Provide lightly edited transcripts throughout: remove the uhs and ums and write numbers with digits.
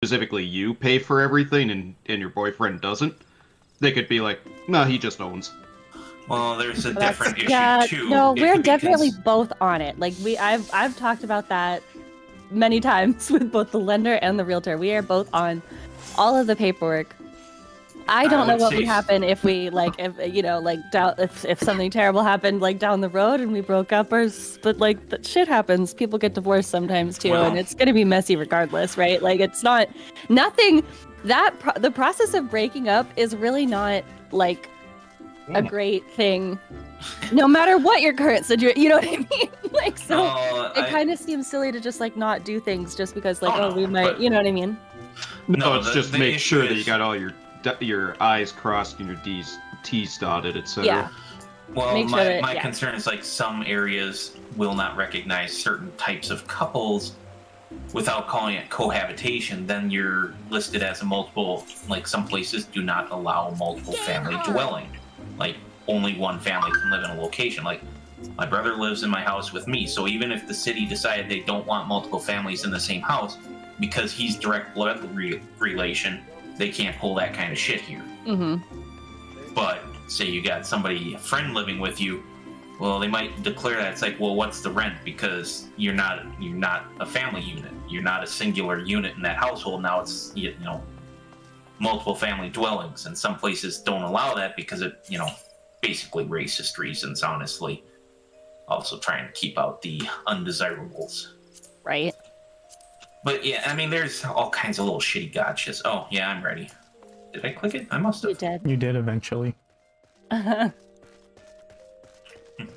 specifically you pay for everything and your boyfriend doesn't, they could be like, nah, he just owns. Well, there's a different issue too. No, we're definitely both on it. Like I've talked about that many times with both the lender and the realtor. We are both on all of the paperwork. I don't know what would happen if we if something terrible happened like down the road and we broke up, but like that shit happens. People get divorced sometimes too, and it's gonna be messy regardless, right? Like it's not nothing that the process of breaking up is really not like a great thing, no matter what your current situation. You know what I mean? Like so, it kind of seems silly to just like not do things just because like we might, you know what I mean? No, it's just make sure that you got all your I's crossed and your T's dotted, etc. Yeah. Well, my concern is like some areas will not recognize certain types of couples without calling it cohabitation. Then you're listed as a multiple. Like some places do not allow multiple family dwelling. Like only one family can live in a location. Like my brother lives in my house with me, so even if the city decided they don't want multiple families in the same house, because he's direct blood relation, they can't pull that kind of shit here. Mm-hmm. But say you got a friend living with you, well, they might declare that it's like, well, what's the rent? Because you're not a family unit. You're not a singular unit in that household. Now it's multiple family dwellings, and some places don't allow that because of basically racist reasons. Honestly, also trying to keep out the undesirables. Right. But yeah, I mean, there's all kinds of little shitty gotchas. Oh, yeah, I'm ready. Did I click it? I must have. You did eventually. But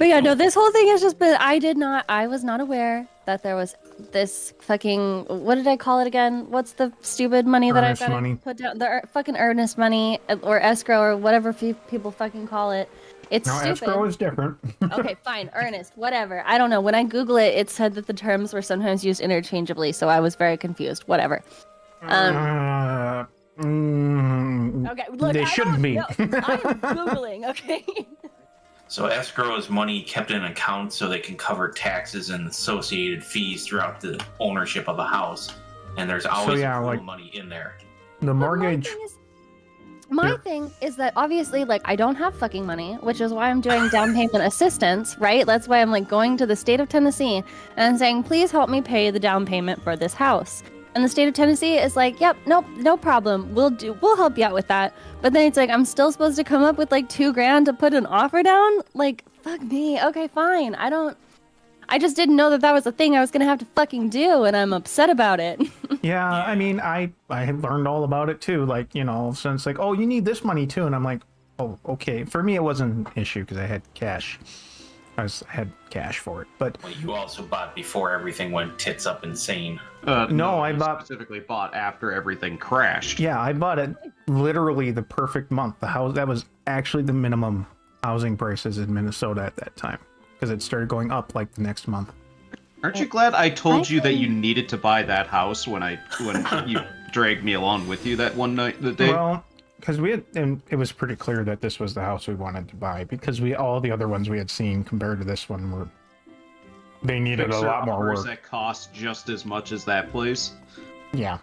yeah, no, this whole thing has just been, I was not aware that there was this fucking, what did I call it again? What's the stupid money that I've got to put down? The fucking earnest money or escrow or whatever people fucking call it. It's stupid. Escrow is different. Okay, fine. Earnest, whatever. I don't know. When I Google it, it said that the terms were sometimes used interchangeably, so I was very confused. Whatever. Okay, look, they shouldn't be. I'm Googling, okay? So escrow is money kept in an account so they can cover taxes and associated fees throughout the ownership of a house. And there's always money in there. The mortgage... My thing is that obviously, like, I don't have fucking money, which is why I'm doing down payment assistance, right? That's why I'm like going to the state of Tennessee and saying, please help me pay the down payment for this house. And the state of Tennessee is like, yep, nope, no problem. We'll help you out with that. But then it's like, I'm still supposed to come up with like $2,000 to put an offer down? Like, fuck me. Okay, fine. I just didn't know that was a thing I was gonna have to fucking do, and I'm upset about it. Yeah, I mean, I had learned all about it too. Like, since like, oh, you need this money too, and I'm like, oh, okay. For me, it wasn't an issue because I had cash. I had cash for it, but well, you also bought before everything went tits up insane. No, I specifically bought after everything crashed. Yeah, I bought it literally the perfect month. The house that was actually the minimum housing prices in Minnesota at that time. Because it started going up like the next month. Aren't you glad I told you that you needed to buy that house when you dragged me along with you that one night, the day? Well, because it was pretty clear that this was the house we wanted to buy because all the other ones we had seen compared to this one they needed a lot more work. That cost just as much as that place. Yeah.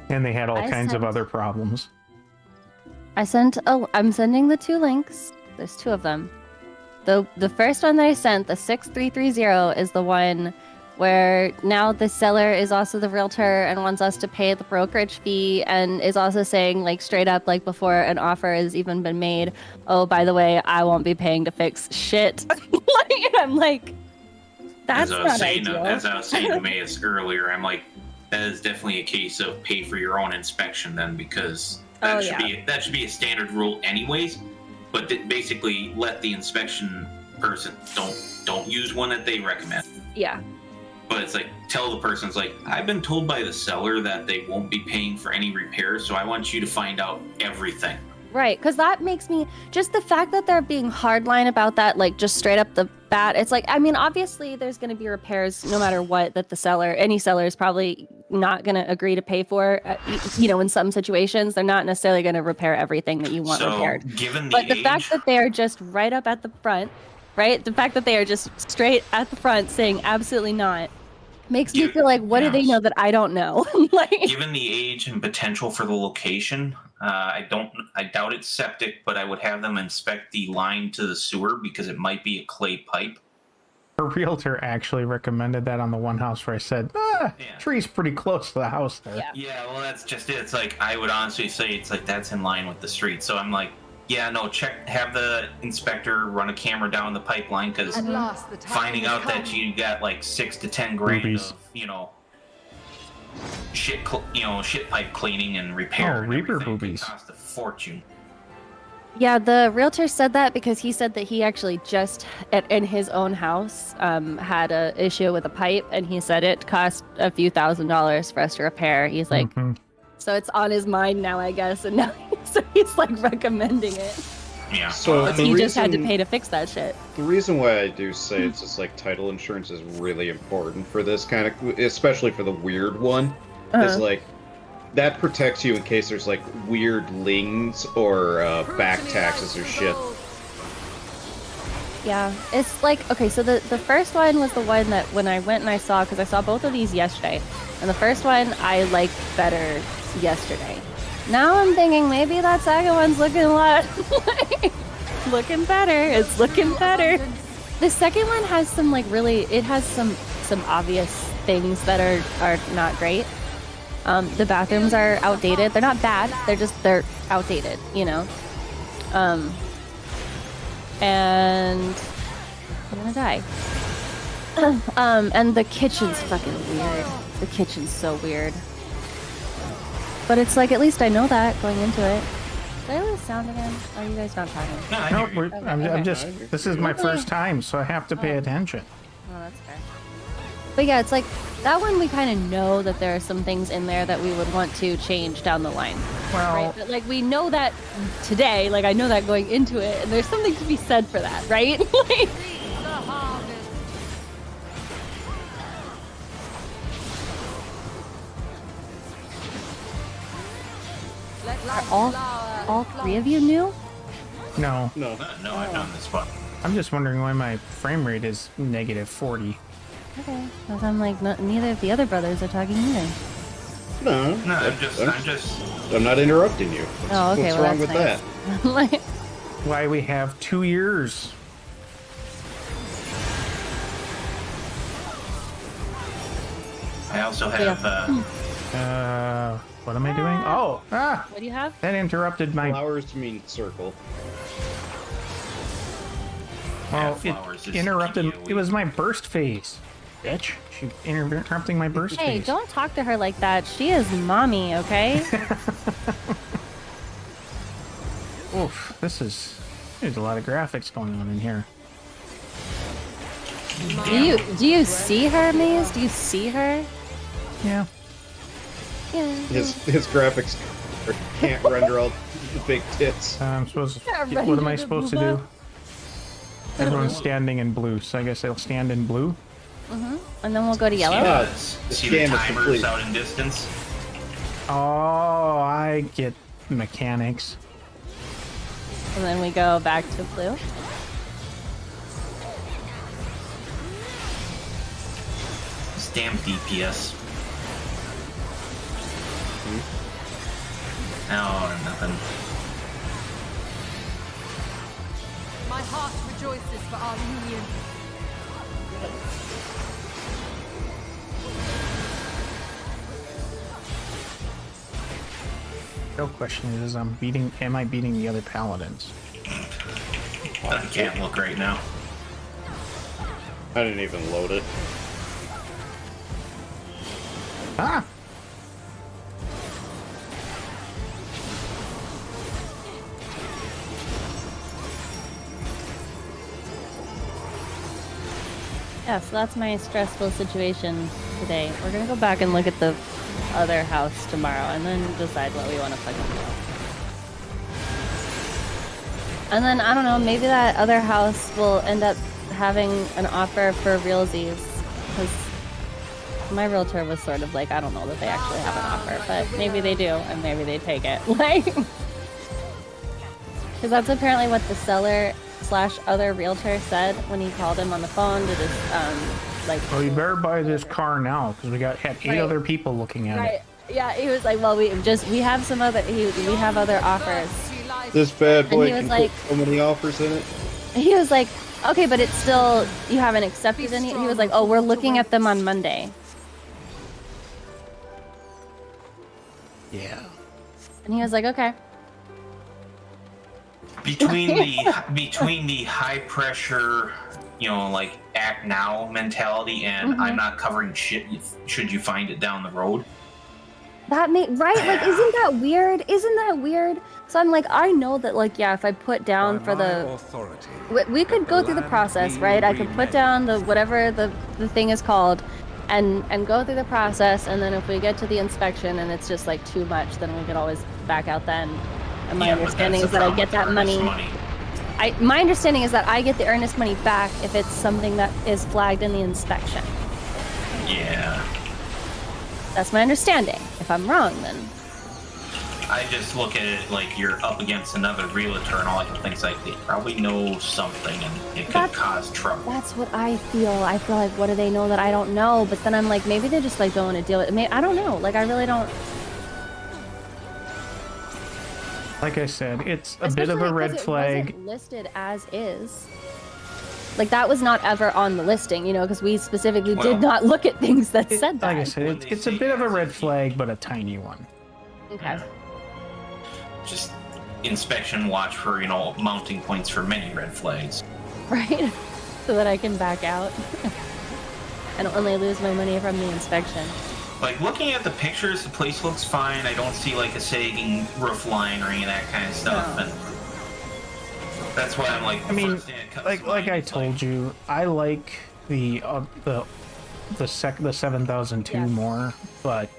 And they had all kinds of other problems. I'm sending the 2 links. There's 2 of them. The first one that I sent, the 6330, is the one where now the seller is also the realtor and wants us to pay the brokerage fee and is also saying, like, straight up, like, before an offer has even been made, oh, by the way, I won't be paying to fix shit. I'm like, that's not ideal. As I was saying to Mayus earlier, I'm like, that is definitely a case of pay for your own inspection then, because that should be a standard rule anyways. But basically, let the inspection person don't use one that they recommend. Yeah. But it's like, tell the person, it's like, I've been told by the seller that they won't be paying for any repairs, so I want you to find out everything. Right, because that makes me, just the fact that they're being hardline about that, like, just straight up the bat, it's like, I mean, obviously there's going to be repairs no matter what that any seller is probably not going to agree to pay for. In some situations, they're not necessarily going to repair everything that you want repaired. But the fact that they are just right up at the front, right? The fact that they are just straight at the front saying absolutely not. makes me feel like, what do they know that I don't know? Like, given the age and potential for the location, I doubt it's septic, but I would have them inspect the line to the sewer because it might be a clay pipe. Her realtor actually recommended that on the one house where I said, tree's pretty close to the house there. Yeah, well, that's just it. It's like, I would honestly say it's like that's in line with the street. So I'm like, yeah, no, have the inspector run a camera down the pipeline, because finding out that you got like 6 to 10 grand Rubies. of, shit pipe cleaning and repair and Reaper everything boobies. can cost a fortune. yeah, the realtor said that because he said that he actually just in his own house had a issue with a pipe, and he said it cost a few $1,000s for us to repair. He's like, so it's on his mind now, I guess, and now so he's like recommending it. Yeah. So he just had to pay to fix that shit. The reason why I do say it's just like title insurance is really important for this kind of, especially for the weird one, is like that protects you in case there's like weird liens or back taxes or shit. Yeah, it's like, okay, so the first one was the one that when I went and I saw, because I saw both of these yesterday, and the first one I liked better yesterday. Now I'm thinking maybe that second one's looking a lot looking better. It's looking better. The second one has some like it has some obvious things that are not great. The bathrooms are outdated. They're not bad. They're outdated, and I'm gonna die. And the kitchen's fucking weird. The kitchen's so weird. But it's like, at least I know that going into it. Did I lose sound again? Are you guys not talking? No, I No, hear you. I'm just, this is my first time, so I have to pay attention. Oh, that's fair. But yeah, it's like, that one we kind of know that there are some things in there that we would want to change down the line. Well, Right? But like, we know that today, like I know that going into it, and there's something to be said for that, right? Like, are all three of you new? no. No. No, I've done this one. I'm just wondering why my frame rate is negative 40. Okay. Because I'm like, neither of the other brothers are talking either. No. No, I'm not interrupting you. Oh, okay, What's well, wrong with that's that? Like, Why we have 2 years. I also have What am I doing? Oh, what do you have? that interrupted my. Flowers mean circle. Well, flowers it is interrupted. key. It was my burst phase. Bitch, she interrupting my burst Hey, phase. don't talk to her like that. She is mommy, okay? Oof, there's a lot of graphics going on in here. Do you see her, Maze? Do you see her? Yeah. Yeah. His graphics can't render all the big tits. I'm supposed to. Yeah, What am I render supposed to the do? Everyone's standing in blue, so I guess they'll stand in blue. And then we'll go to yellow. Yeah. see the game is timers complete. out in distance. Oh, I get mechanics. And then we go back to blue. This damn DPS. Oh, nothing. My heart rejoices for our union. The real question is, am I beating the other paladins? I can't look right now. I didn't even load it. Ah! Yeah, so that's my stressful situation today. We're gonna go back and look at the other house tomorrow and then decide what we want to fucking do. And then, I don't know, maybe that other house will end up having an offer for realsies. Because my realtor was sort of like, I don't know that they actually have an offer, but maybe they do, and maybe they take it. Like, because that's apparently what the seller / other realtor said when he called him on the phone to just like. Well, you better buy this car now because had 8 other people looking at it. Yeah, he was like, well, we have some other we have other offers. This bad boy And he was can like, put so many offers in it. He was like, okay, but it's still, you haven't accepted any. He was like, oh, we're looking at them on Monday. Yeah. And he was like, okay. Between the high pressure, like act now mentality and I'm not covering shit should you find it down the road. Right? Like, isn't that weird? Isn't that weird? So I'm like, I know that, like, yeah, if I put down for the... We could go through the process, right? I could put down the whatever the thing is called and go through the process, and then if we get to the inspection and it's just, like, too much, then we could always back out then. And my understanding is that I get that money. My understanding is that I get the earnest money back if it's something that is flagged in the inspection. Yeah. That's my understanding. If I'm wrong, then... I just look at it like you're up against another realtor, and all I can think is like they probably know something, and it could cause trouble. That's what I feel. I feel like, what do they know that I don't know? But then I'm like, maybe they just like don't want to deal with it. I don't know. Like, I really don't. Like I said, it's a bit of a red flag. It wasn't listed as is. Like, that was not ever on the listing, because we specifically did not look at things that said that. Like I said, it's a bit of a red flag, but a tiny one. Okay. Just inspection watch for, mounting points for many red flags. Right? So that I can back out. And only lose my money from the inspection. Like, looking at the pictures, the place looks fine. I don't see, like, a sagging roof line or any of that kind of stuff. No. And that's why I'm like, I mean, like I told you, I like the 7002 more, but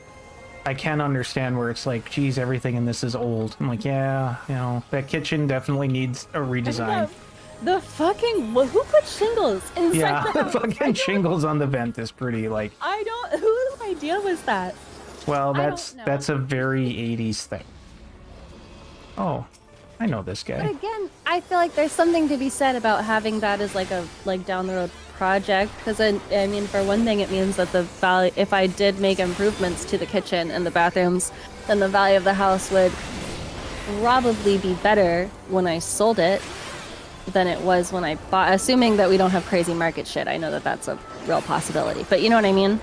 I can understand where it's like, geez, everything in this is old. I'm like, yeah, that kitchen definitely needs a redesign. The fucking, who put shingles inside the house? The fucking shingles on the vent is pretty, like... whose idea was that? Well, that's a very 80s thing. Oh, I know this guy. But again, I feel like there's something to be said about having that as like a down the road project, because I mean, for one thing, it means that the value, if I did make improvements to the kitchen and the bathrooms, then the value of the house would probably be better when I sold it than it was when I bought, assuming that we don't have crazy market shit. I know that that's a real possibility, but you know what I mean?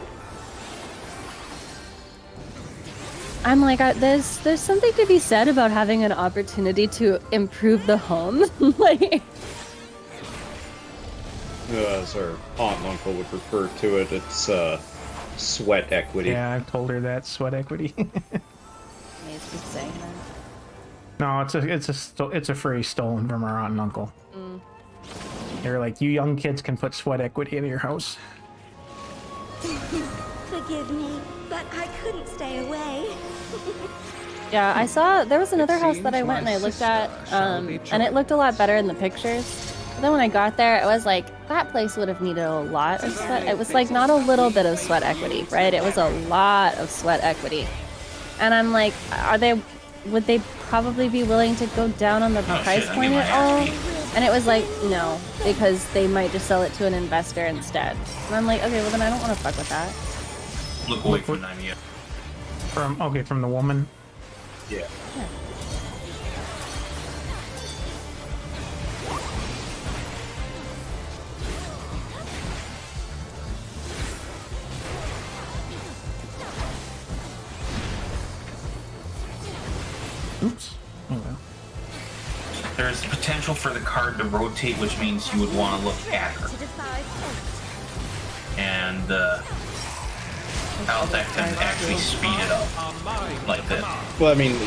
I'm like, there's something to be said about having an opportunity to improve the home. Like, as our aunt and uncle would refer to it, it's sweat equity. Yeah, I've told her that, sweat equity. keep saying that. No, it's a phrase stolen from our aunt and uncle. They're like, you young kids can put sweat equity in your house. Forgive me, but I couldn't stay away. Yeah, I saw there was another house that I went and I looked at, and it looked a lot better in the pictures. But then when I got there, it was like, that place would have needed a lot of sweat. It was like not a little bit of sweat equity, right? It was a lot of sweat equity. And I'm like, would they probably be willing to go down on the price point at all? And it was like, no, because they might just sell it to an investor instead. And I'm like, okay, well then I don't want to fuck with that. Look away from them, yeah. From the woman? Yeah. Oops. Oh well. There's potential for the card to rotate, which means you would want to look at her. And Altec can actually speed it up like this. Well, I mean,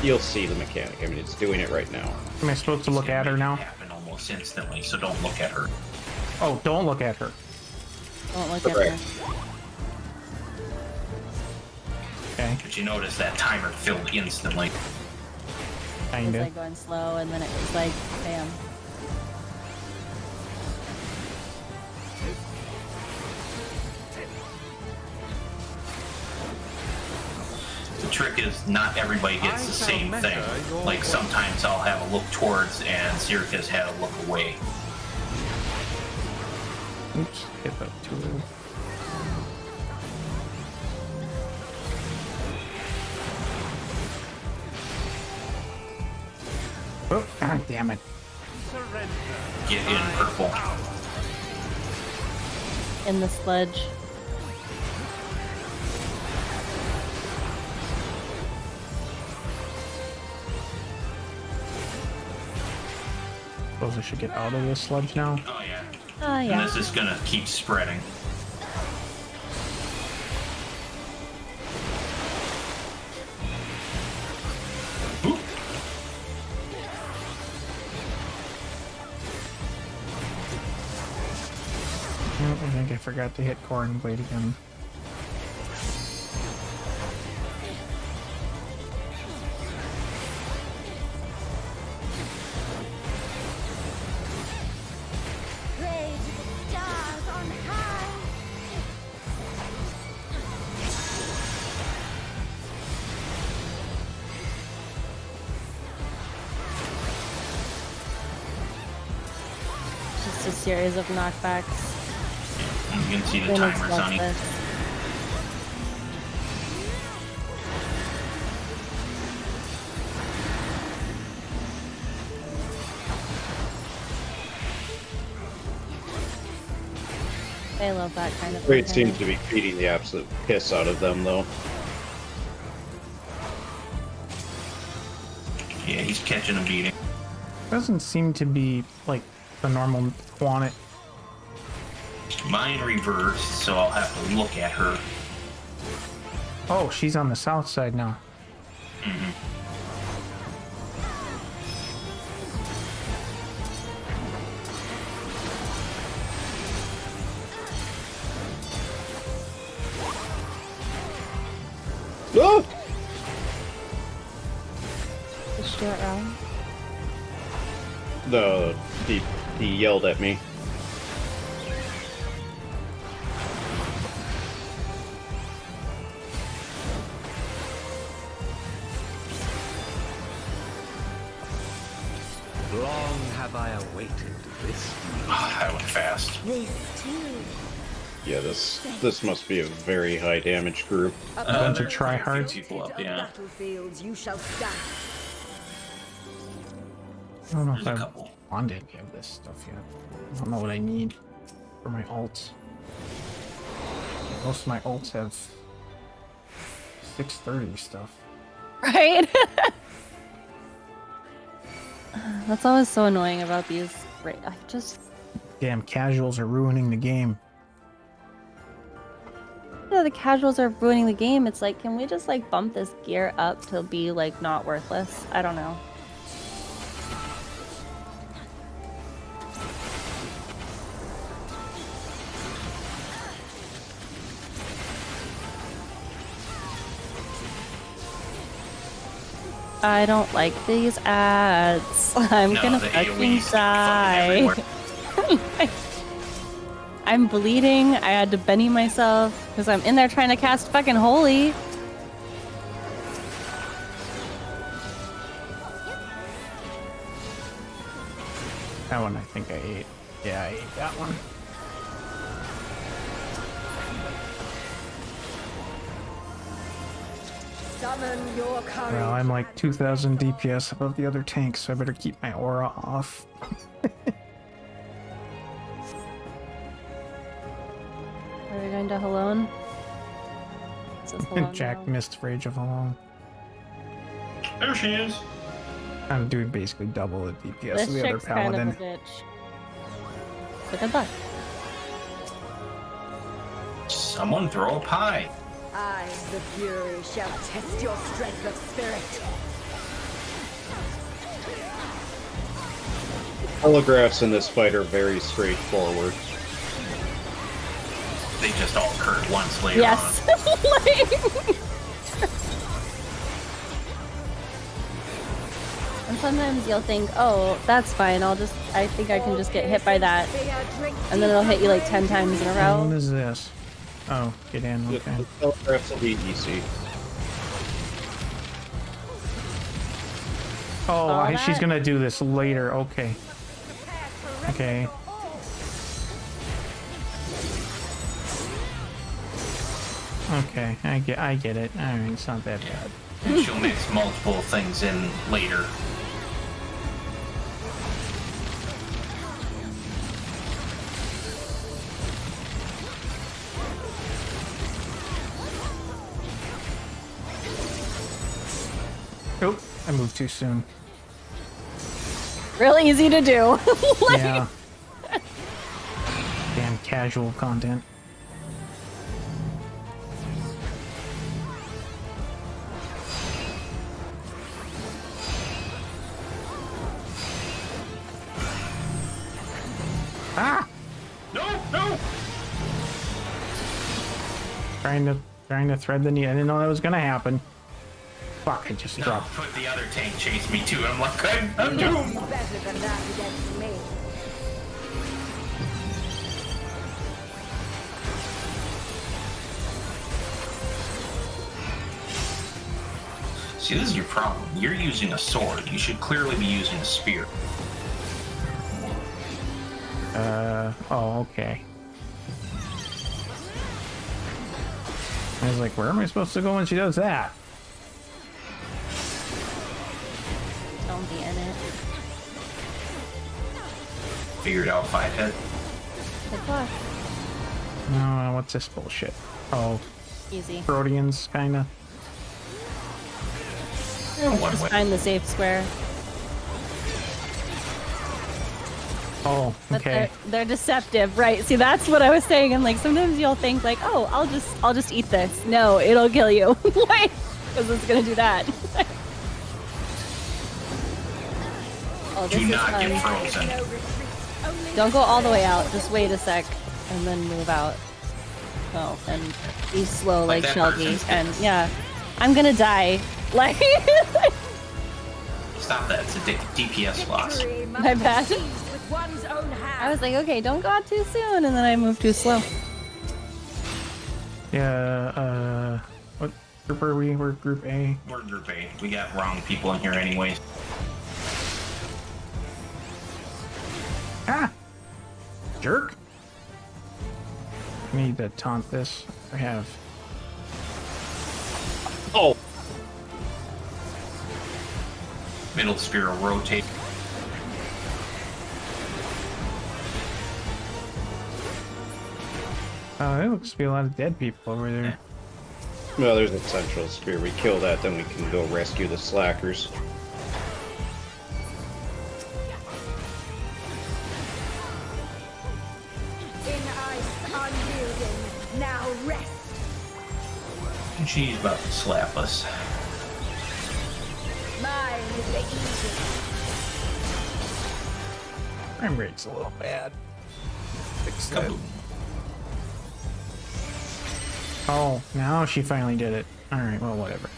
you'll see the mechanic. I mean, it's doing it right now. Am I supposed to look at her now? Happen almost instantly, so don't look at her. Oh, don't look at her. Don't look at her. Okay. But you notice that timer filled instantly. It was Kinda. like going slow, and then it was like, bam. The trick is not everybody gets the same thing. Like sometimes I'll have a look towards and Zirka's had a look away. Oops, hit that too early. Oh, god damn it. Get in, purple. In the sludge. Suppose I should get out of this sludge now. Oh yeah. Oh And yeah. this is gonna keep spreading. Oop. Oh, I think I forgot to hit Corn Blade again. Pray to the stars on high. Just a series of knockbacks. You can see the Then it's timer, less Sonny. this. I love that kind of Great thing. seems to be beating the absolute piss out of them, though. Yeah, he's catching a beating. Doesn't seem to be like the normal quantity. Mine reversed, so I'll have to look at her. Oh, she's on the south side now. Oh! Just do it wrong. No, he yelled at me. Long have I awaited this. That went fast. This too. Yeah, this must be a very high damage group. A bunch of There's quite a few tryhards. people up, yeah. Battlefields you shall stand. I don't know There's if a I've couple. bonded any of this stuff yet. I don't know what I need for my ults. Most of my ults have 630 stuff. Right? That's always so annoying about these. Right, I just. Damn, casuals are ruining the game. Yeah, the casuals are ruining the game. It's like, can we just like bump this gear up to be like not worthless? I don't know. I don't like these ads. I'm No, gonna the fucking AoEs die. fucking everywhere. I'm bleeding. I had to Benny myself because I'm in there trying to cast fucking holy. That one I think I ate. Yeah, I ate that one. Summon your courage. Well, I'm like 2,000 DPS above the other tanks, so I better keep my aura off. Are we going to Halone? Is this Halone Jack now? missed Rage of Alone. There she is. I'm doing basically double the DPS This of the other chick's kind paladin. of a bitch. But good luck. Someone throw a pie. I, the Fury, shall test your strength of spirit. Holographs in this fight are very straightforward. They just all occurred once later Yes. on. And sometimes you'll think, oh, that's fine. I think I can just get hit by that. And then it'll hit you like 10 times in a What row. is this? Oh, get in, The okay. holographs will be easy. Oh, Saw she's that? gonna do this later, okay. Okay. Okay, I get it. All right, it's not that bad. And she'll mix multiple things in later. Oh, I moved too soon. Really easy to do. Like, Yeah. Damn casual content. Ah! No! Trying to thread the needle. I didn't know that was gonna happen. Fuck! I just No, dropped. but the other tank chased me too. I'm like, I'm doomed. Better than that against me. See, this is your problem. You're using a sword. You should clearly be using a spear. Oh, okay. I was like, where am I supposed to go when she does that? don't be in it. Figured out 5-head. Good luck. No, what's this bullshit? Oh, Easy. Proteans, kinda. One Just way. find the safe square. Oh, But okay. they're deceptive, right? See, that's what I was saying. And like sometimes you'll think like, oh, I'll just eat this. No, it'll kill you. Why? Because it's gonna do that. Oh, this Do is not fun. get frozen. Don't go all the way out. Just wait a sec and then move out. Oh, and be slow Like like that Shelby. person's And yeah, I'm gonna die. Like Stop that. It's a DPS loss. my bad. With one's own hand. I was like, okay, don't go out too soon, and then I moved too slow. Yeah, what group are we? We're group A. We're group A. We got wrong people in here anyways. Ah! Jerk! I need to taunt this. I have. Oh, Middle spear will rotate. There looks to be a lot of dead people over there. well, there's a central spear. We kill that, then we can go rescue the slackers. In ice, unyielding. Now rest. And she's about to slap us. Mine is the easy. Frame rate's a little bad. Fix that. Kaboom. Oh, now she finally did it. Alright, well, whatever.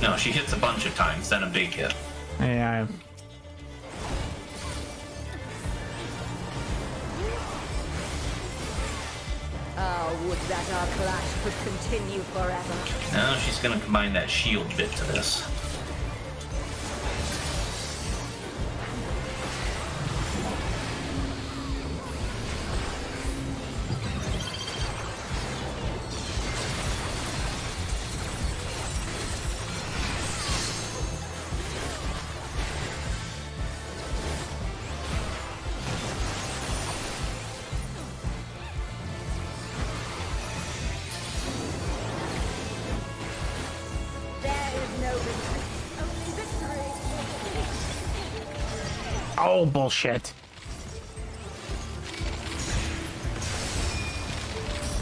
No, she hits a bunch of times, then a big hit. Yeah, Oh, would that our clash could continue forever. Now she's gonna combine that shield bit to this. There is no retreat. Only victory. Oh, bullshit.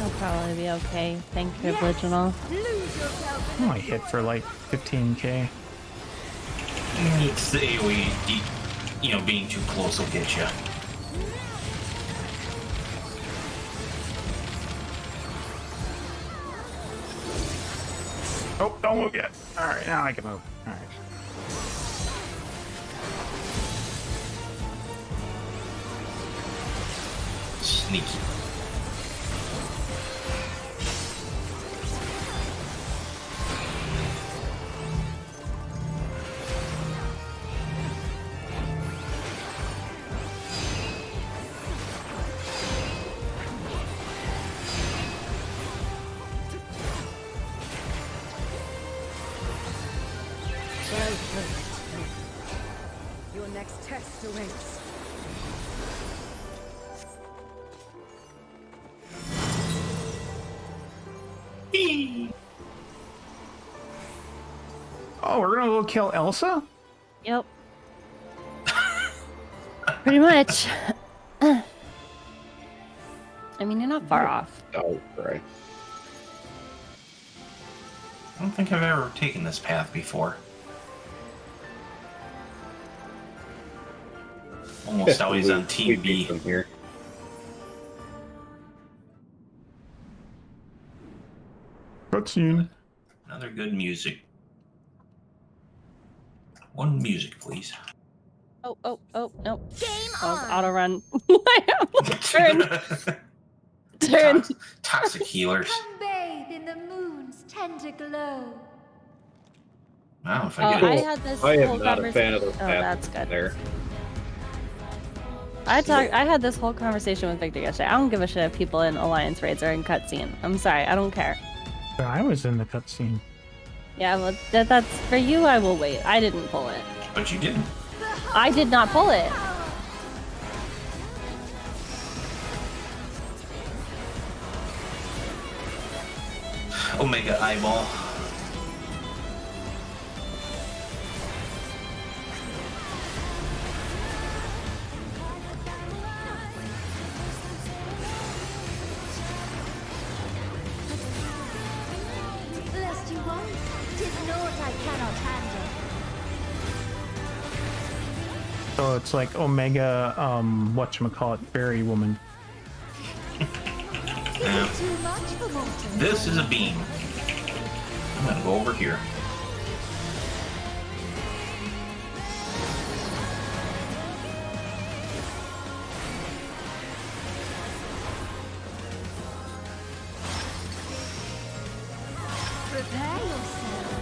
I'll probably be okay. Thank privilege and all. Lose yourself. I only hit for like 15k. It's the AoE, being too close will get you. Oh, don't move yet. Alright, now I can move. Alright. Sneaky. Your next test awaits. Oh, we're gonna go kill Elsa? Yep. Pretty much. I mean, you're not far off. Oh, right. I don't think I've ever taken this path before. Almost always on Team B. From here. Cutscene. Another good music. One music, please. Oh, no. Game Oh, on! auto run. Turn. Toxic healers. Come bathe in the moon's tender glow. Wow, if I get I it. had this I whole am not a fan of those Oh, that's paths good. there. I had this whole conversation with Victor yesterday. I don't give a shit if people in Alliance raids are in cutscene. I'm sorry, I don't care. But I was in the cutscene. Yeah, well, that's for you. I will wait. I didn't pull it. But you didn't. I did not pull it. Omega eyeball. Lest you won't, 'tis naught I cannot handle. So it's like Omega, whatchamacallit, fairy woman. Yeah. Too much for mortals. This is a beam. I'm gonna go over here. Prepare yourself.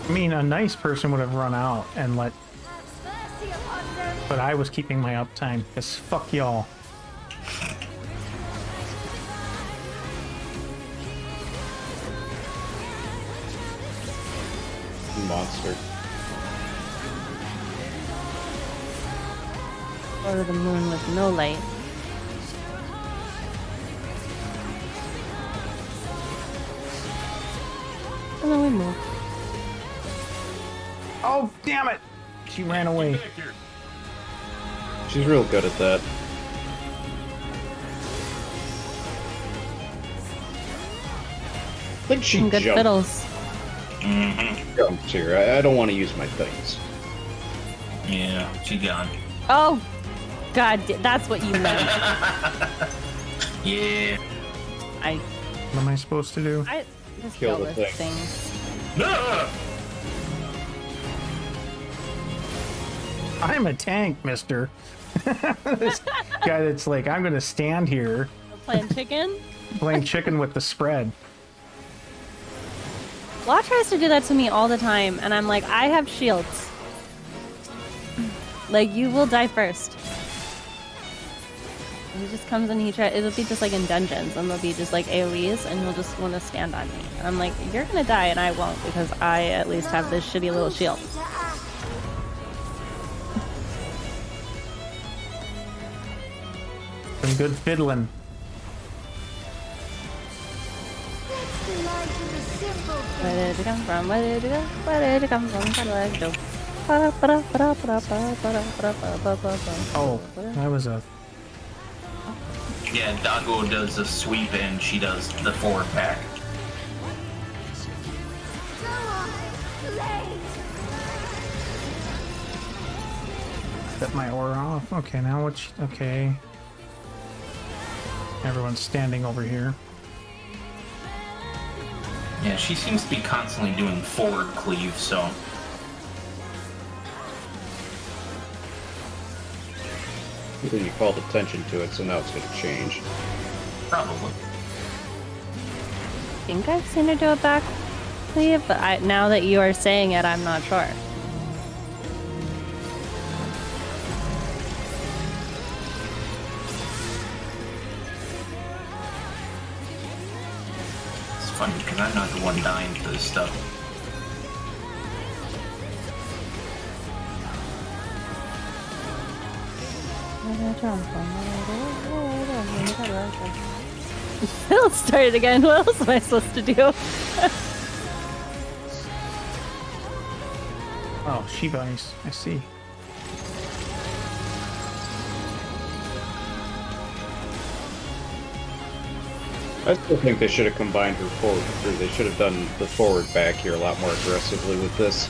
I mean, a nice person would have run out and let, Mercy upon them. but I was keeping my uptime, because fuck y'all. Monster. Go to the moon with no light. And then we move. Oh, damn it! She ran away. She's real good at that. I think she Some good jumped fiddles. here. I don't want to use my things. Yeah, she gone. Oh, God, that's what you meant. Yeah. What am I supposed to do? I just Kill kill the this thing. thing. Ah! I'm a tank, mister. This guy that's like, I'm gonna stand here Playing chicken? playing chicken with the spread. Law tries to do that to me all the time, and I'm like, I have shields. Like, you will die first. And he just comes and it'll be just like in dungeons, and there'll be just like AoEs, and he'll just want to stand on me. And I'm like, you're gonna die, and I won't, because I at least have this shitty little shield. To act. Some good fiddling. Let's delight in the simple Where things. did it come from? Where did it go? Where did it come from? How do I go? Oh, that was a. Yeah, Doggo does the sweep and she does the forward pack. Go on, blade. Set my aura off. Okay, now what's. Okay. Everyone's standing over here. Yeah, she seems to be constantly doing forward cleave, so. Then you called attention to it, so now it's going to change. Probably. I think I've seen her do a back cleave, but now that you are saying it, I'm not sure. funny because I'm not the one dying to this stuff. Let's start it again. What else am I supposed to do? Oh, Shiba Ice. I see. I still think they should have combined her forward, or they should have done the forward back here a lot more aggressively with this.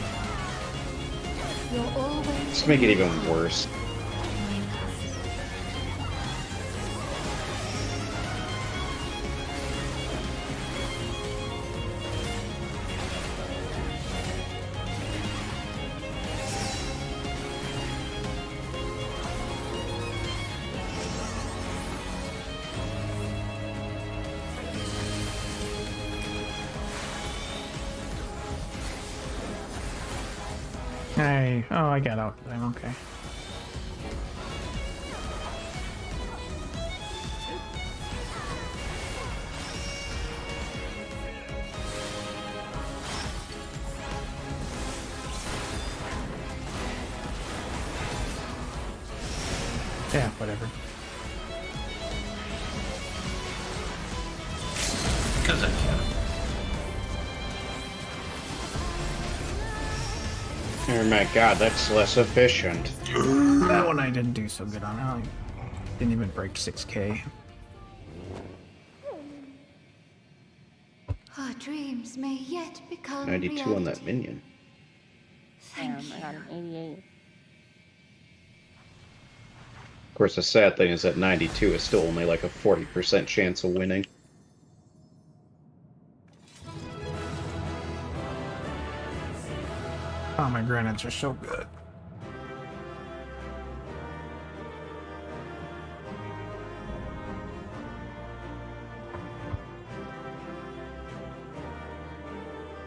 Just make it even worse. Hey, oh, I got out. I'm okay. Yeah, whatever. Because I can. Oh my god, that's less efficient. That one I didn't do so good on. I didn't even break 6K. Our dreams may yet become 92 on that reality. minion. Damn, I got an 88. Of course, the sad thing is that 92 is still only like a 40% chance of winning. Oh, my granites are so good.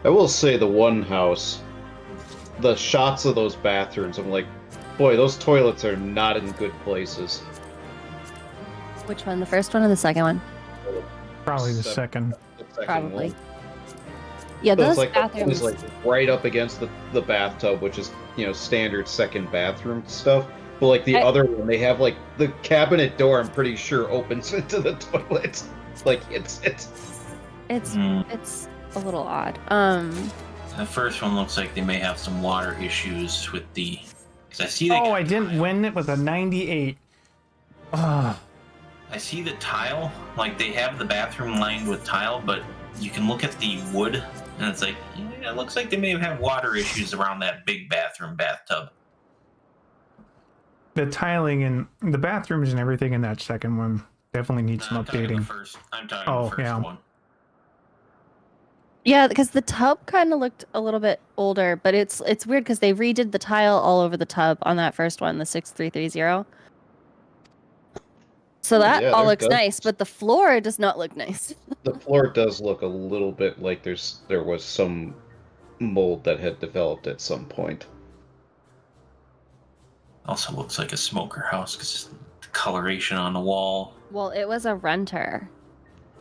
I will say the one house, the shots of those bathrooms, I'm like, boy, those toilets are not in good places. Which one? The first one or the second one? Probably the second. The second Probably. one. Yeah, So those it's like bathrooms. it's like right up against the bathtub, which is, you know, standard second bathroom stuff. But like the other one, they have like the cabinet door, I'm pretty sure, opens into the toilet. Like it's It's a little odd. The first one looks like they may have some water issues with the. Because I see. Oh, I didn't win it with a 98. Ah. I see the tile. Like they have the bathroom lined with tile, but you can look at the wood, and it's like, yeah, it looks like they may have had water issues around that big bathtub. The tiling and the bathrooms and everything in that second one definitely needs some I'm talking updating. the first one. Yeah, because the tub kind of looked a little bit older, but it's weird because they redid the tile all over the tub on that first one, the 6330. So that all looks nice, but the floor does not look nice. the floor does look a little bit like there was some mold that had developed at some point. Also looks like a smoker house because the coloration on the wall. Well, it was a renter.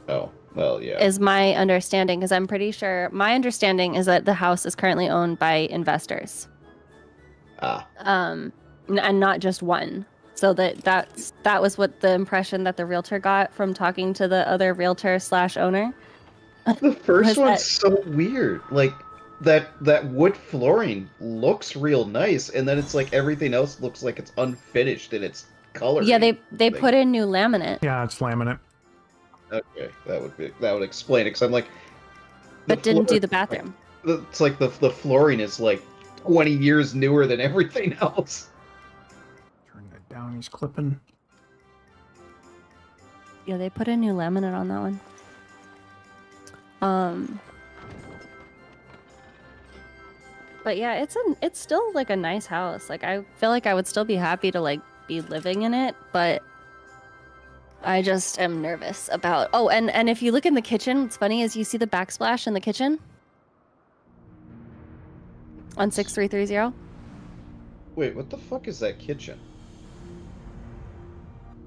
Oh, well, yeah. Is my understanding, because I'm pretty sure my understanding is that the house is currently owned by investors. And not just one. So that was what the impression that the realtor got from talking to the other realtor / owner. The first one's so weird. Like that wood flooring looks real nice, and then it's like everything else looks like it's unfinished in its color. Yeah, they put in new laminate. Yeah, it's laminate. Okay, that would explain it. Because I'm like, but didn't do the bathroom. It's like the flooring is like 20 years newer than everything else. Turn that down. He's clipping. Yeah, they put in new laminate on that one. But yeah, it's still like a nice house. Like I feel like I would still be happy to like be living in it, but I just am nervous about. Oh, and if you look in the kitchen, what's funny is you see the backsplash in the kitchen on 6330. Wait, what the fuck is that kitchen?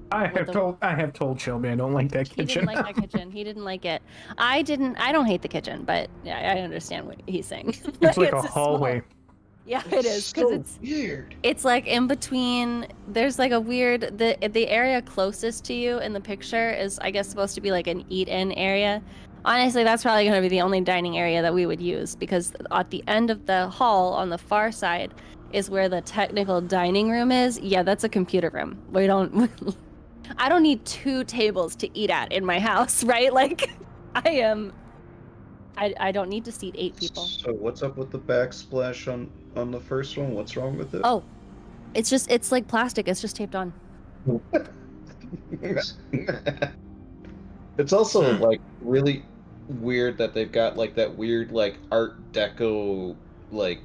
I have told Shelby I don't like that kitchen. He didn't like that kitchen. He didn't like it. I don't hate the kitchen, but yeah, I understand what he's saying. It's like a hallway. Yeah, it is because it's weird. It's like in between. There's like a weird the area closest to you in the picture is, I guess, supposed to be like an eat-in area. Honestly, that's probably going to be the only dining area that we would use, because at the end of the hall on the far side is where the technical dining room is. Yeah, that's a computer room. We don't. I don't need 2 tables to eat at in my house, right? Like, I don't need to seat 8 people. So what's up with the backsplash on the first one? What's wrong with it? Oh, it's like plastic. It's just taped on. It's also like really weird that they've got like that weird like Art Deco like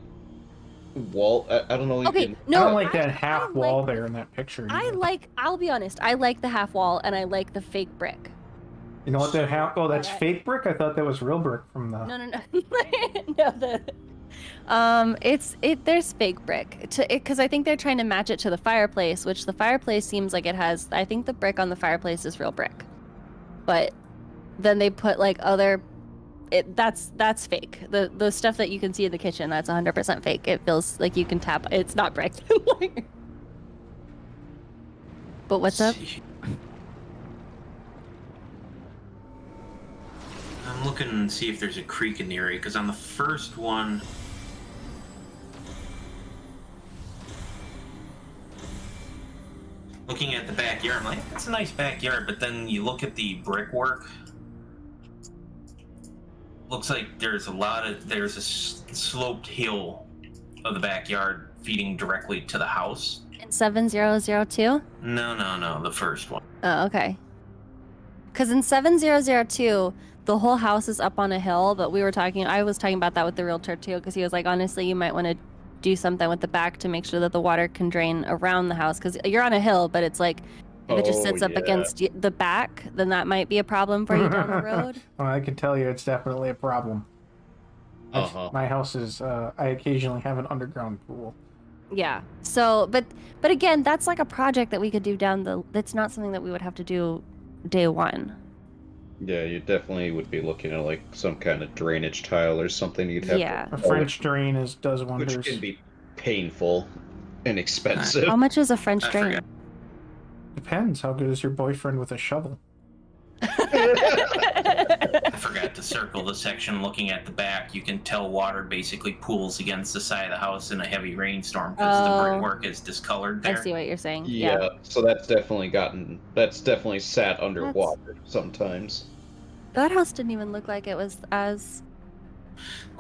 wall. I don't know. Okay, I don't like that half wall there in that picture. I'll be honest, I like the half wall and I like the fake brick. You know what that half? Oh, that's fake brick. I thought that was real brick from the. No. There's fake brick because I think they're trying to match it to the fireplace, which the fireplace seems like it has. I think the brick on the fireplace is real brick, but then they put like other. That's fake. The stuff that you can see in the kitchen, that's 100% fake. It feels like you can tap. It's not brick. But what's up? I'm looking and see if there's a creek in the area, because on the first one, looking at the backyard, I'm like, that's a nice backyard, but then you look at the brickwork, looks like there's a sloped hill of the backyard feeding directly to the house. In 7002? No, the first one. Oh, okay. Because in 7002, the whole house is up on a hill, but I was talking about that with the realtor too, because he was like, honestly, you might want to do something with the back to make sure that the water can drain around the house, because you're on a hill, but it's like, if it just sits up against the back, then that might be a problem for you down the road. Well, I can tell you it's definitely a problem. My house is, I occasionally have an underground pool. Yeah. So, but again, that's like a project that we could do that's not something that we would have to do day one. Yeah, you definitely would be looking at like some kind of drainage tile or something. You'd have a French drain does wonders. Which can be painful and expensive. How much is a French drain? Depends. How good is your boyfriend with a shovel? I forgot to circle the section looking at the back. You can tell water basically pools against the side of the house in a heavy rainstorm because the brickwork is discolored there. I see what you're saying. Yeah, so that's definitely sat underwater sometimes. That house didn't even look like it was as...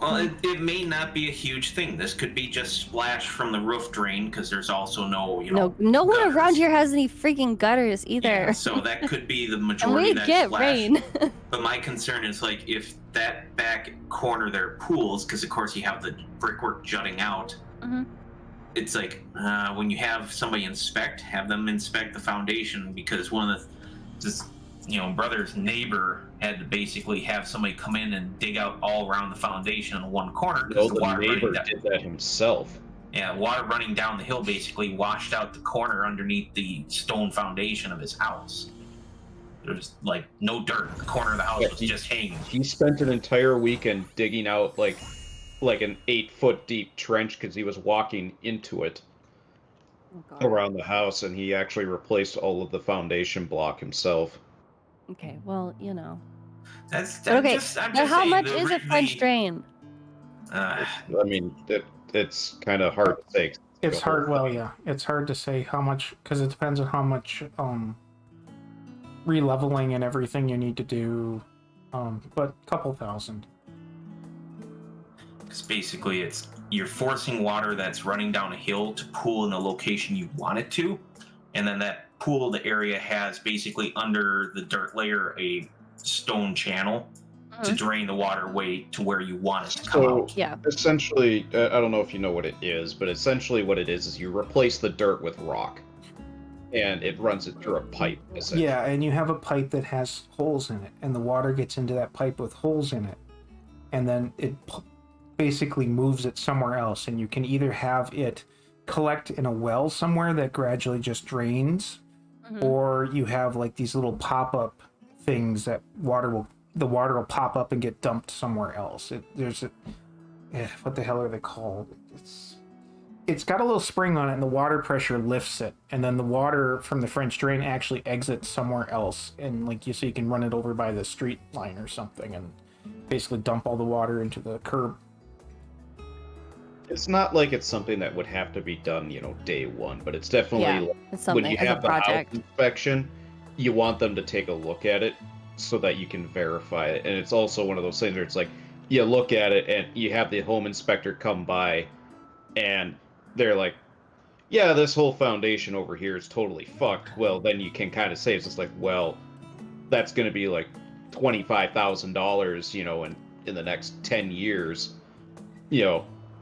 Well, it may not be a huge thing. This could be just splash from the roof drain, because there's also no one around here has any freaking gutters either. Yeah, so that could be the majority of that get splash. Rain. But my concern is, like, if that back corner there pools, because of course you have the brickwork jutting out, it's like, when you have somebody have them inspect the foundation, because one of brother's neighbor had to basically have somebody come in and dig out all around the foundation in one corner, because the water neighbor did that himself. Yeah, water running down the hill basically washed out the corner underneath the stone foundation of his house. There's like no dirt. The corner of the house was just hanging. He spent an entire weekend digging out like an 8-foot deep trench because he was walking into it around the house, and he actually replaced all of the foundation block himself. Okay, well, okay. But how much is a French drain? I mean, it's kind of hard to say. It's hard. Well, yeah, it's hard to say how much, because it depends on how much releveling and everything you need to do. But a couple thousand. Because basically, you're forcing water that's running down a hill to pool in a location you want it to, and then that pooled area has basically under the dirt layer a stone channel to drain the water away to where you want it to come out. Yeah. Essentially, I don't know if you know what it is, but essentially what it is you replace the dirt with rock, and it runs it through a pipe. Yeah, and you have a pipe that has holes in it, and the water gets into that pipe with holes in it, and then it basically moves it somewhere else, and you can either have it collect in a well somewhere that gradually just drains, or you have like these little pop-up things that the water will pop up and get dumped somewhere else. What the hell are they called? It's got a little spring on it, and the water pressure lifts it, and then the water from the French drain actually exits somewhere else, and so you can run it over by the street line or something, and basically dump all the water into the curb. It's not like it's something that would have to be done, day one, but it's definitely it's when you have the house project. inspection, you want them to take a look at it so that you can verify it. And it's also one of those things where it's like, you look at it and you have the home inspector come by and they're like, yeah, this whole foundation over here is totally fucked. Well, then you can kind of say, it's just like, well, that's going to be like $25,000, in the next 10 years,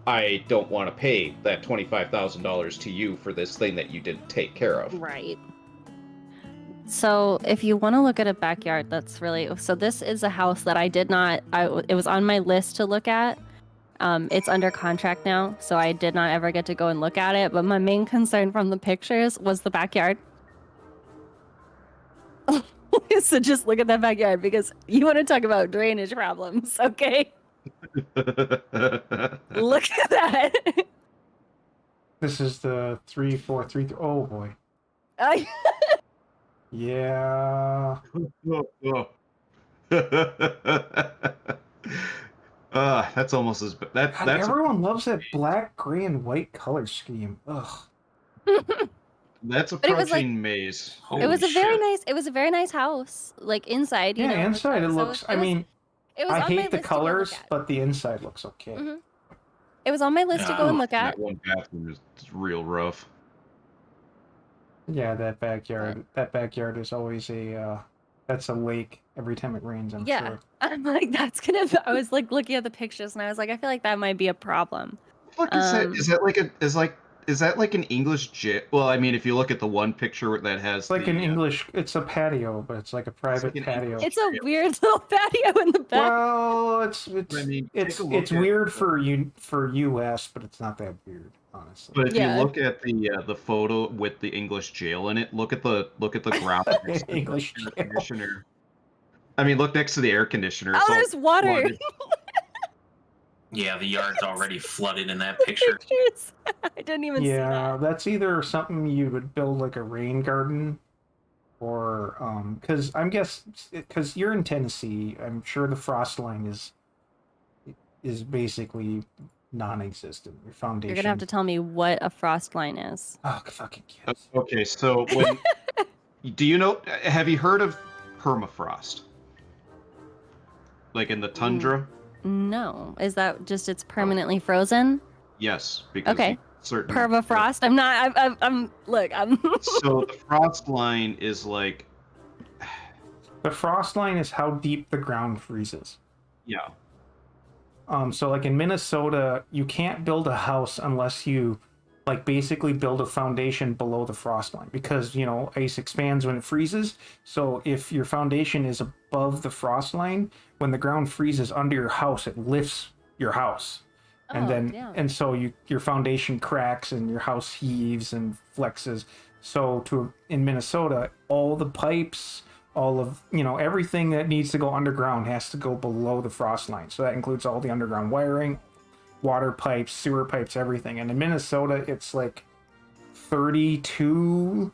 I don't want to pay that $25,000 to you for this thing that you didn't take care of. Right. So if you want to look at a backyard, so this is a house that I did not, it was on my list to look at. It's under contract now, so I did not ever get to go and look at it. But my main concern from the pictures was the backyard. So just look at that backyard, because you want to talk about drainage problems, okay? Look at that. This is the 3-4-3. Oh boy. Yeah. That's almost as bad. Everyone loves that black, gray, and white color scheme. Ugh. That's But it was approaching maze. It was a very nice house, like inside. Inside it looks. I mean, I hate the list to go look colors, at. but the inside looks okay. It was on my list to go and look at. That one bathroom is real rough. Yeah, that backyard. That backyard is always that's a lake every time it rains. I'm Yeah, sure. I'm like, I was like looking at the pictures, and I was like, I feel like that might be a problem. What is that? Is that like an English jail? Well, I mean, if you look at the one picture that has It's like an English. It's a patio, but it's like a private patio. It's a weird little patio in the back. Well, it's take a look weird at for US, but it's not that weird, honestly. But if you look at the photo with the English jail in it, look at the ground next to English the jail. air conditioner. I mean, look next to the air conditioner. Oh, there's water. flooded. Yeah, the yard's already flooded in that picture. Pictures. I didn't even see Yeah, that. that's either something you would build like a rain garden, or because because you're in Tennessee, I'm sure the frost line is basically non-existent. Your foundation. You're gonna have to tell me what a frost line is. Oh, fucking kids. Okay, so do you know? Have you heard of permafrost? Like in the tundra? No, is that just it's permanently frozen? Yes, because Okay. certain Permafrost. I'm not. I'm. Look. I'm. So the frost line is like, The frost line is how deep the ground freezes. yeah. So like in Minnesota, you can't build a house unless you like basically build a foundation below the frost line, because ice expands when it freezes. So if your foundation is above the frost line, when the ground freezes under your house, it lifts your house. And so your foundation cracks and your house heaves and flexes. So in Minnesota, all the pipes, all of everything that needs to go underground has to go below the frost line. So that includes all the underground wiring, water pipes, sewer pipes, everything. And in Minnesota, it's like 32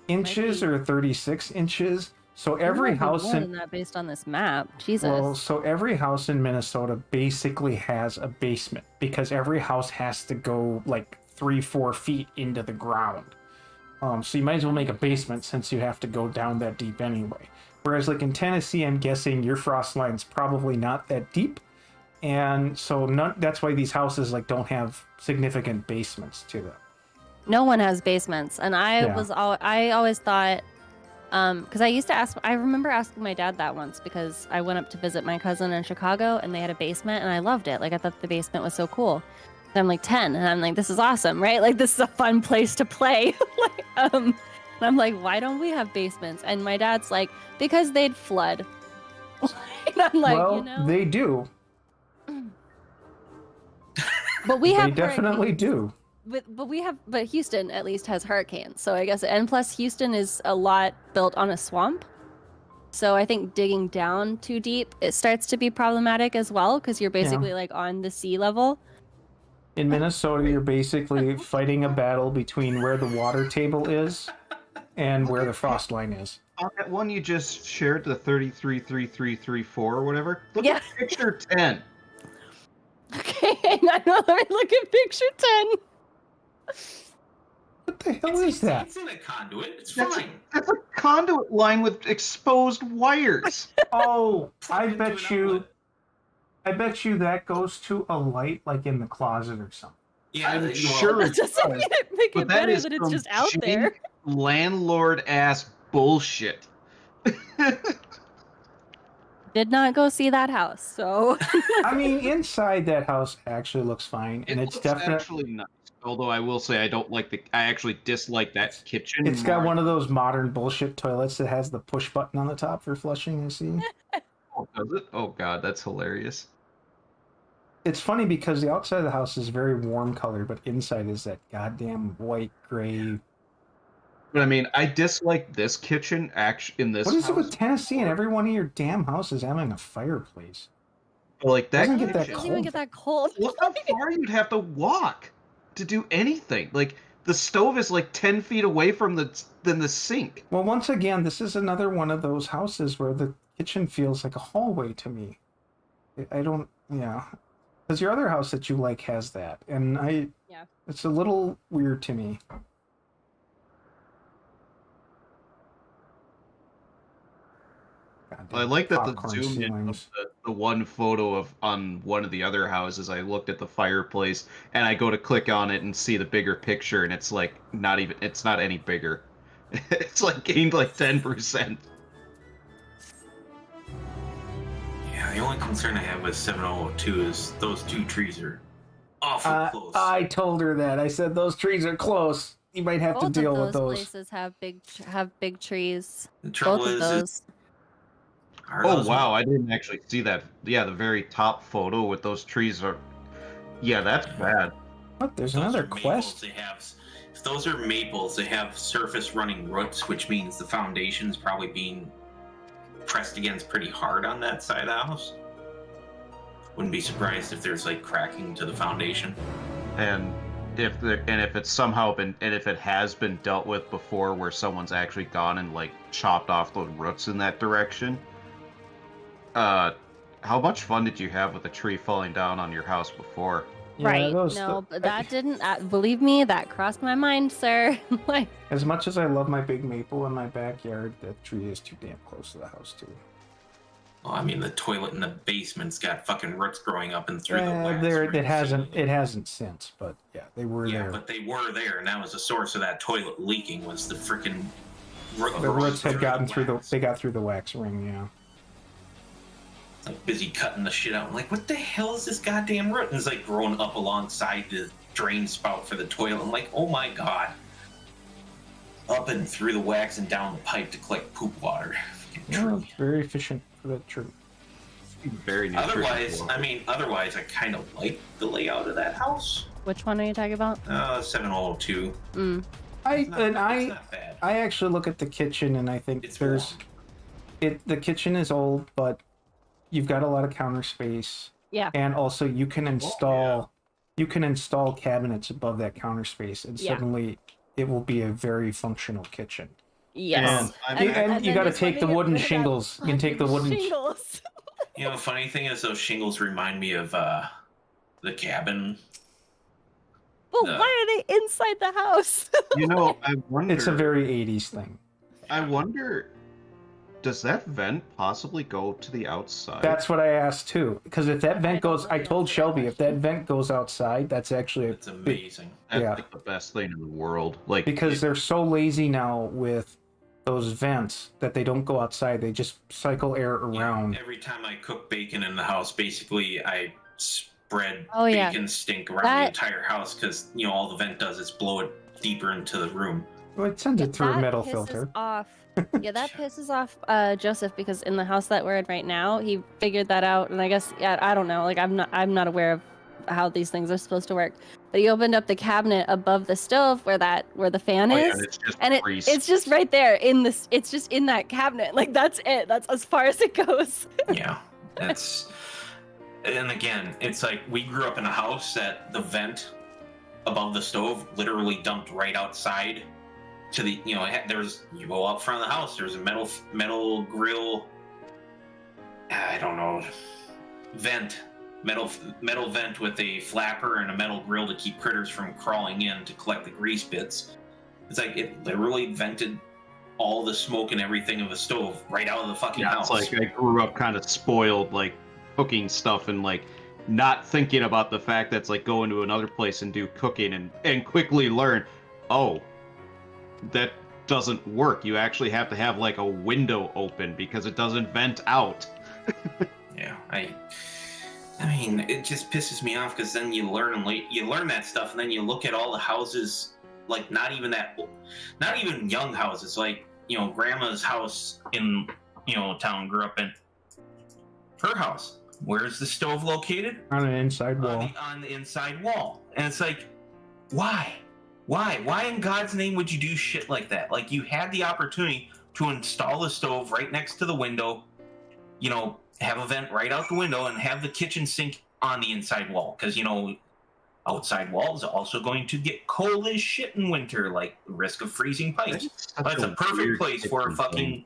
inches or 36 inches. So every house more than that based on this map. Jesus. Well, so every house in Minnesota basically has a basement, because every house has to go like 3-4 feet into the ground. So you might as well make a basement, since you have to go down that deep anyway. Whereas like in Tennessee, I'm guessing your frost line's probably not that deep. And so that's why these houses like don't have significant basements to them. No one has basements, and I always thought, because I remember asking my dad that once, because I went up to visit my cousin in Chicago, and they had a basement, and I loved it. Like, I thought the basement was so cool. And I'm like 10, and I'm like, this is awesome, right? Like, this is a fun place to play. And I'm like, why don't we have basements? And my dad's like, because they'd flood. And I'm like, well, they do. But we have They definitely do. but Houston at least has hurricanes, so I guess, and plus Houston is a lot built on a swamp, so I think digging down too deep, it starts to be problematic as well, because you're basically like on the sea level. In Minnesota, you're basically fighting a battle between where the water table is and where the frost line is. On that one you just shared, the 333334 or whatever, look Yeah. at picture 10. Okay, hang on, let me look at picture 10. What the hell is that? It's in a conduit. It's That's fine. a conduit line with exposed wires. Oh, I Plug into bet an you. outlet. I bet you that goes to a light like in the closet or something. Yeah, I'm well, sure That it doesn't does, make but it that better is that it's some just out jank there. landlord ass bullshit. Did not go see that house, so. I mean, inside that house actually looks fine, and it's looks definitely. actually nice. Although I will say I don't like I actually dislike that kitchen. It's got more. one of those modern bullshit toilets that has the push button on the top for flushing. You see? Oh, does it? Oh god, that's hilarious. It's funny because the outside of the house is very warm colored, but inside is that goddamn white gray. But I mean, I dislike this kitchen in this. What is it with house Tennessee and more. every one of your damn houses having a fireplace? Like that Doesn't get that It doesn't kitchen. even get that cold. Look how far you'd have to walk to do anything. Like the stove is like 10 feet away from the sink. Well, once again, this is another one of those houses where the kitchen feels like a hallway to me. I don't, yeah. Because your other house that you like has that, and Yeah. it's a little weird to me. I like that the Popcorn zoom in ceilings. of the one photo of on one of the other houses. I looked at the fireplace and I go to click on it and see the bigger picture, and it's like it's not any bigger. It's like gained like 10%. Yeah, the only concern I have with 7002 is those two trees are awful close. I told her that. I said those trees are close. You might have to Both deal of with those those. places have big trees. The trouble Both of is, those. Oh wow, I didn't actually see that. Yeah, the very top photo with those trees are. Yeah, that's bad. What? There's Those another are maples, quest? if those are maples, they have surface running roots, which means the foundation's probably being pressed against pretty hard on that side of the house. Wouldn't be surprised if there's like cracking to the foundation. And if it has been dealt with before, where someone's actually gone and like chopped off those roots in that direction. How much fun did you have with a tree falling down on your house before? Yeah, Right. those- No, but that didn't. Believe me, that crossed my mind, sir. Like, As much as I love my big maple in my backyard, that tree is too damn close to the house too. Well, I mean, the toilet in the basement's got fucking roots growing up and through the wax. There, right? it hasn't since, but yeah, they were Yeah, there. but they were there, and that was the source of that toilet leaking. Was the freaking The roots had gotten through they got through the wax ring, yeah. Like busy cutting the shit out. I'm like, what the hell is this goddamn root? And it's like growing up alongside the drain spout for the toilet. I'm like, oh my god. Up and through the wax and down the pipe to collect poop water. Fucking Yeah, tree. it's very efficient for that tree. Very nutritious. Otherwise, I kind of like the layout of that house. which one are you talking about? 7002. Mm. It's not bad. I actually look at the kitchen and I think It's the kitchen is old, but you've got a lot of counter space. Yeah. And also you can install cabinets above that counter space, and Yeah. suddenly it will be a very functional kitchen. Yes. And you then got to just take let the me get wooden rid of that shingles. You can take the wooden. shingles. You know, the funny thing is, those shingles remind me of the cabin. But No. why are they inside the house? You know, I wonder. It's a very 80s thing. I wonder. Does that vent possibly go to the outside? That's what I asked too. Because if that vent goes, I told Shelby, if that vent goes outside, that's actually It's amazing. That's yeah. like the best thing in the world. Like Because they're so lazy now with those vents that they don't go outside. They just cycle air around. Every time I cook bacon in the house, basically I spread Oh, yeah. bacon stink around That- the entire house because all the vent does is blow it deeper into the room. Well, it sends it through a That metal pisses filter. Off. Yeah, that pisses off Joseph, because in the house that we're in right now, he figured that out, and I guess I don't know. Like I'm not aware of how these things are supposed to work. But he opened up the cabinet above the stove where the fan is, and it's just and grease. it's just right there in this. It's just in that cabinet. Like that's it. That's as far as it goes. Yeah, that's. And again, it's like we grew up in a house that the vent above the stove literally dumped right outside to the, there's, you go up front of the house, there's a metal grill, I don't know, metal vent with a flapper and a metal grill to keep critters from crawling in to collect the grease bits. It's like it literally vented all the smoke and everything of the stove right out of the fucking house. It's like I grew up kind of spoiled, like cooking stuff and like not thinking about the fact that's like going to another place and do cooking and quickly learn, oh, that doesn't work. You actually have to have like a window open because it doesn't vent out. Yeah, I mean, it just pisses me off because then you learn that stuff, and then you look at all the houses, like not even young houses, like grandma's house in town grew up in. Her house, where's the stove located? On an inside wall. On the inside wall, and it's like, why in God's name would you do shit like that? Like, you had the opportunity to install the stove right next to the window, have a vent right out the window, and have the kitchen sink on the inside wall, because outside wall is also going to get cold as shit in winter, like the risk of freezing pipes. That's a perfect place for a fucking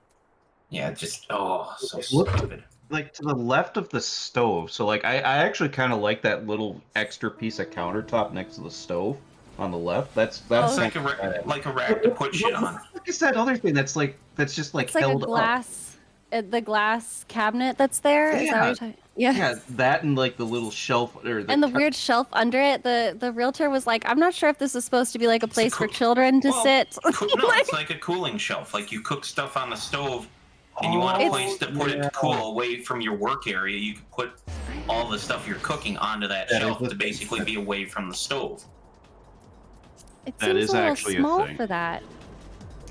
so stupid. Like to the left of the stove, so like I actually kind of like that little extra piece of countertop next to the stove on the left. That's like a rack to put shit on. What is that other thing that's just like It's like held a glass, the glass cabinet that's there. Is that what you're talking? Yeah. Yeah, that and like the little shelf and the weird shelf under it. The realtor was like, I'm not sure if this is supposed to be like a place for children to sit. No, it's like a cooling shelf. Like you cook stuff on the stove and you want a place to put it to cool away from your work area. You could put all the stuff you're cooking onto that shelf to basically be away from the stove. It seems a little small for that.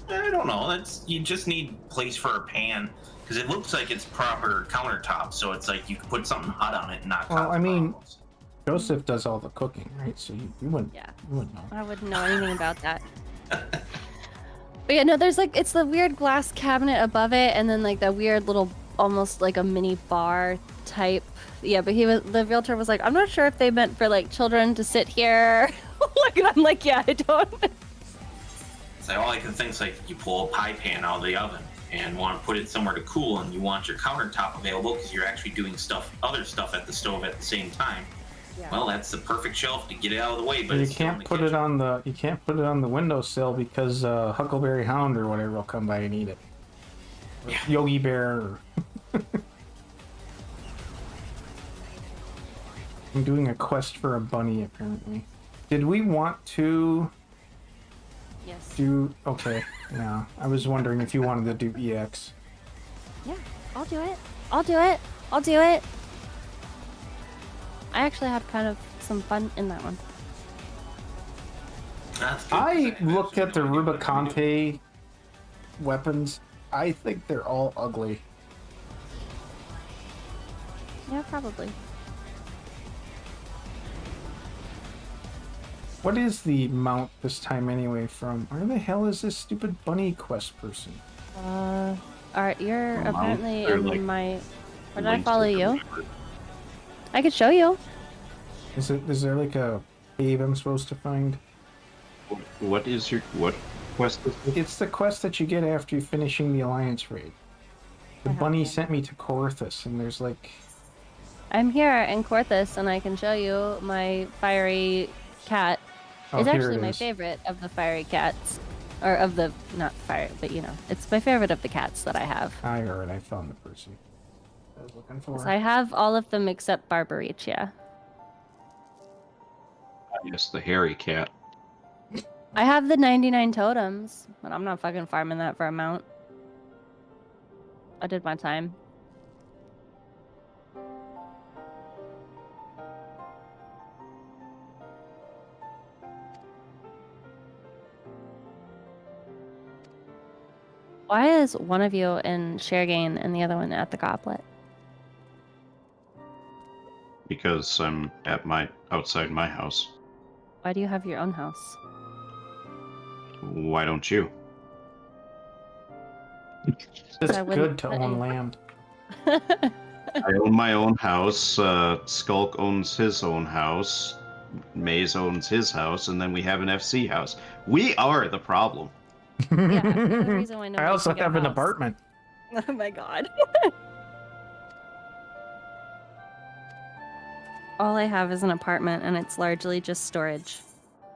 I don't know. You just need place for a pan, because it looks like it's proper countertop. So it's like you could put something hot on it and not. Well, I mean, Joseph does all the cooking, right? So you wouldn't. Yeah. You wouldn't know. I wouldn't know anything about that. But yeah, no, there's like, it's the weird glass cabinet above it, and then like that weird little, almost like a mini bar type. Yeah, but the realtor was like, I'm not sure if they meant for like children to sit here. Like, and I'm like, yeah, I don't. It's like, all I can think is like you pull a pie pan out of the oven and want to put it somewhere to cool, and you want your countertop available because you're actually doing other stuff at the stove at the same time. Yeah. Well, that's the perfect shelf to get it out of the way, but you can't put it on the windowsill because Huckleberry Hound or whatever will come by and eat it. Or Yogi Bear. I'm doing a quest for a bunny apparently. Did we want to? Yes. Okay. Yeah. I was wondering if you wanted to do EX. Yeah, I'll do it. I'll do it. I'll do it. I actually had kind of some fun in that one. I looked at the Rubicante weapons. I think they're all ugly. Yeah, probably. What is the mount this time anyway from? Where the hell is this stupid bunny quest person? Alright, you're apparently in like my... Where did I follow you? I could show you. Is there like a cave I'm supposed to find? What quest is it? It's the quest that you get after you finishing the Alliance raid. The bunny sent me to Corthus, and there's like... I'm here in Corthus, and I can show you my fiery cat. It's actually my favorite of the fiery cats. Or of the... Not fire, but it's my favorite of the cats that I have. I heard. I found the person I was looking for. So I have all of them except Barbaricia. Yes, the hairy cat. I have the 99 totems, but I'm not fucking farming that for a mount. I did my time. Why is one of you in share gain and the other one at the goblet? Because I'm at outside my house. Why do you have your own house? Why don't you? It's I good wouldn't to let own you- land. I own my own house. Skulk owns his own house. Maze owns his house, and then we have an FC house. We are the problem. Yeah, you're the reason why nobody I also can get a have an house. apartment. Oh my god. All I have is an apartment, and it's largely just storage.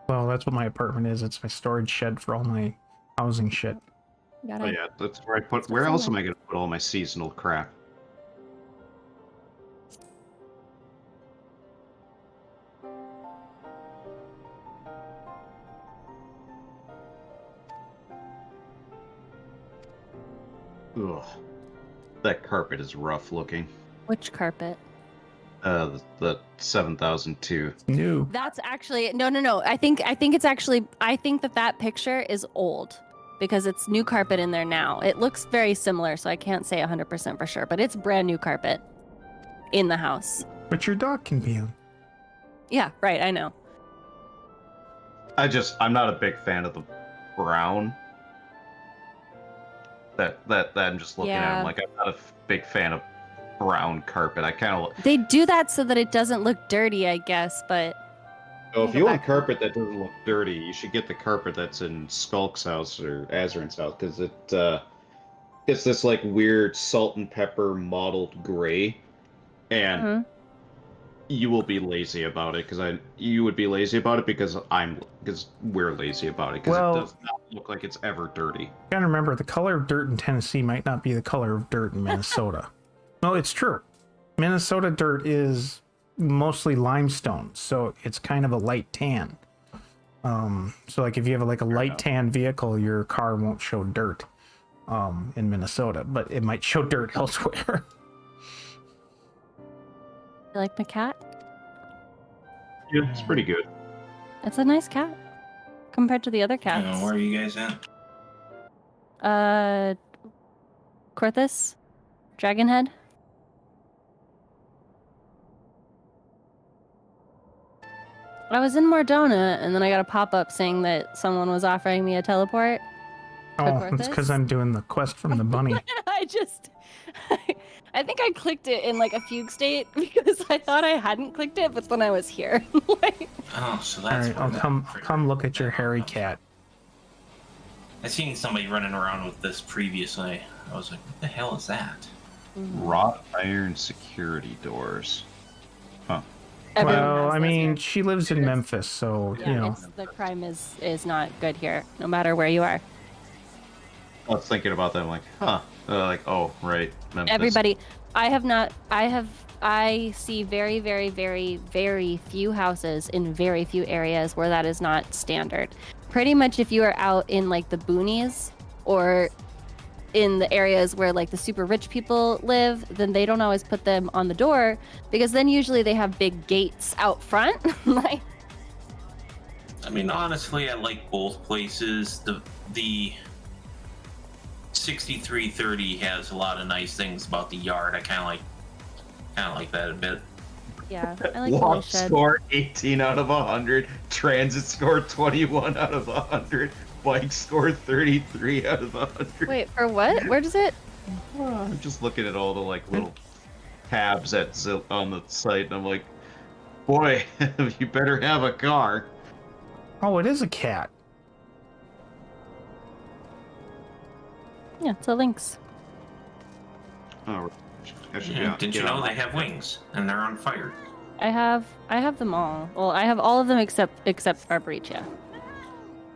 Well, that's what my apartment is. It's my storage shed for all my housing shit. Got Oh it. yeah, that's where I put. That's Where what's else in am I going to put all my seasonal crap? Ugh, that carpet is rough looking. Which carpet? The 7002. New. That's actually no. I think it's actually I think that picture is old because it's new carpet in there now. It looks very similar, so I can't say 100% for sure, but it's brand new carpet in the house. But your dog can be on. Yeah, right. I know. I'm not a big fan of the brown. That I'm just looking at. Yeah. I'm like, I'm not a big fan of brown carpet. I kind of. They do that so that it doesn't look dirty, I guess, but So if Go you want back. carpet that doesn't look dirty, you should get the carpet that's in Skulk's house or Azarin's house, because it's this like weird salt and pepper mottled gray, and Mhm. you will be lazy about it you would be lazy about it because we're lazy about it because Well- it does not look like it's ever dirty. You gotta remember, the color of dirt in Tennessee might not be the color of dirt in Minnesota. No, it's true. Minnesota dirt is mostly limestone, so it's kind of a light tan. So like if you have a light tan vehicle, your car won't show dirt in Minnesota, but it might show dirt elsewhere. You like my cat? Yeah, it's pretty good. It's a nice cat compared to the other cats. Where are you guys at? Corthus, Dragonhead. I was in Mordona, and then I got a pop-up saying that someone was offering me a teleport. Oh, it's Corthus? because I'm doing the quest from the bunny. I think I clicked it in like a fugue state because I thought I hadn't clicked it, but then I was here. Like, Oh, so All that's. right, where I'll that come look at your hairy cat. I seen somebody running around with this previously. I was like, what the hell is that? Wrought iron security doors. Huh. everyone Well, has I those mean, here. she lives in Memphis, so Yeah, you know. the crime is not good here, no matter where you are. I was thinking about that. I'm like, huh. Like, oh, right. Memphis. Everybody, I see very, very, very, very few houses in very few areas where that is not standard. Pretty much if you are out in like the boonies or in the areas where like the super rich people live, then they don't always put them on the door because then usually they have big gates out front. Like, I mean, honestly, I like both places. The 6330 has a lot of nice things about the yard. I kind of like that a bit. yeah, I like the Walk little shed. score 18 out of 100. Transit score 21 out of 100. Bike score 33 out of 100. Wait, for what? Where does it? I'm just looking at all the like little tabs on the site, and I'm like, boy, you better have a car. Oh, it is a cat. Yeah, it's a lynx. Oh, I should Yeah, get didn't you on know my- they have wings and they're on fire? I have them all. Well, I have all of them except Arboritia.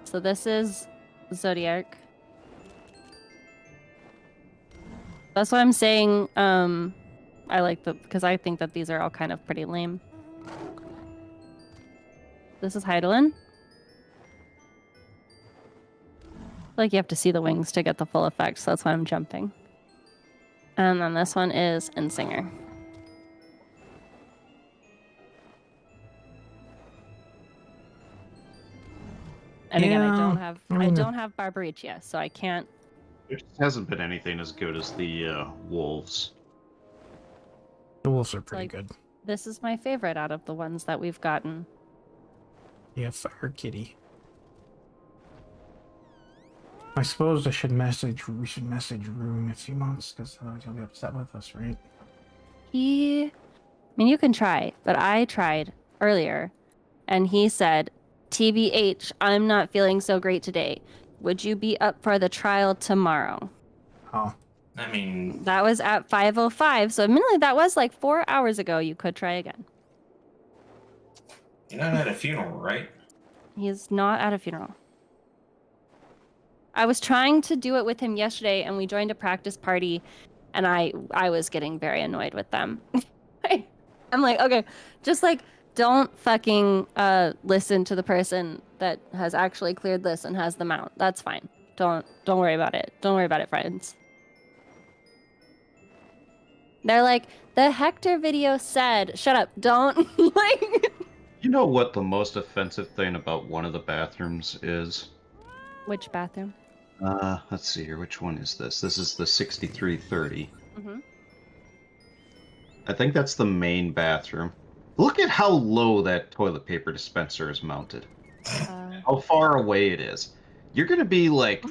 So this is Zodiac. That's why I'm saying I like because I think that these are all kind of pretty lame. This is Heidelin. Like you have to see the wings to get the full effect, so that's why I'm jumping. And then this one is Insinger. And again, Yeah, I I mean, don't have Barbaricia, so I can't. There hasn't been anything as good as the wolves. The wolves are pretty like- good. This is my favorite out of the ones that we've gotten. Yeah, Fire Kitty. I suppose we should message Rune if he wants, because he'll be upset with us, right? I mean, you can try, but I tried earlier, and he said, TBH, I'm not feeling so great today. Would you be up for the trial tomorrow? Oh. I mean... That was at 5:05, so admittedly that was like 4 hours ago. You could try again. You're not at a funeral, right? He's not at a funeral. I was trying to do it with him yesterday, and we joined a practice party, and I was getting very annoyed with them. I'm like, okay, just like, don't fucking listen to the person that has actually cleared this and has the mount. That's fine. Don't worry about it. Don't worry about it, friends. They're like, the Hector video said, shut up, don't, like... You know what the most offensive thing about one of the bathrooms is? Which bathroom? Let's see here, which one is this? This is the 6330. Mm-hmm. I think that's the main bathroom. Look at how low that toilet paper dispenser is mounted. How far away it is. You're gonna be, like,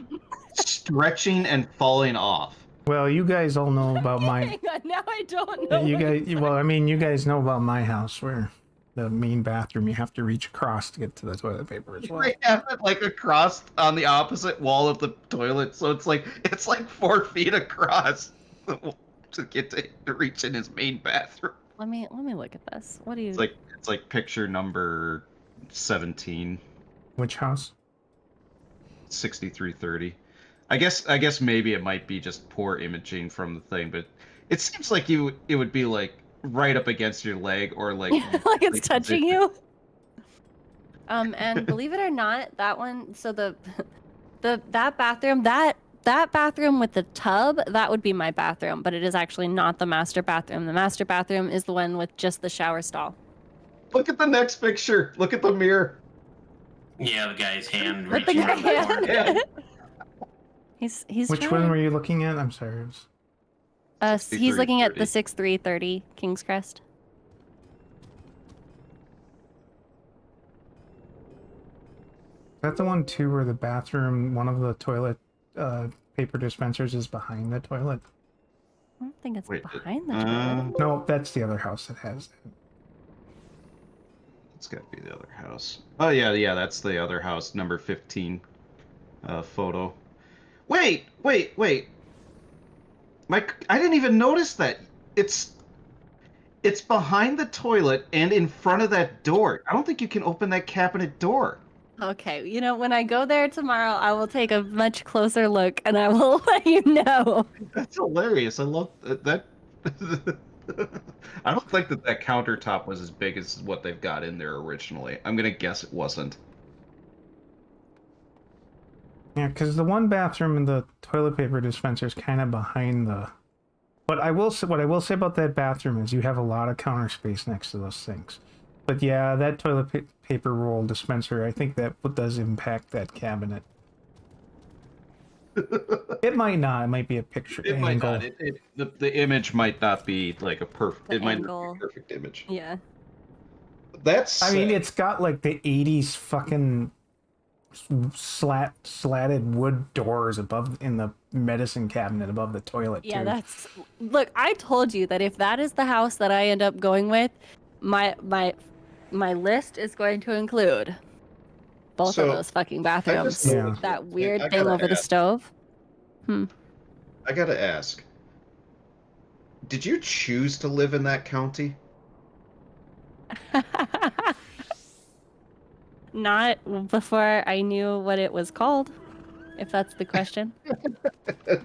stretching and falling off. Well, you guys all know about my... Hang on, now I don't know. You guys know about my house, where the main bathroom, you have to reach across to get to the toilet paper as well. They have it, like, across on the opposite wall of the toilet, so it's like 4 feet across to get to reach in his main bathroom. Let me look at this. What do you... It's like picture number 17. Which house? 6330. I guess maybe it might be just poor imaging from the thing, but it seems like it would be like right up against your leg, or like like it's touching you. And believe it or not, that one. So that bathroom, that bathroom with the tub, that would be my bathroom, but it is actually not the master bathroom. The master bathroom is the one with just the shower stall. Look at the next picture. Look at the mirror. Yeah, the guy's hand With the reaching guy around the corner. He's Which trying. one were you looking at? I'm sorry. He's looking at the 6330. 6330 King's Crest. Is that the one too where the bathroom, one of the toilet paper dispensers is behind the toilet? I don't think it's Wait, behind the toilet. No, that's the other house that has it. It's got to be the other house. Oh yeah, that's the other house, number 15 photo. Wait. Mike, I didn't even notice that. It's behind the toilet and in front of that door. I don't think you can open that cabinet door. Okay, you know, when I go there tomorrow, I will take a much closer look and I will let you know. That's hilarious. I love that. I don't think that countertop was as big as what they've got in there originally. I'm gonna guess it wasn't. Yeah, because the one bathroom and the toilet paper dispenser is kind of behind the... But what I will say about that bathroom is you have a lot of counter space next to those things. But yeah, that toilet paper roll dispenser, I think that does impact that cabinet. It might not. It might be a picture It angle. might not. The image might not be like a perfect. It might not angle. be a perfect image. Yeah. That's. I mean, it's got like the 80s fucking slatted wood doors above in the medicine cabinet above the toilet. Yeah, too. that's... Look, I told you that if that is the house that I end up going with, my list is going to include both of those fucking bathrooms. Yeah. That weird I thing gotta over the ask. stove. I gotta ask. Did you choose to live in that county? Not before I knew what it was called, if that's the question.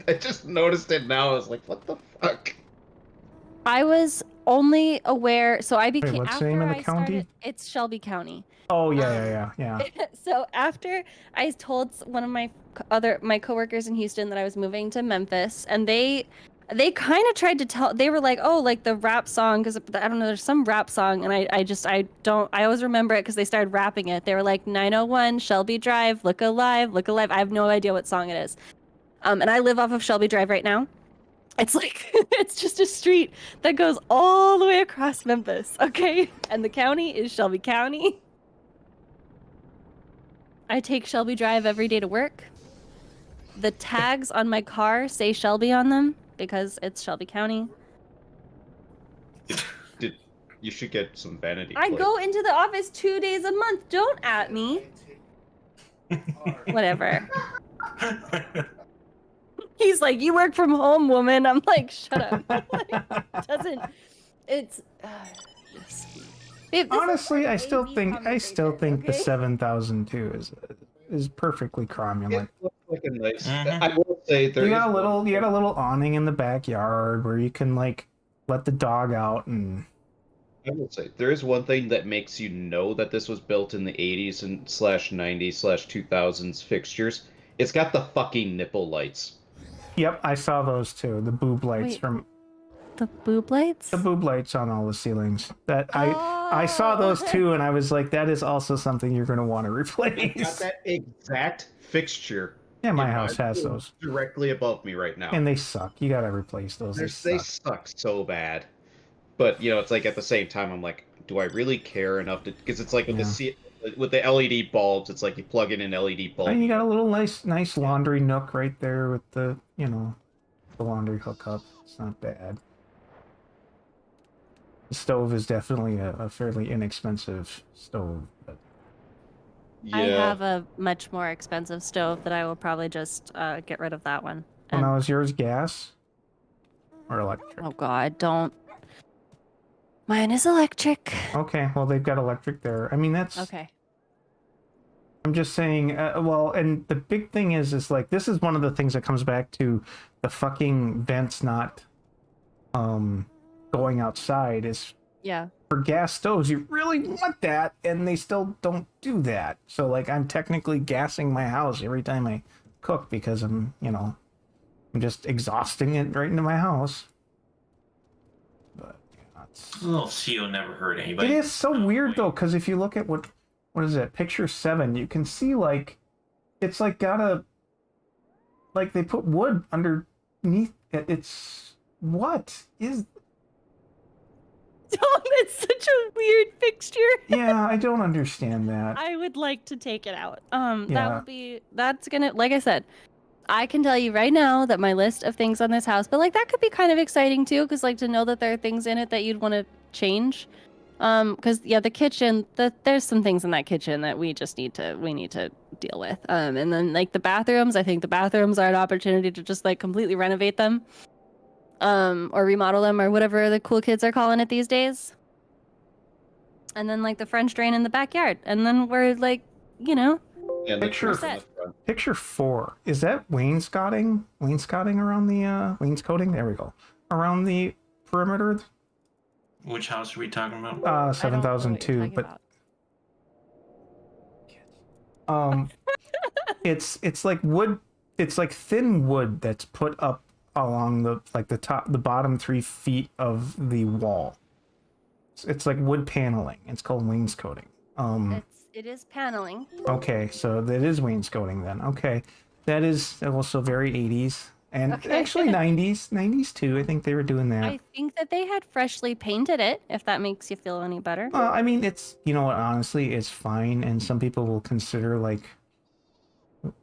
I just noticed it now. I was like, what the fuck? I was only aware, so I became... what's the after name of the I county? started, it's Shelby County. Oh, yeah. So after I told one of my coworkers in Houston that I was moving to Memphis, and they kind of tried to tell, they were like, oh, like the rap song, because I don't know, there's some rap song, and I always remember it because they started rapping it. They were like, 901 Shelby Drive, look alive. I have no idea what song it is. And I live off of Shelby Drive right now. It's like, it's just a street that goes all the way across Memphis, okay? And the county is Shelby County. I take Shelby Drive every day to work. The tags on my car say Shelby on them because it's Shelby County. You should get some vanity I clips. go into the office 2 days a month. Don't at me. Whatever. He's like, you work from home, woman. I'm like, shut up. Like, doesn't. It's. Honestly, I still think okay? the 7002 is perfectly cromulent. It looks like a nice. I will say You got a little awning in the backyard where you can like let the dog out, and I will say there is one thing that makes you know that this was built in the 80s and /90s/2000s fixtures. It's got the fucking nipple lights. Yep, I saw those too. The boob lights from the boob lights. The boob lights on all the ceilings. I saw those too, and I was like, that is also something you're going to want to replace. Got that exact fixture. Yeah, my house has those directly above me right now, and they suck. You got to replace those. They suck so bad. But you know, it's like at the same time, I'm like, do I really care enough to? Because it's like with the LED bulbs, it's like you plug in an LED bulb. And you got a little nice laundry nook right there with the the laundry hookup. It's not bad. The stove is definitely a fairly inexpensive stove. But... Yeah. I have a much more expensive stove that I will probably just get rid of that one. And... now, is yours gas or electric? Oh God, don't. Mine is electric. Okay, well they've got electric there. I mean that's okay. I'm just saying. Well, and the big thing is like this is one of the things that comes back to the fucking vents not going outside. Is for gas stoves you really want that, and they still don't do that. So like I'm technically gassing my house every time I cook because I'm I'm just exhausting it right into my house. But a little CO never hurt anybody. It is so weird though, because if you look at what is it, picture 7, you can see like it's like like they put wood underneath it. It's what is it's such a weird fixture. Yeah, I don't understand that. I would like to take it out. That's gonna, like I said, I can tell you right now that my list of things on this house, but like that could be kind of exciting too, because like to know that there are things in it that you'd want to change. Because the kitchen, there's some things in that kitchen that we need to deal with. And then like the bathrooms, I think the bathrooms are an opportunity to just like completely renovate them, or remodel them, or whatever the cool kids are calling it these days. And then like the French drain in the backyard, and then we're like, Yeah, picture 4. Is that wainscoting? Wainscoting around the wainscoting? There we go. Around the perimeter. Which house are we talking about? 7002. But it's like wood. It's like thin wood that's put up along the bottom 3 feet of the wall. It's like wood paneling. It's called wainscoting. It is paneling. Okay, so that is wainscoting then. Okay, that is also very 80s and actually 90s too. I think they were doing that. I think that they had freshly painted it, if that makes you feel any better. I mean, it's honestly, it's fine, and some people will consider like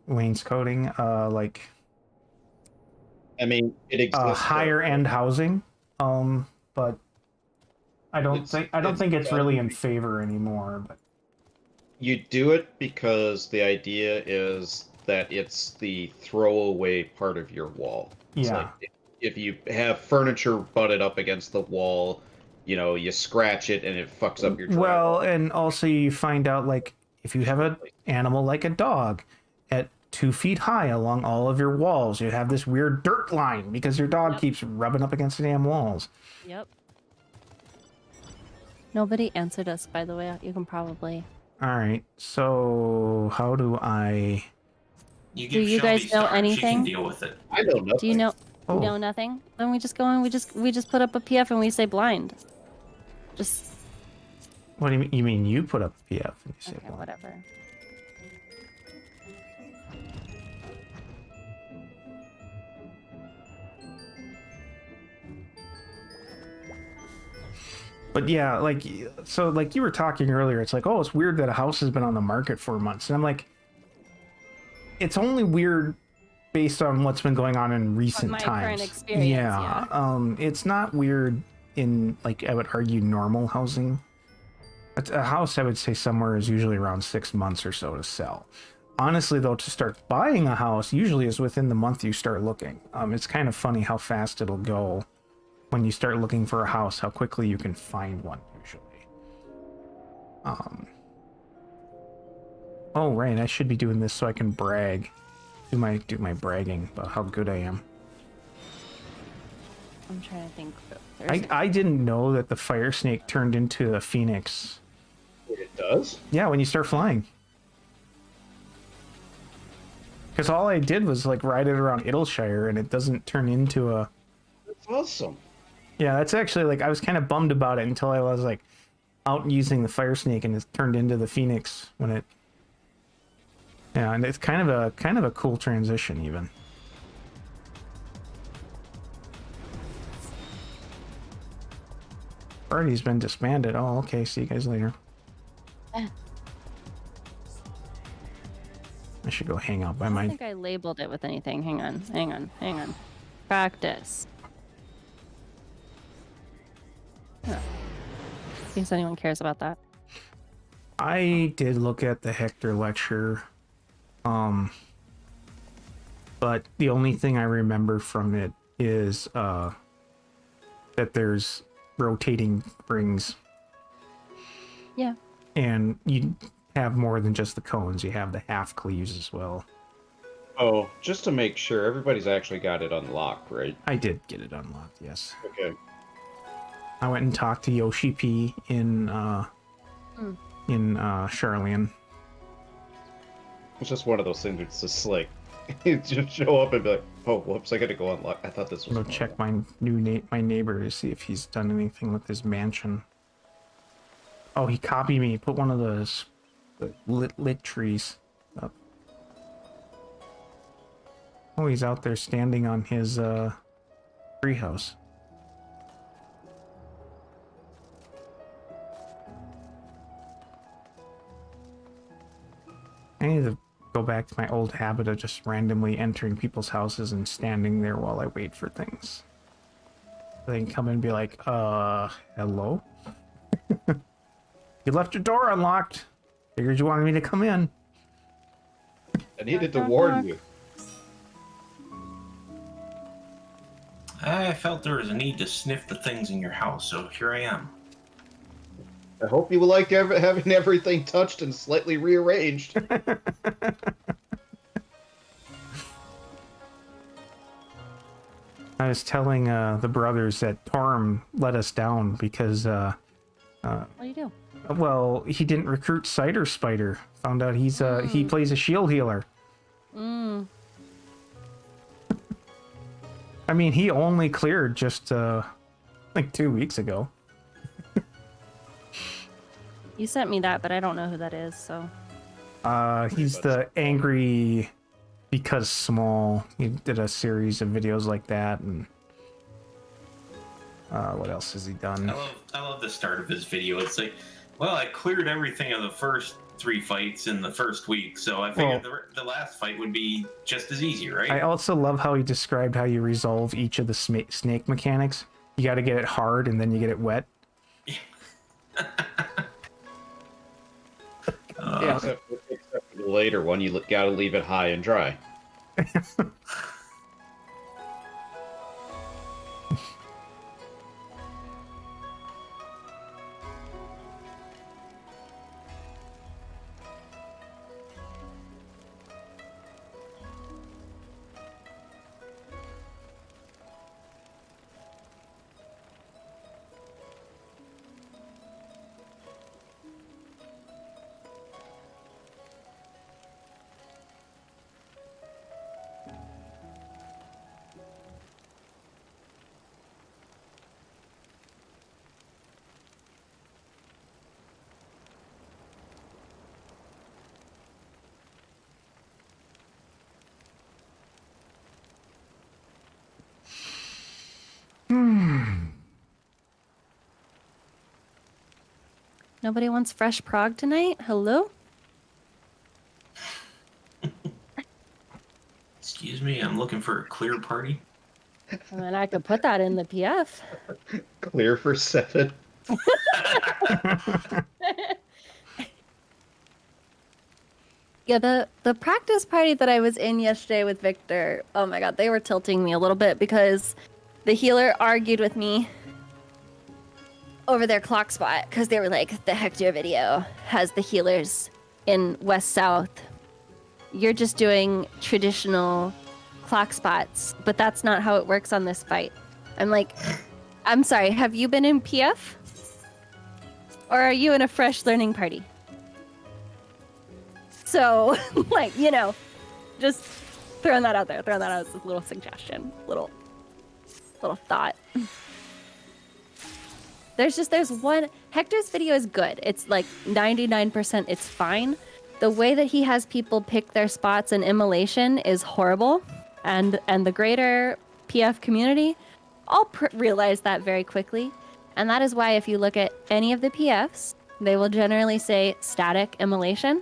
wainscoting like. I mean, it exists. Higher end housing, but I don't think it's really in favor anymore. But you do it because the idea is that it's the throwaway part of your wall. It's like if you have furniture butted up against the wall, you scratch it and it fucks up your drywall. Well, and also you find out like if you have an animal like a dog at 2 feet high along all of your walls, you have this weird dirt line because your dog keeps rubbing up against the damn walls. Yep. Nobody answered us, by the way. You can probably. All right. So how do I? Do you guys know anything? She can deal with it. I know nothing. Do you know? Oh. Know nothing? Then we just go and we just put up a PF and we say blind. Just. What do you mean? You mean you put up a PF and you say blind? Whatever. But yeah, like, so like you were talking earlier, it's like, oh, it's weird that a house has been on the market for months. And I'm like, it's only weird based on what's been going on in recent my times. current experience, yeah. It's not weird in, like, I would argue normal housing. A house, I would say, somewhere is usually around 6 months or so to sell. Honestly, though, to start buying a house usually is within the month you start looking. It's kind of funny how fast it'll go when you start looking for a house, how quickly you can find one usually. Oh right, I should be doing this so I can brag. Do my bragging about how good I am. I'm trying to think. I didn't know that the fire snake turned into a phoenix. It does? Yeah, when you start flying. Because all I did was like ride it around Idleshire and it doesn't turn into a... That's awesome. Yeah, that's actually, like, I was kind of bummed about it until I was like out using the fire snake and it turned into the phoenix when it... Yeah, and it's kind of a cool transition even. Party's been disbanded. Oh, okay. See you guys later. I should go hang out by I my... don't think I labeled it with anything. Hang on. Practice. Huh. In case anyone cares about that. I did look at the Hector lecture, but the only thing I remember from it is that there's rotating rings. Yeah. And you have more than just the cones. You have the half cleaves as well. Oh, just to make sure, everybody's actually got it unlocked, right? I did get it unlocked, yes. Okay. I went and talked to Yoshi P in Charlian. It's just one of those things. It's just like, you just show up and be like, oh, whoops, I gotta go unlock. I thought this was... Go check my my neighbor to see if he's done anything with his mansion. Oh, he copied me. Put one of those lit trees up. Oh, he's out there standing on his treehouse. I need to go back to my old habit of just randomly entering people's houses and standing there while I wait for things. They can come in and be like, hello? You left your door unlocked. Figured you wanted me to come in. I needed to warn you. I felt there was a need to sniff the things in your house, so here I am. I hope you like having everything touched and slightly rearranged. I was telling the brothers that Torm let us down because... what do you do? Well, he didn't recruit Cider Spider. Found out he plays a shield healer. I mean, he only cleared just like 2 weeks ago. You sent me that, but I don't know who that is, so... He's the angry because small. He did a series of videos like that, and what else has he done? I love the start of his video. It's like, well, I cleared everything of the first 3 fights in the first week, so I figured the last fight would be just as easy, right? I also love how he described how you resolve each of the snake mechanics. You got to get it hard, and then you get it wet. Except for the later one, you gotta leave it high and dry. Nobody wants fresh prog tonight? Hello? Excuse me, I'm looking for a clear party. I mean, I could put that in the PF. Clear for 7. Yeah, the practice party that I was in yesterday with Victor, oh my god, they were tilting me a little bit because the healer argued with me over their clock spot because they were like, the Hector video has the healers in West-South. You're just doing traditional clock spots, but that's not how it works on this fight. I'm like, I'm sorry, have you been in PF? Or are you in a fresh learning party? So, like, you know, just throwing that out there, throwing that out as a little suggestion, little thought. There's one, Hector's video is good. It's like 99%, it's fine. The way that he has people pick their spots in immolation is horrible. And the greater PF community all realize that very quickly. And that is why if you look at any of the PFs, they will generally say static immolation.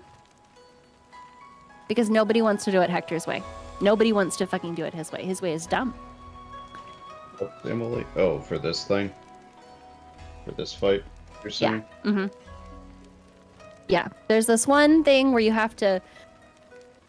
Because nobody wants to do it Hector's way. Nobody wants to fucking do it his way. His way is dumb. Emily? Oh, for this thing? For this fight, you're saying? Yeah. Mm-hmm. Yeah. There's this one thing where you have to...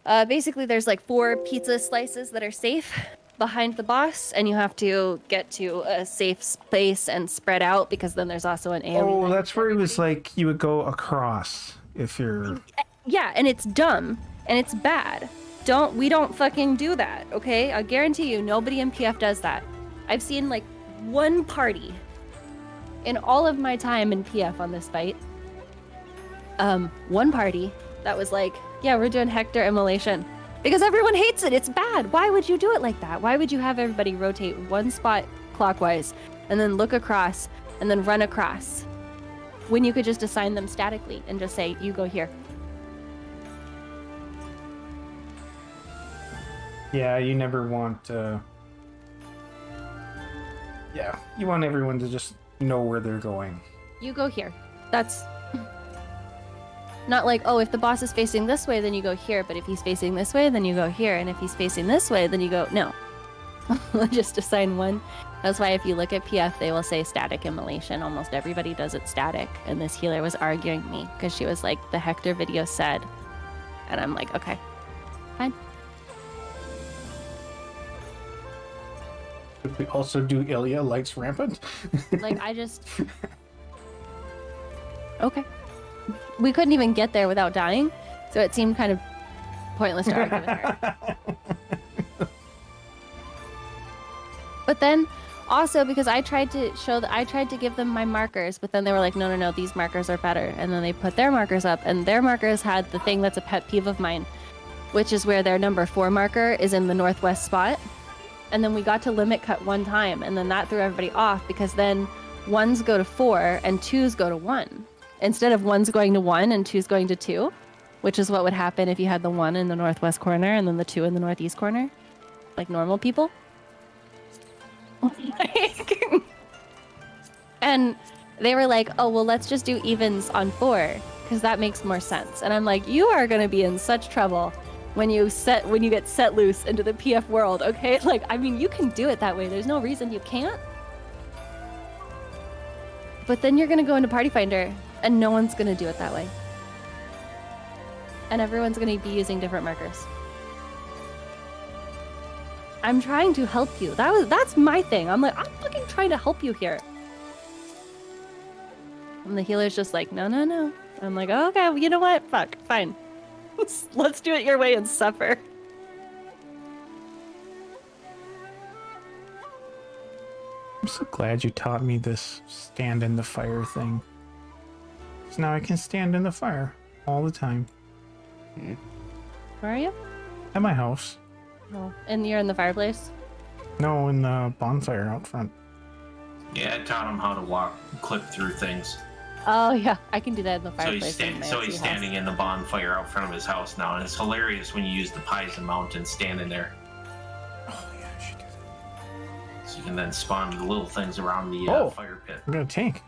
basically, there's like 4 pizza slices that are safe behind the boss, and you have to get to a safe space and spread out, because then there's also an AoE. Oh, that's where it was like you would go across if you're... Yeah, and it's dumb. And it's bad. We don't fucking do that, okay? I guarantee you, nobody in PF does that. I've seen like one party in all of my time in PF on this fight. One party that was like, yeah, we're doing Hector immolation. Because everyone hates it, it's bad. Why would you do it like that? Why would you have everybody rotate one spot clockwise and then look across and then run across when you could just assign them statically and just say, you go here. Yeah, you never want... Yeah, you want everyone to just know where they're going. You go here. That's... Not like, oh, if the boss is facing this way, then you go here, but if he's facing this way, then you go here, and if he's facing this way, then you go... No. Just assign one. That's why if you look at PF, they will say static immolation. Almost everybody does it static, and this healer was arguing me, because she was like, the Hector video said... And I'm like, okay, fine. Could we also do Ilya Lights Rampant? Like, I just... Okay. We couldn't even get there without dying, so it seemed kind of pointless to argue with her. But then, also, because I tried to give them my markers, but then they were like, no, these markers are better. And then they put their markers up, and their markers had the thing that's a pet peeve of mine, which is where their number 4 marker is in the northwest spot. And then we got to limit cut one time, and then that threw everybody off, because then 1s go to 4 and 2s go to 1. Instead of 1s going to 1 and 2s going to 2, which is what would happen if you had the 1 in the northwest corner and then the 2 in the northeast corner, like normal people. And they were like, oh, well, let's just do evens on 4, because that makes more sense. And I'm like, you are going to be in such trouble when you get set loose into the PF world, okay? Like, I mean, you can do it that way. There's no reason you can't. But then you're gonna go into Party Finder, and no one's gonna do it that way. And everyone's gonna be using different markers. I'm trying to help you. That's my thing. I'm like, I'm fucking trying to help you here. And the healer's just like, no. I'm like, oh, okay, well, you know what? Fuck, fine. Let's do it your way and suffer. I'm so glad you taught me this stand in the fire thing. So now I can stand in the fire all the time. Where are you? At my house. Oh, and you're in the fireplace? No, in the bonfire out front. Yeah, I taught him how to clip through things. Oh yeah, I can do that in the So fireplace. he's standing in the bonfire out front of his house now, and it's hilarious when you use the pies and mountains standing there. Oh yeah, she does that. So you can then spawn the little things around the fire pit. I got a tank.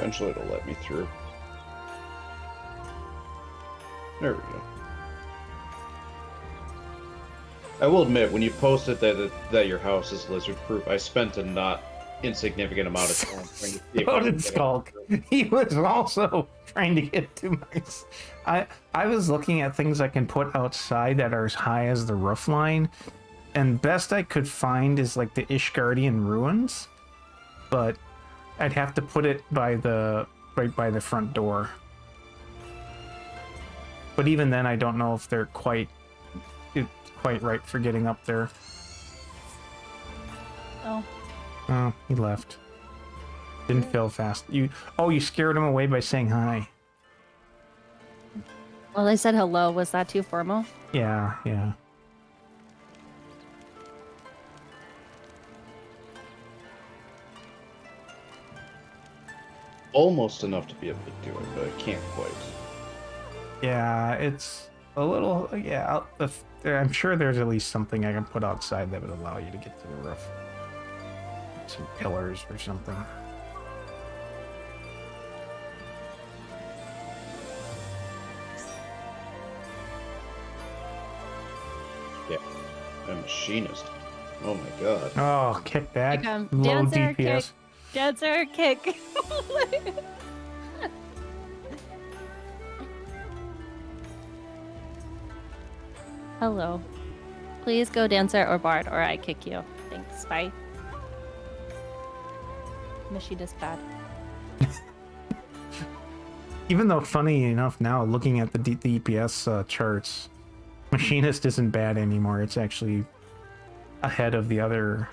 Eventually it'll let me through. There we go. I will admit, when you posted that your house is lizard-proof, I spent a not insignificant amount of time trying to see if So I did could get Skulk. He was also trying to get to my... I was looking at things I can put outside that are as high as the roof line, and best I could find is like the Ishgardian ruins, but I'd have to put it right by the front door. But even then, I don't know if they're quite right for getting up there. Oh, he left. Didn't fail fast. You scared him away by saying hi. Well, I said hello. Was that too formal? Yeah. almost enough to be able to do it, but I can't quite. Yeah, it's a little... Yeah, I'm sure there's at least something I can put outside that would allow you to get to the roof. Some pillars or something. Yeah, a machinist. Oh my god. Oh, kick that. Low Dancer, DPS. kick. Dancer, kick. Hello. Please go Dancer or Bard, or I kick you. Thanks, bye. Machinist bad. Even though, funny enough, now looking at the DPS charts, Machinist isn't bad anymore. It's actually ahead of the other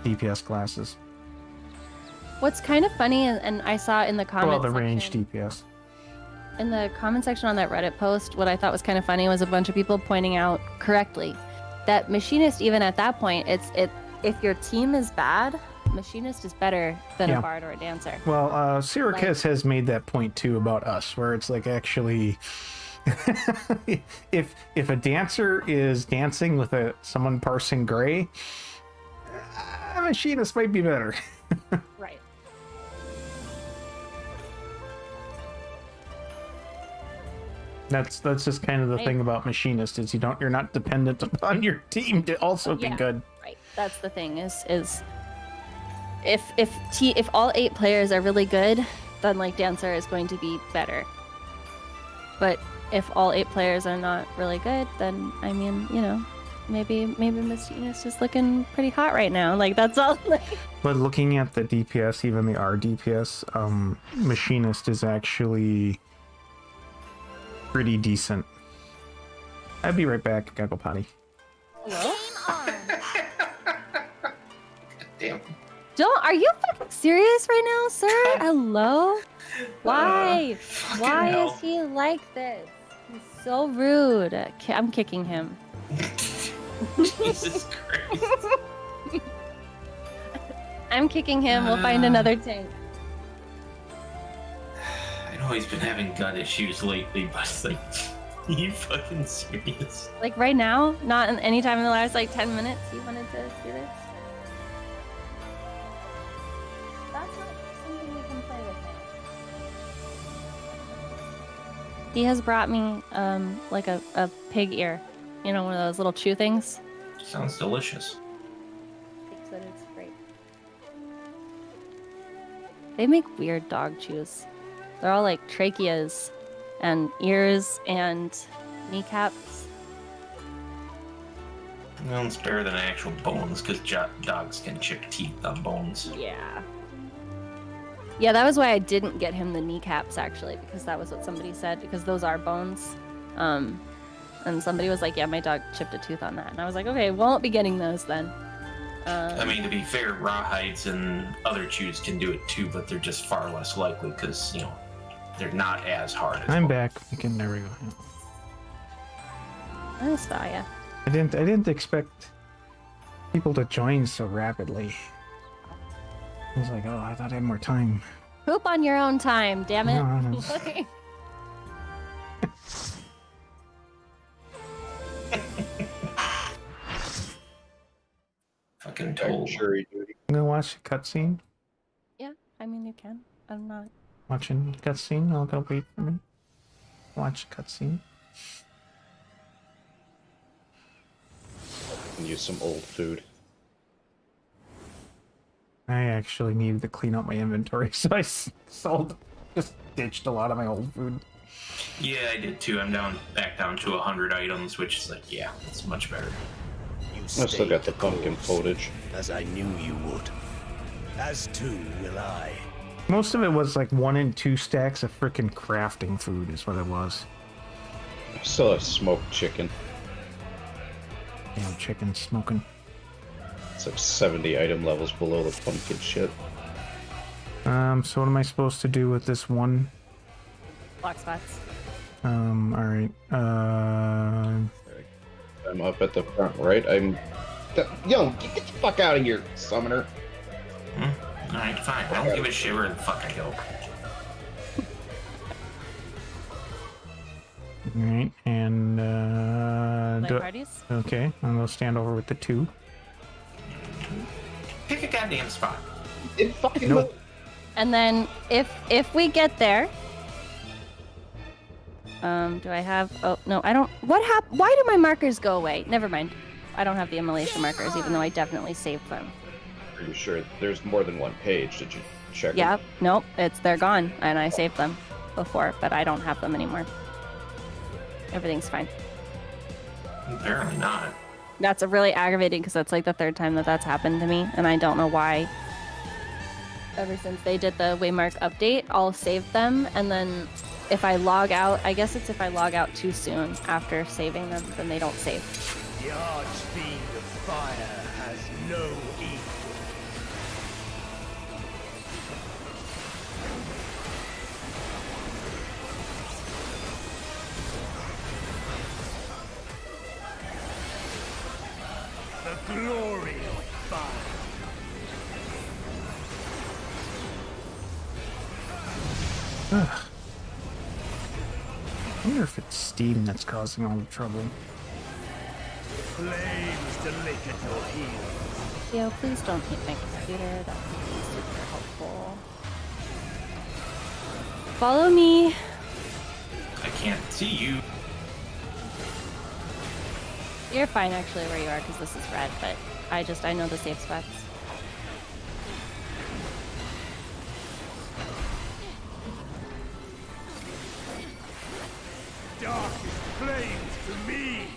DPS classes. What's kind of funny, and I saw in the comments Well, the range section, DPS. in the comment section on that Reddit post, what I thought was kind of funny was a bunch of people pointing out correctly that Machinist, even at that point, if your team is bad, Machinist is better than a Bard or a Dancer. Well, Syracuse has made that point too about us, where it's like actually, if a Dancer is dancing with someone parsing gray, a Machinist might be better. Right. That's just kind of the thing about Machinist is you're not dependent upon your team to also be good. Right. That's the thing is if all 8 players are really good, then like Dancer is going to be better. But if all 8 players are not really good, then I mean, maybe Machinist is looking pretty hot right now. Like that's all. But looking at the DPS, even the R DPS, Machinist is actually pretty decent. I'll be right back. I gotta go potty. Hello? Damn. Are you fucking serious right now, sir? Hello? Why? Why hell. is he like this? He's so rude. I'm kicking him. Jesus Christ. I'm kicking him. We'll find another tank. I know he's been having gut issues lately, but it's like, are you fucking serious? Like right now? Not in any time in the last like 10 minutes you wanted to do this? That's not something we can play with now. He has brought me like a pig ear. One of those little chew things. Sounds delicious. Thinks that it's great. They make weird dog chews. They're all like tracheas and ears and kneecaps. Well, it's better than actual bones because dogs can chip teeth on bones. Yeah. Yeah, that was why I didn't get him the kneecaps actually, because that was what somebody said, because those are bones. And somebody was like, yeah, my dog chipped a tooth on that. And I was like, okay, won't be getting those then. I mean, to be fair, rawhides and other chews can do it too, but they're just far less likely because, they're not as hard as I'm bones. back. There we go. I saw ya. I didn't expect people to join so rapidly. I was like, oh, I thought I had more time. Poop on your own time, damn it. No. Fucking told. Jury duty. I'm gonna watch the cutscene. Yeah, I mean, I'm not. Watching cutscene. I'll go wait for me. Watch cutscene. Use some old food. I actually needed to clean up my inventory, so I sold, just ditched a lot of my old food. Yeah, I did too. I'm back down to 100 items, which is like, yeah, it's much better. I still got the pumpkin footage. As I knew you would. As too will I. Most of it was like 1 and 2 stacks of freaking crafting food is what it was. I still have smoked chicken. Damn chicken smoking. It's like 70 item levels below the pumpkin shit. So what am I supposed to do with this one? Block spots. Alright. I'm up at the front, right? Yo, get the fuck out of here, summoner. Alright, fine. I don't give a shit where the fuck I go. Alright, and Parties? okay, I'm gonna stand over with the 2. Pick a goddamn spot. It fucking Nope. And then if we get there, do I have? Oh no, I don't. What happened? Why do my markers go away? Never mind. I don't have the immolation markers, even though I definitely saved them. Are you sure there's more than one page? Did you check? Yeah. Nope. They're gone, and I saved them before, but I don't have them anymore. Everything's fine. Apparently not. That's really aggravating because that's like the 3rd time that's happened to me, and I don't know why. Ever since they did the Waymark update, I'll save them, and then if I log out, I guess it's if I log out too soon after saving them, then they don't save. The Archfiend of Fire has no equal. The glory of fire. Ugh. I wonder if it's Steam that's causing all the trouble. Flames to lick at your heels. Yo, please don't hit my computer. That would be super helpful. Follow me. I can't see you. You're fine actually where you are because this is red, but I know the safe spots. Darkest flames to me.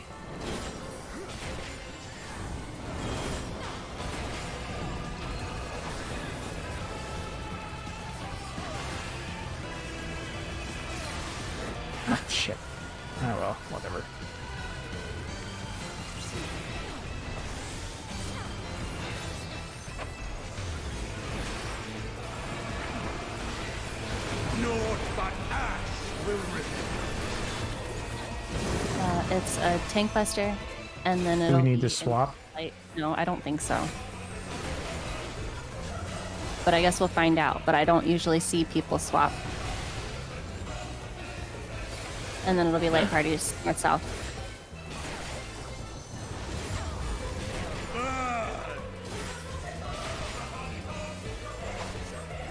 Ah, shit. Oh well, whatever. Naught but ash will remain. It's a tank buster, and then Do it'll we need be to swap? No, I don't think so. But I guess we'll find out. But I don't usually see people swap. And then it'll be light parties north-south.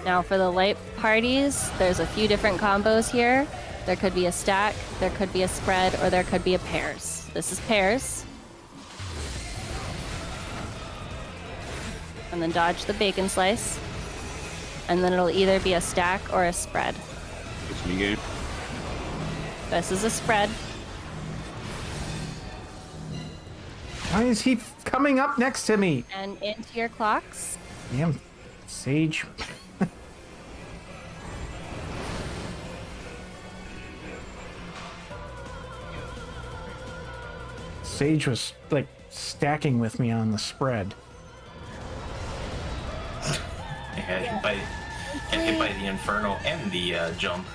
Now for the light parties, there's a few different combos here. There could be a stack, there could be a spread, or there could be a pairs. This is pairs. And then dodge the bacon slice. And then it'll either be a stack or a spread. It's me game. This is a spread. Why is he coming up next to me? And into your clocks. Damn, Sage. Sage was like stacking with me on the spread. Yeah, hit by the Inferno and the jump.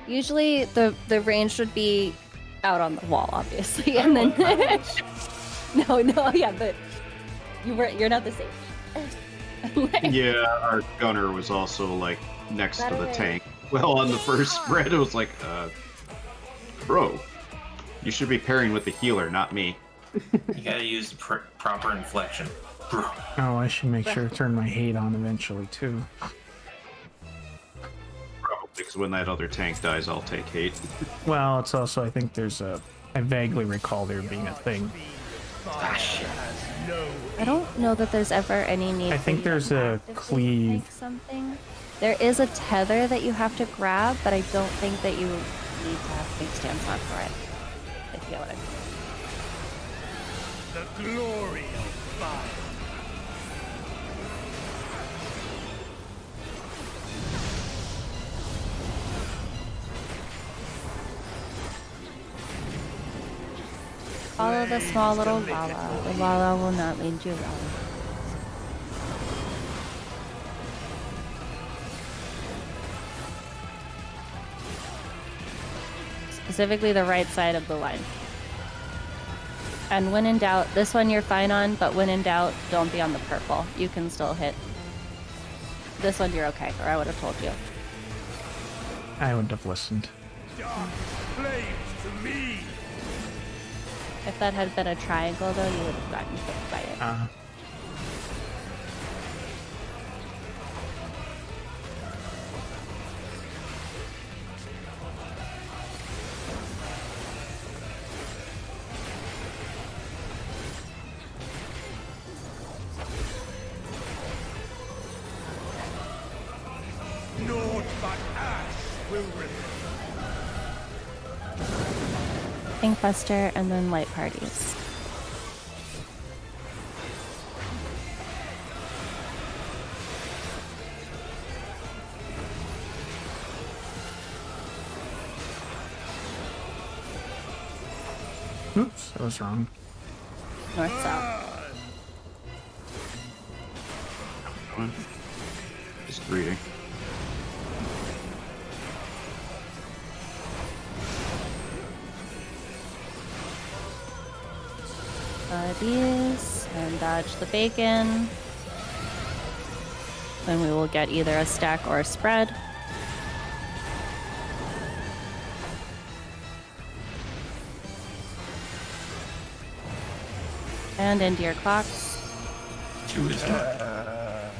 Usually the range would be out on the wall, obviously, and then no, yeah, but you're not the sage. Yeah, our gunner was also like next to the tank. Well, on the first spread, it was like, bro, you should be pairing with the healer, not me. You gotta use the proper inflection. Bro. Oh, I should make sure to turn my hate on eventually too. because when that other tank dies, I'll take hate. Well, it's also, I think there's a... I vaguely recall there being a thing. I don't know that there's ever any need. I think there's a cleave. Something. There is a tether that you have to grab, but I don't think that you need to have big stance on for it. If you get what I mean. The glory of fire. Follow the small little lava. The lava will not lead you wrong. Specifically the right side of the line. And when in doubt, this one you're fine on, but when in doubt, don't be on the purple. You can still hit. This one you're okay, or I would have told you. I wouldn't have listened. Dark flames to me. If that had been a triangle, though, you would have gotten hit by it. Naught but ash will remain. Inkbuster and then light parties. Oops, that was wrong. North south. Just reading. These and dodge the bacon. Then we will get either a stack or a spread. And into your clocks. 2 is not.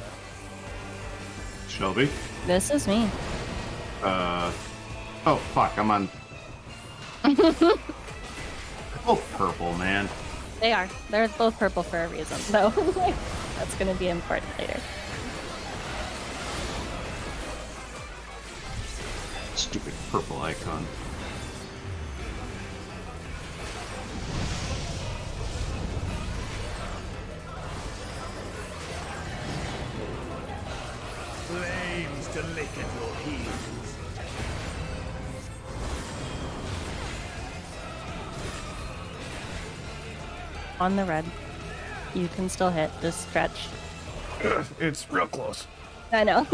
Shelby? This is me. Oh, fuck, I'm on... Oh, purple, man. They are. They're both purple for a reason, so that's going to be important later. Stupid purple icon. Flames to lick at your heels. On the red. You can still hit. Just stretch. It's real close. I know.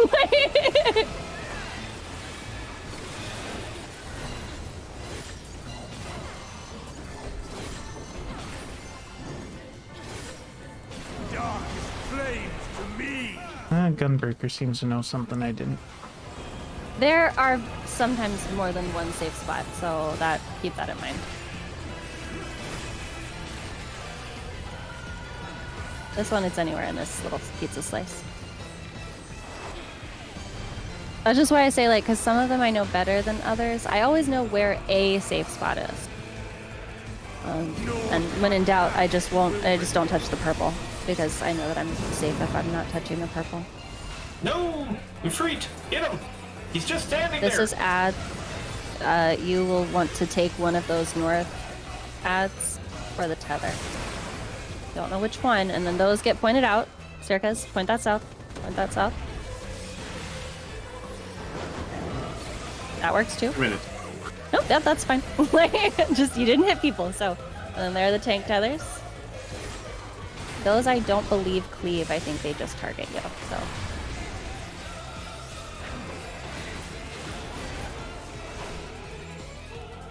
Darkest flames to me. Gunbreaker seems to know something I didn't. There are sometimes more than one safe spot, so keep that in mind. This one, it's anywhere in this little pizza slice. That's just why I say, like, because some of them I know better than others. I always know where a safe spot is. And when in doubt, I just don't touch the purple. Because I know that I'm safe if I'm not touching the purple. No! Retreat! Get him! He's just standing there! This is add. You will want to take one of those north adds or the tether. Don't know which one, and then those get pointed out. Circus, point that south. Point that south. That works too. Nope, that's fine. Just you didn't hit people, so. And then there are the tank tethers. Those I don't believe cleave. I think they just target you. So.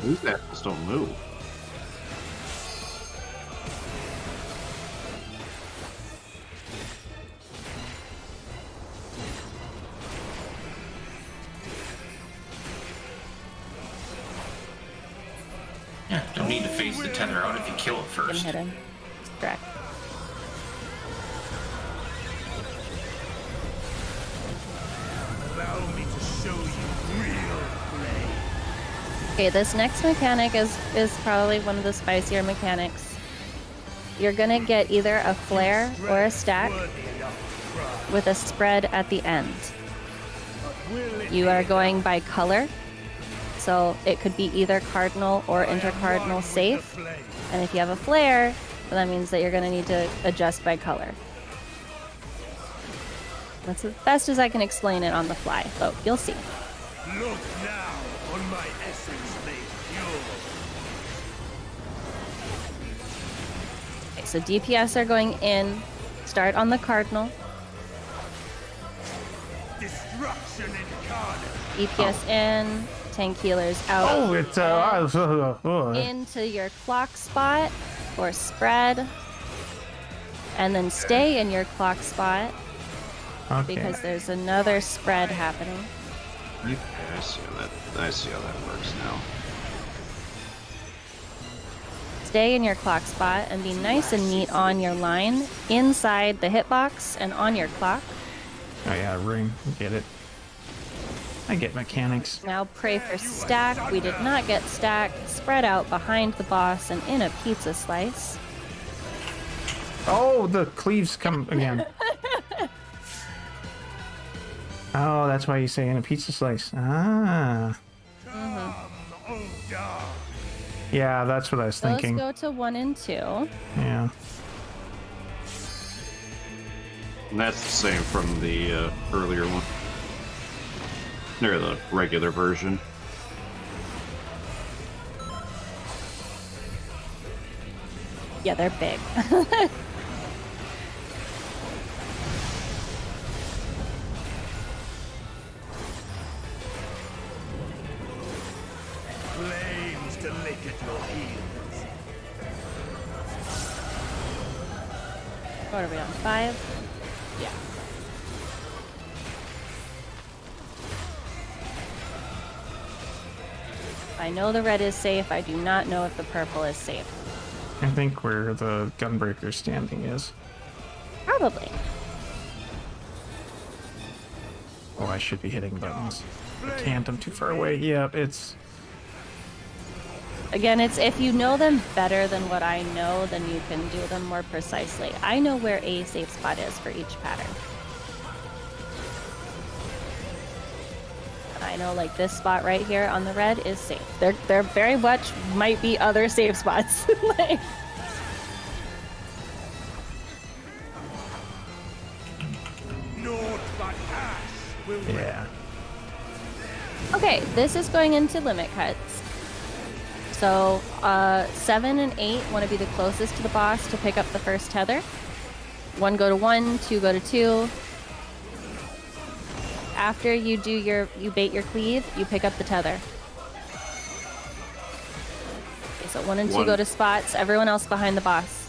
These apples don't move. Yeah, don't need to face the tether out if you kill it You first. can hit him. Correct. Allow me to show you real Okay, this next mechanic is probably one of the spicier mechanics. You're gonna get either a flare or a stack with a spread at the end. You are going by color, so it could be either cardinal or intercardinal safe. And if you have a flare, then that means that you're gonna need to adjust by color. That's as best as I can explain it on the fly, but you'll see. Look now on my essence made pure. Okay, so DPS are going in. Start on the cardinal. Destruction incarnate. DPS in. Tank healers out. Oh, it's Into your clock spot or spread. And then stay in your clock spot okay. because there's another spread happening. Okay, I see how that works now. Stay in your clock spot and be nice and neat on your line, inside the hitbox and on your clock. Oh yeah, ring. Get it. I get mechanics. Now pray for stack. We did not get stack. Spread out behind the boss and in a pizza slice. Oh, the cleaves come again. Oh, that's why you say in a pizza slice. Ah. Yeah, that's what I was thinking. Those go to 1 and 2. Yeah. And that's the same from the earlier one. Or the regular version. Yeah, they're big. Flames to lick at your heels. What are we on? 5? Yeah. I know the red is safe. I do not know if the purple is safe. I think where the gunbreaker standing is. Probably. Oh, I should be hitting buttons. I can't, I'm too far away. Yeah, it's... Again, it's if you know them better than what I know, then you can do them more precisely. I know where a safe spot is for each pattern. I know, like, this spot right here on the red is safe. There very much might be other safe spots. Like, Naught but ash will Yeah. okay, this is going into limit cuts. So 7 and 8 want to be the closest to the boss to pick up the first tether. 1 go to 1, 2 go to 2. After you bait your cleave, you pick up the tether. Okay, so 1 and 2 go to spots, everyone else behind the boss.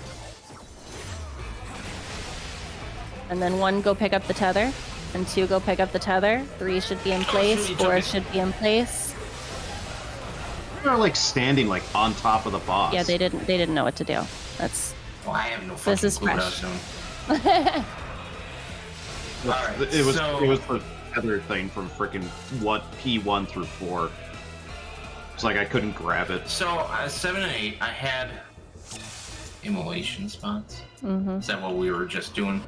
And then 1 go pick up the tether, and 2 go pick up the tether. 3 should be in place, 4 should be in place. They're like standing like on top of the boss. Yeah, they didn't know what to do. That's Well, I have no fucking This is clue what I was fresh. doing. Alright, It was so- the tether thing from freaking P1 through 4. It's like I couldn't grab it. So 7 and 8, I had immolation spots. Mm-hmm. Is that what we were just doing?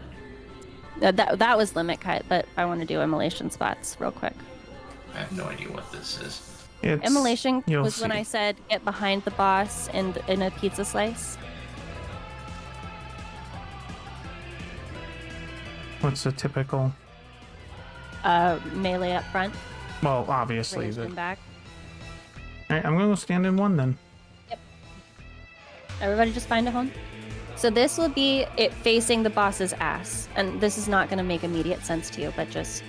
That was limit cut, but I want to do immolation spots real quick. I have no idea what this is. It's, Immolation you'll was when see. I said get behind the boss and in a pizza slice. What's the typical? Melee up front, Well, obviously. ranged in back. Alright, I'm gonna go stand in 1 then. Everybody just find a home. So this will be it facing the boss's ass. And this is not going to make immediate sense to you, but just...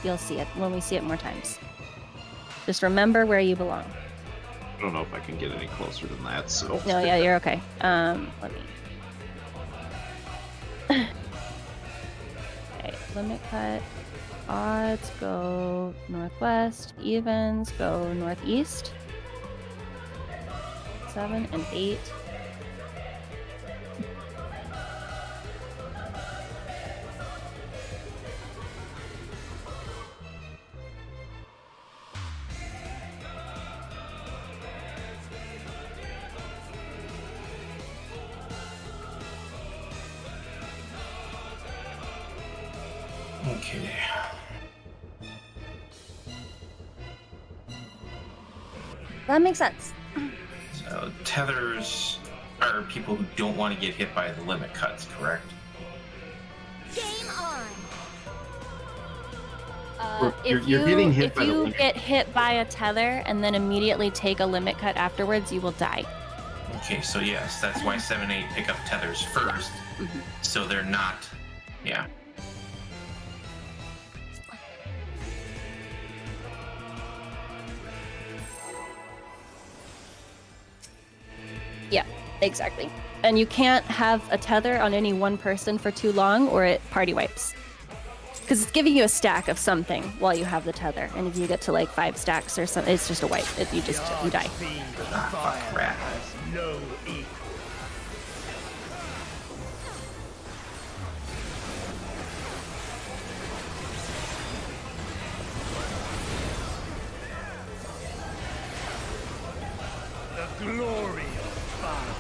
You'll see it when we see it more times. Just remember where you belong. I don't know if I can get any closer than that, so... No, yeah, you're okay. Let me... Okay, limit cut. Odds go northwest. Evens go northeast. 7 and 8. Okay. That makes sense. So tethers are people who don't want to get hit by the limit cuts, correct? Game on. You're getting hit by the limit. If you get hit by a tether and then immediately take a limit cut afterwards, you will die. Okay, so yes, that's why 7-8 pick up tethers first, so they're not. Yeah. Yeah, exactly. And you can't have a tether on any one person for too long or it party wipes. Because it's giving you a stack of something while you have the tether. And if you get to like 5 stacks or something, it's just a wipe. You die. Ah, fuck, rat. No equal. The glory of fire.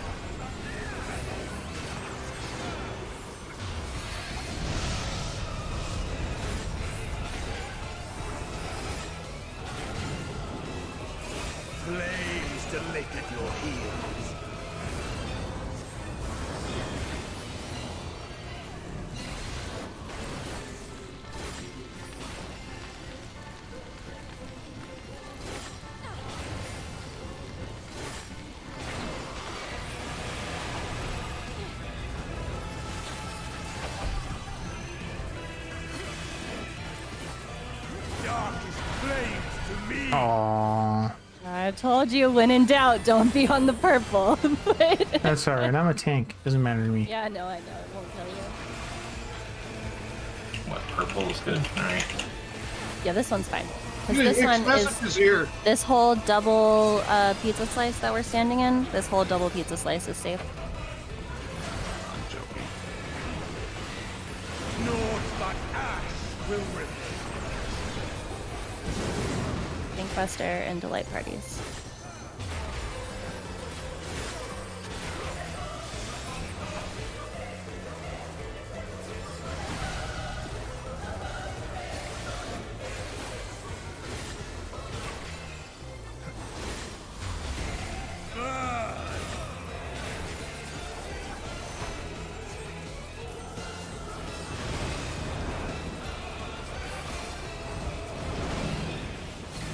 Flames to lick at your heels. Darkest flames to me. Aww. I told you, when in doubt, don't be on the purple. But... That's alright. I'm a tank. Doesn't matter to me. Yeah, no, I know. It won't kill you. What, purple is good? Alright. Yeah, this one's fine. Because this one is here. this whole double pizza slice that we're standing in. This whole double pizza slice is safe. I'm joking. Naught but ash will remain. Thinkbuster and delight parties.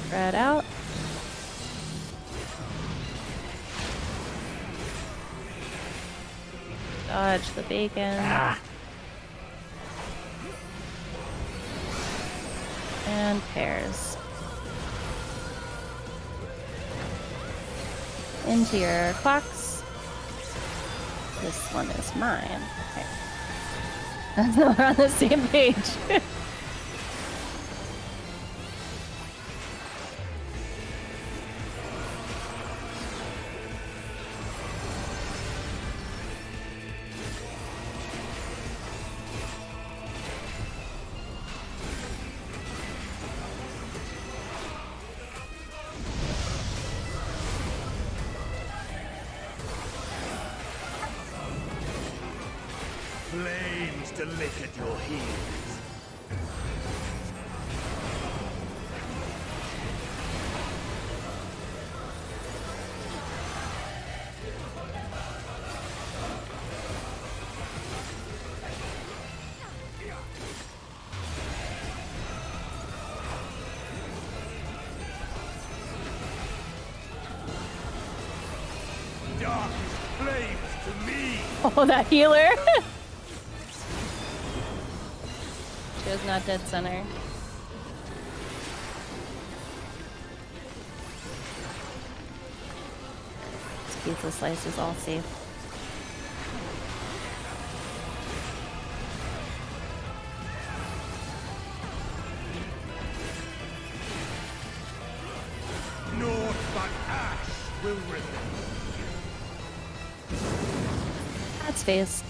Spread out. Dodge the bacon. Ah. And pears. Into your clocks. This one is mine. Okay. We're on the same page. Flames to lick at your heels. Darkest flames to me. Oh, that healer! She was not dead center. This pizza slice is all safe. Naught but ash will remain. That's phase.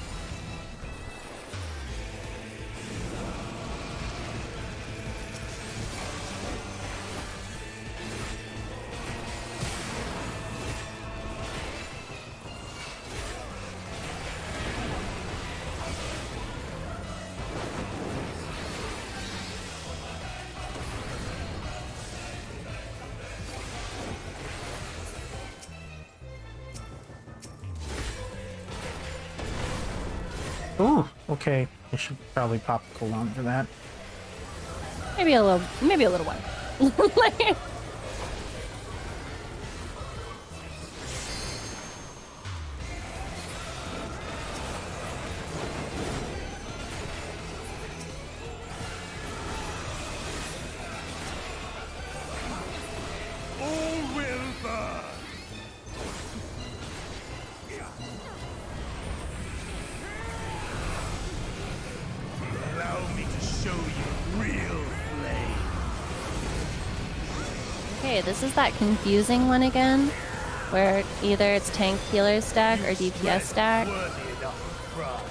Ooh, okay. I should probably pop the cooldown for that. Maybe a little one. Like- All will burn. Allow me to show you real flame. Okay, this is that confusing one again, where either it's tank healer stack or DPS stack. Worthy enough of pride.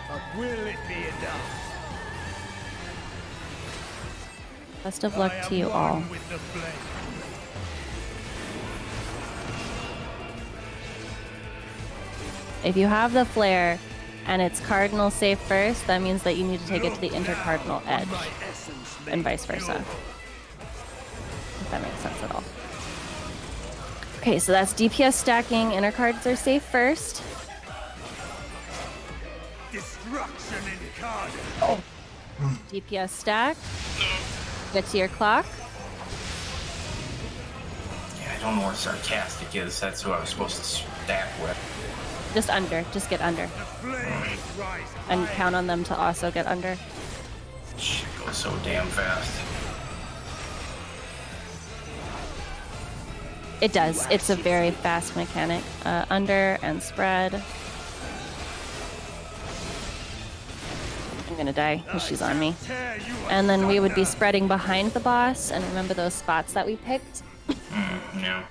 But will it be enough? Best of luck I to you am all. one with the flame. If you have the flare and it's cardinal safe first, that means that you need to take it to the intercardinal edge, My essence and may vice versa. pure. If that makes sense at all. Okay, so that's DPS stacking. Intercards are safe first. Destruction incarnate. DPS stack. Get to your clock. Yeah, I don't know where sarcastic is. That's who I was supposed to stack with. Just under. Just get under. The flames rise And high. count on them to also get under. Shit goes so damn fast. It does. It's a very fast mechanic. Under and spread. I'm gonna die because she's on me. Tear you And then we would be asunder. spreading behind the boss. And remember those spots that we picked? Yeah.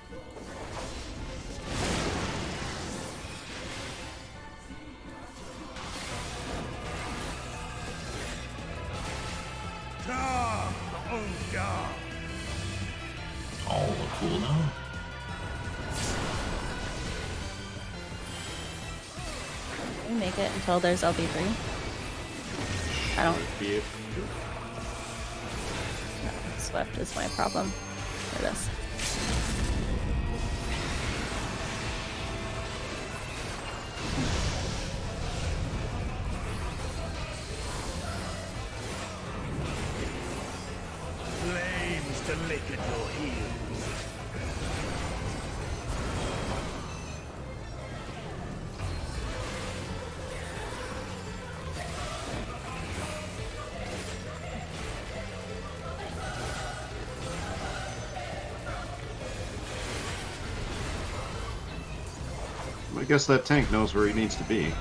Come, oh God. All the cooldown. We make it until there's LB3. I don't. Swift is my problem for this. Flames to lick at your heels. I guess that tank knows where he needs to be.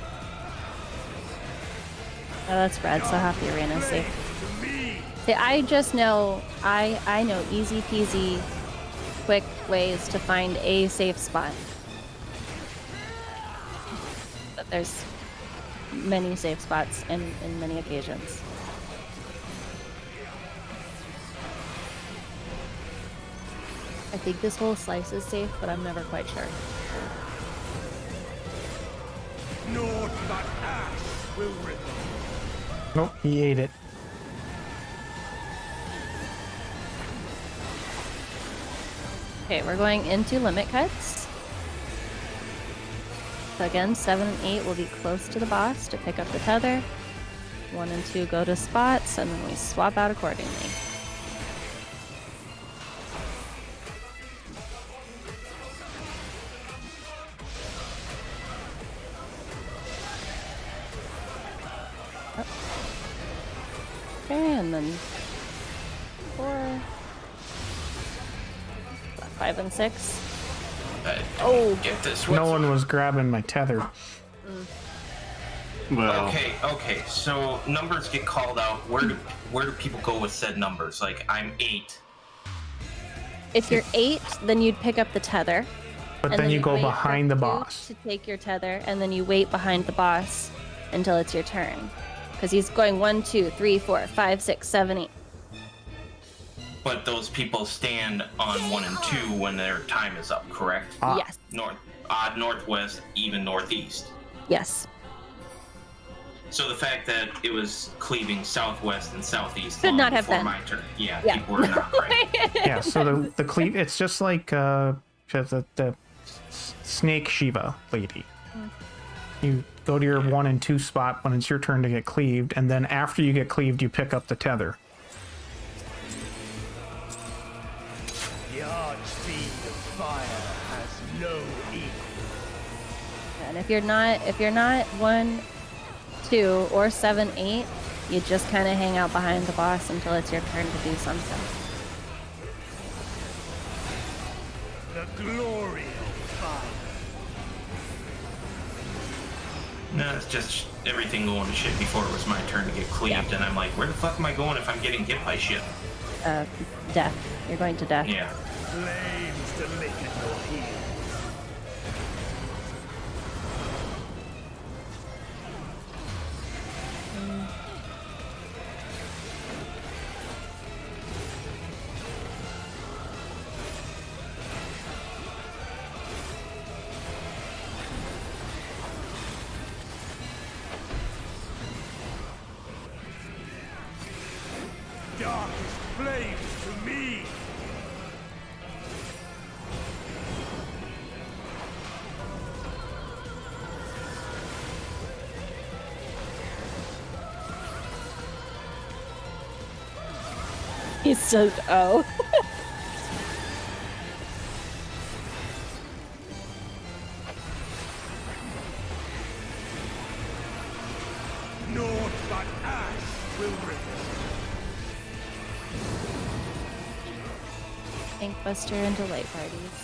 Oh, that's red, so half the arena is safe. To me. See, I just know, I know easy peasy, quick ways to find a safe spot. But there's many safe spots in many occasions. I think this whole slice is safe, but I'm never quite sure. Naught but ash will ripple. Nope, he ate it. Okay, we're going into limit cuts. So again, 7 and 8 will be close to the boss to pick up the tether. 1 and 2 go to spots, and then we swap out accordingly. Okay, and then 4, 5 and 6. Oh, get this. No one was grabbing my tether. Well, Okay. So numbers get called out. Where do people go with said numbers? Like I'm 8. If you're 8, then you'd pick up the tether. But and then you go wait for behind the 2 boss. to take your tether, and then you wait behind the boss until it's your turn. Because he's going 1, 2, 3, 4, 5, 6, 7, 8. But those people stand on 1 and 2 when their time is up, correct? Yes. Odd northwest, even northeast. Yes. So the fact that it was cleaving southwest and southeast Should long not have before been. my turn. Yeah, Yeah. people were not right. Yeah, so the cleave, it's just like the snake Shiva lady. You go to your 1 and 2 spot when it's your turn to get cleaved, and then after you get cleaved, you pick up the tether. The archfiend of fire has no equal. And if you're not 1, 2, or 7, 8, you just kind of hang out behind the boss until it's your turn to do something. The glory of fire. No, it's just everything going to shit before it was my turn to get cleaved, and I'm like, where the fuck am I going if I'm getting hit by shit? Death. You're going to death. Yeah. Flames to lick at your heels. Darkest flames to me. He's so oh. Naught but ash will remain. Inkbuster and delight parties.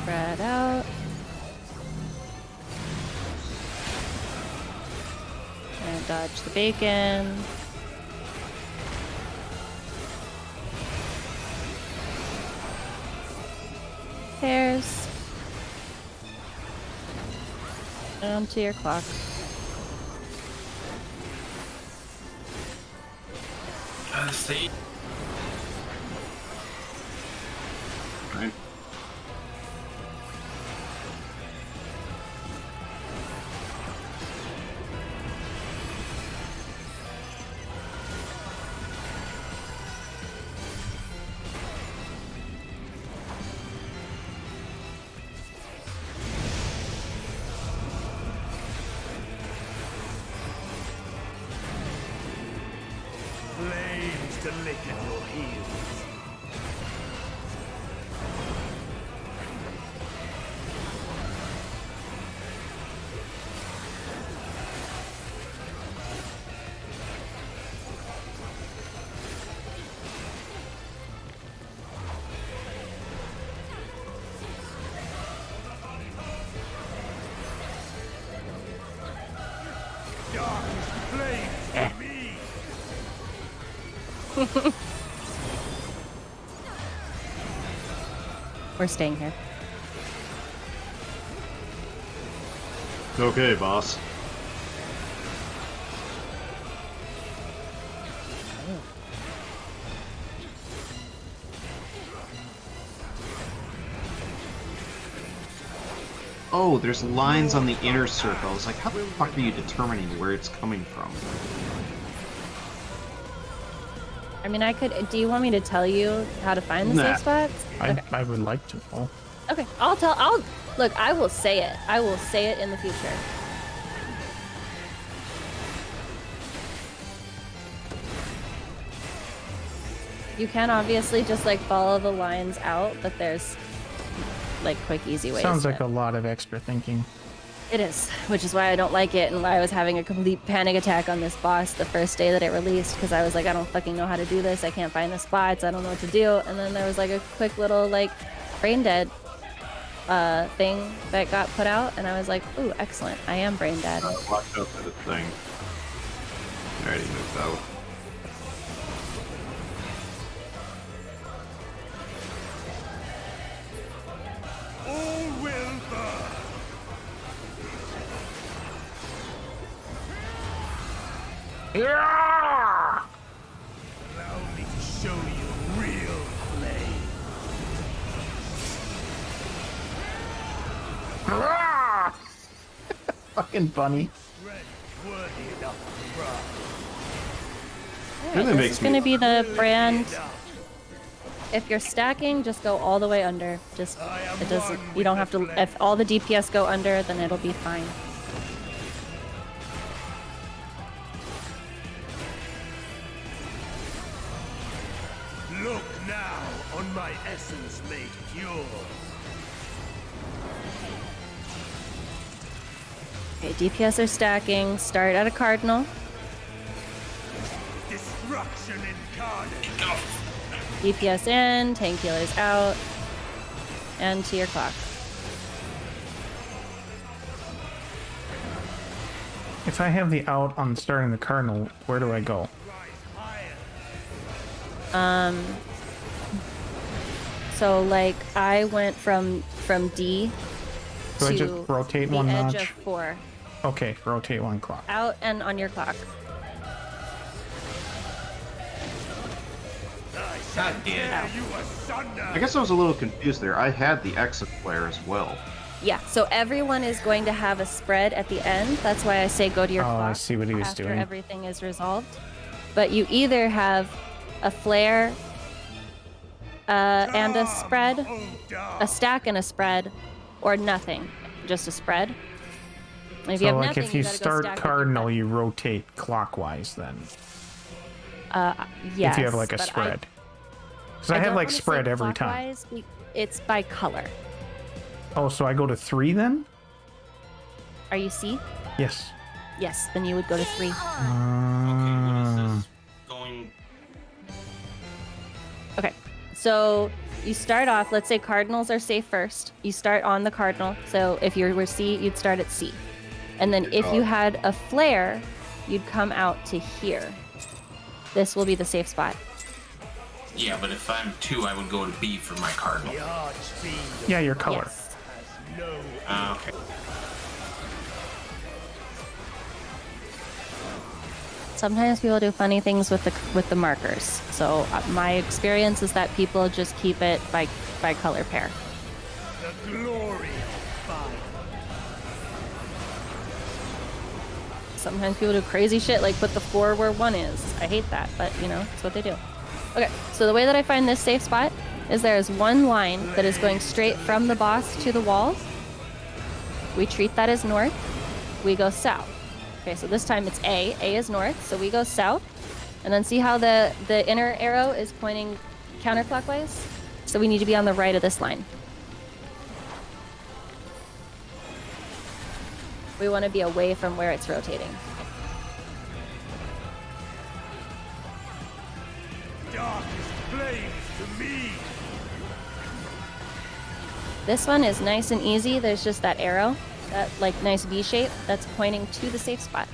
Spread out. And dodge the bacon. Pears. Onto your clock. See? Right. Flames to lick at your heels. Darkest flames to me. We're staying here. Okay, boss. Oh, there's lines on the inner circle. I was like, how the fuck are you determining where it's coming from? I mean, I could. Do you want me to tell you how to find the Nah. safe spots? Okay. I would like to know. Okay. Look, I will say it. I will say it in the future. You can obviously just like follow the lines out, but there's like quick, easy ways. Sounds to- like a lot of extra thinking. It is, which is why I don't like it and why I was having a complete panic attack on this boss the first day that it released, because I was like, I don't fucking know how to do this. I can't find the spots. I don't know what to do. And then there was like a quick little like brain dead thing that got put out, and I was like, ooh, excellent. I am brain dead. Watch out for the thing. I already moved out. All will burn. Yeah! Fucking bunny. Worthy enough to cry. Alright, that this makes is going to me- be the brand. If you're stacking, just go all the way under. Just it doesn't. You don't have to. If all the DPS go under, then it'll be fine. Look now on my essence made pure. Okay, DPS are stacking. Start at a cardinal. Destruction incarnate. DPS in, tank healers out, and to your clock. If I have the out on starting the cardinal, where do I go? So like I went from D Do to I just rotate the one edge notch? of 4. Okay, rotate one clock. Out and on your clock. God damn. You asunder. I guess I was a little confused there. I had the exit flare as well. Yeah, so everyone is going to have a spread at the end. That's why I say go to your Oh, clock I see what he was after doing. everything is resolved. But you either have a flare and a spread, a stack and a spread, or nothing, just a spread. And if you So, have like, nothing, if you gotta go start stack with cardinal, your you rotate clockwise then. yes, If you have, like, a but spread. Because I have, don't like, wanna say spread every time. clockwise, it's by color. Oh, so I go to 3 then? Are you C? Yes. Yes, then you would go to 3. Okay, what is this? Going. Okay, so you start off, let's say cardinals are safe first. You start on the cardinal. So if you were C, you'd start at C. And then if you had a flare, you'd come out to here. This will be the safe spot. Yeah, but if I'm 2, I would go to B for my cardinal. The archfiend Yeah, your color. Yes. has no Okay. Sometimes people do funny things with the markers. So my experience is that people just keep it by color pair. the glory of fire. Sometimes people do crazy shit like put the 4 where 1 is. I hate that, but you know, it's what they do. Okay, so the way that I find this safe spot is there is one line that is going straight from the boss to the wall. We treat that as north. We go south. Okay, so this time it's A. A is north, so we go south. And then see how the inner arrow is pointing counterclockwise? So we need to be on the right of this line. We want to be away from where it's rotating. Darkest flames to me. This one is nice and easy. There's just that arrow, that like nice V shape that's pointing to the safe spot.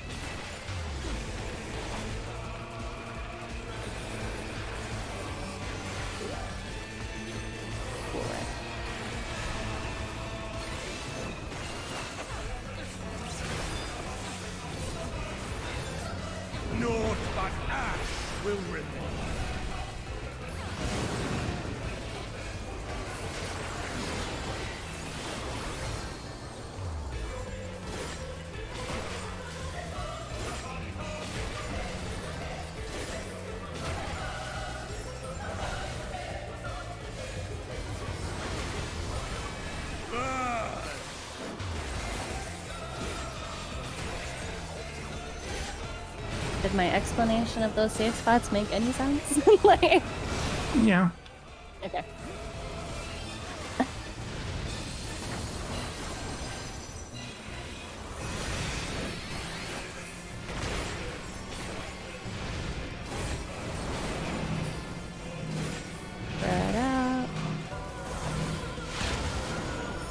Naught but ash will remain. Did my explanation of those safe spots make any sense? Like, Yeah. okay. Spread out.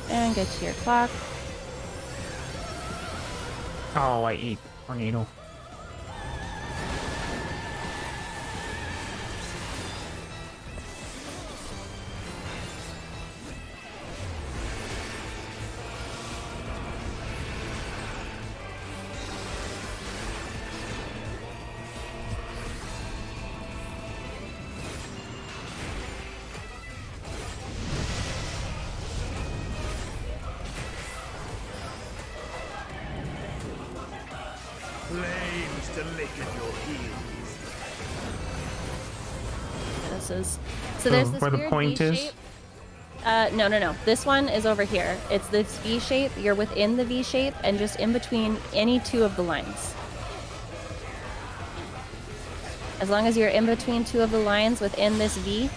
And get to your clock. Oh, I ate tornado. Flames to lick at your heels. This is so there's this where the weird point V is? shape. No. This one is over here. It's this V shape. You're within the V shape and just in between any two of the lines. As long as you're in between two of the lines within this V.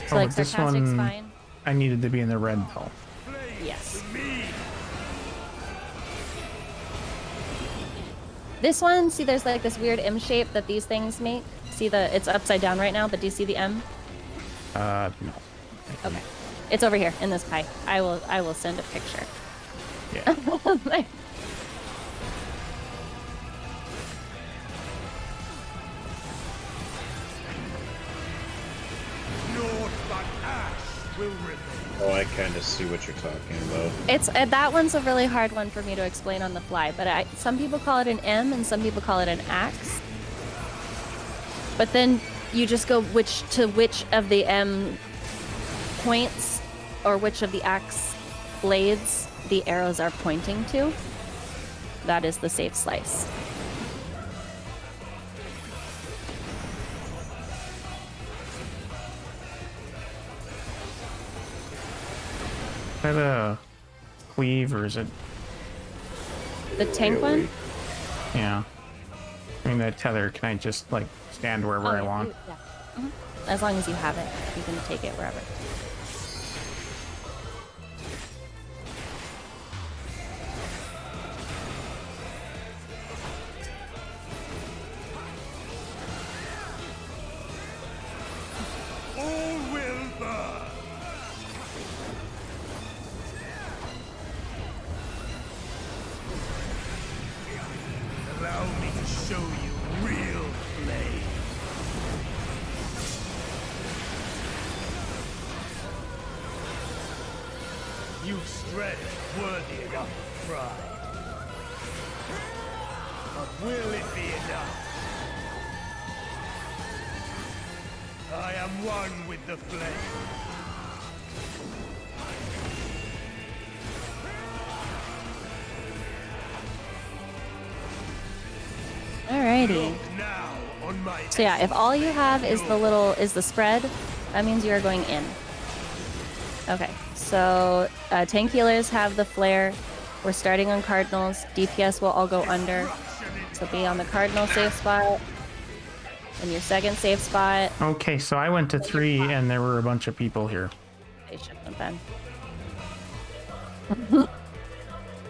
So like this sarcastic's one, fine. I needed to be in the red though. Yes. This one, see there's like this weird M shape that these things make. See it's upside down right now, but do you see the M? No. Okay. It's over here in this pie. I will send a picture. Yeah. Naught but ash will remain. Oh, I kind of see what you're talking about. It's that one's a really hard one for me to explain on the fly, but some people call it an M and some people call it an axe. But then you just go which of the M points or which of the axe blades the arrows are pointing to. That is the safe slice. Is that a cleave or is it? The tank one? Yeah. I mean, that tether, can I just, like, stand wherever I want? Yeah. As long as you have it, you can take it wherever. All will burn. Allow me to show you real flame. You've strength worthy enough of pride. But will it be enough? I am one with the flame. Alrighty. Look now on my So yeah, if all you have is the spread, that means you are going in. Okay, so tank healers have the flare. We're starting on cardinals. DPS will all go under. So be on the cardinal safe spot. And your second safe spot. Okay, so I went to 3 and there were a bunch of people here. They shouldn't have been.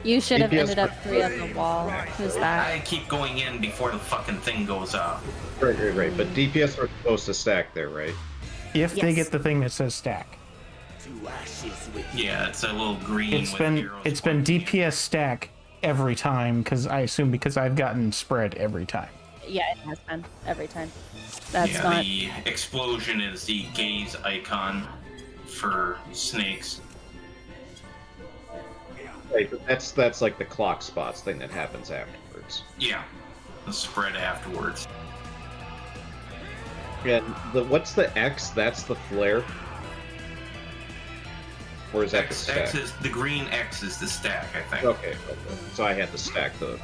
You should have DPS ended up 3 on the wall. Who's that? I keep going in before the fucking thing goes up. Right. But DPS are supposed to stack there, right? If they Yes. get the thing that says stack. to ashes with you. Yeah, it's a little green. It's with been arrows it's been pointing. DPS stack every time because I assume because I've gotten spread every time. Yeah, it has been every time. That's Yeah, not. the explosion is the gaze icon for snakes. Right, but that's like the clock spots thing that happens afterwards. Yeah, the spread afterwards. And what's the X? That's the flare? Or is that the stack? X is the green X is the stack, I think. Okay. So I had to stack the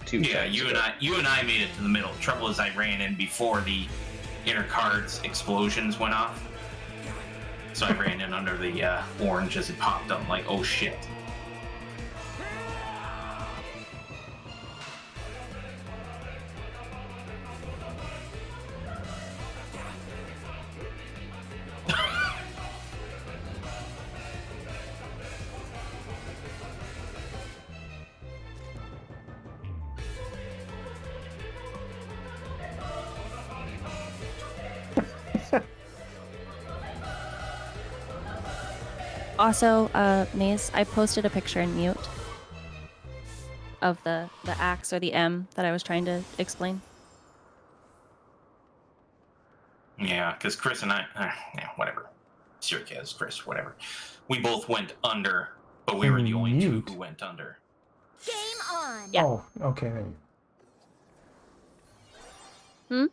two. Yeah, times you ago. and I made it to the middle. Trouble is, I ran in before the inner cards explosions went off, so I ran in under the orange as it popped up. I'm like, oh shit. Also, Maze, I posted a picture in mute of the axe or the M that I was trying to explain. Yeah, because Chris and I, yeah, whatever. Sirkaz, Chris, whatever. We both went under, but we were the only two Mute. who went under. Game on. Yeah. Oh, okay. There you Hmm?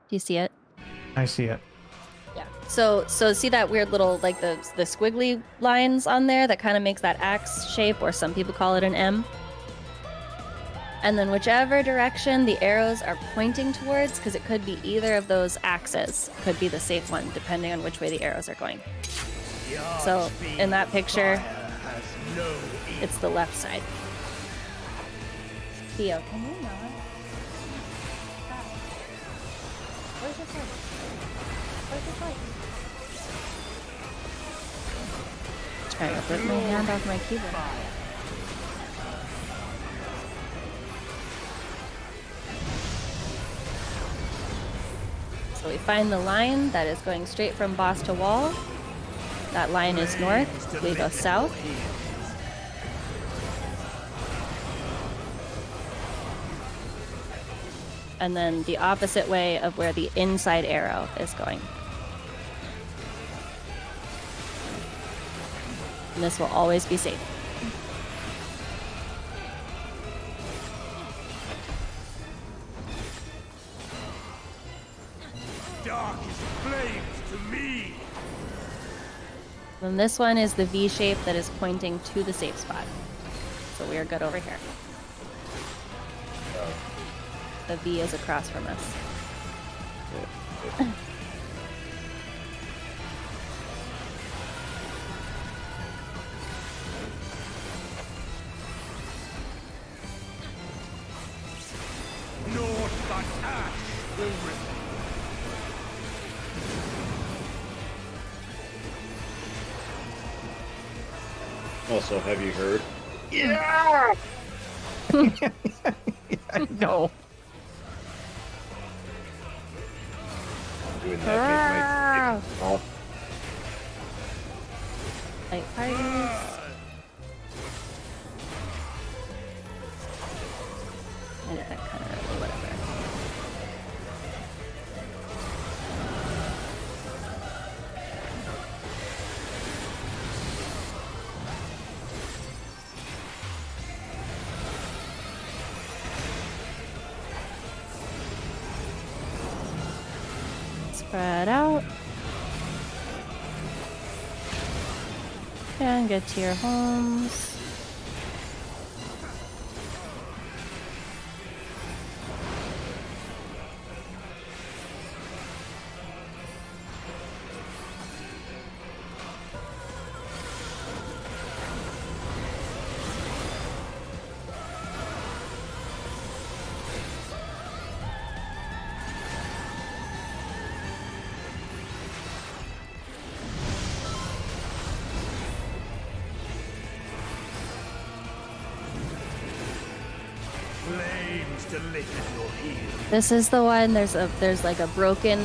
Do you see it? I see it. Yeah. So see that weird little, like the squiggly lines on there that kind of makes that X shape, or some people call it an M? And then whichever direction the arrows are pointing towards, because it could be either of those axes, could be the safe one, depending on which way the arrows are going. So in that picture, it's the left side. Theo, can you not? Where's your sword? Where's your sword? Trying to rip my hand off my keyboard. So we find the line that is going straight from boss to wall. That line is north. We go south. And then the opposite way of where the inside arrow is going. And this will always be safe. Dark is flames to me. And this one is the V shape that is pointing to the safe spot. So we are good over here. The V is across from us. Naught but ash will remain. Also, have you heard? Yeah! I know. Doing that make my off. Light parties. I did that kind of early, whatever. Spread out. And get to your homes. Flames to lick at your heels. This is the one. There's like a broken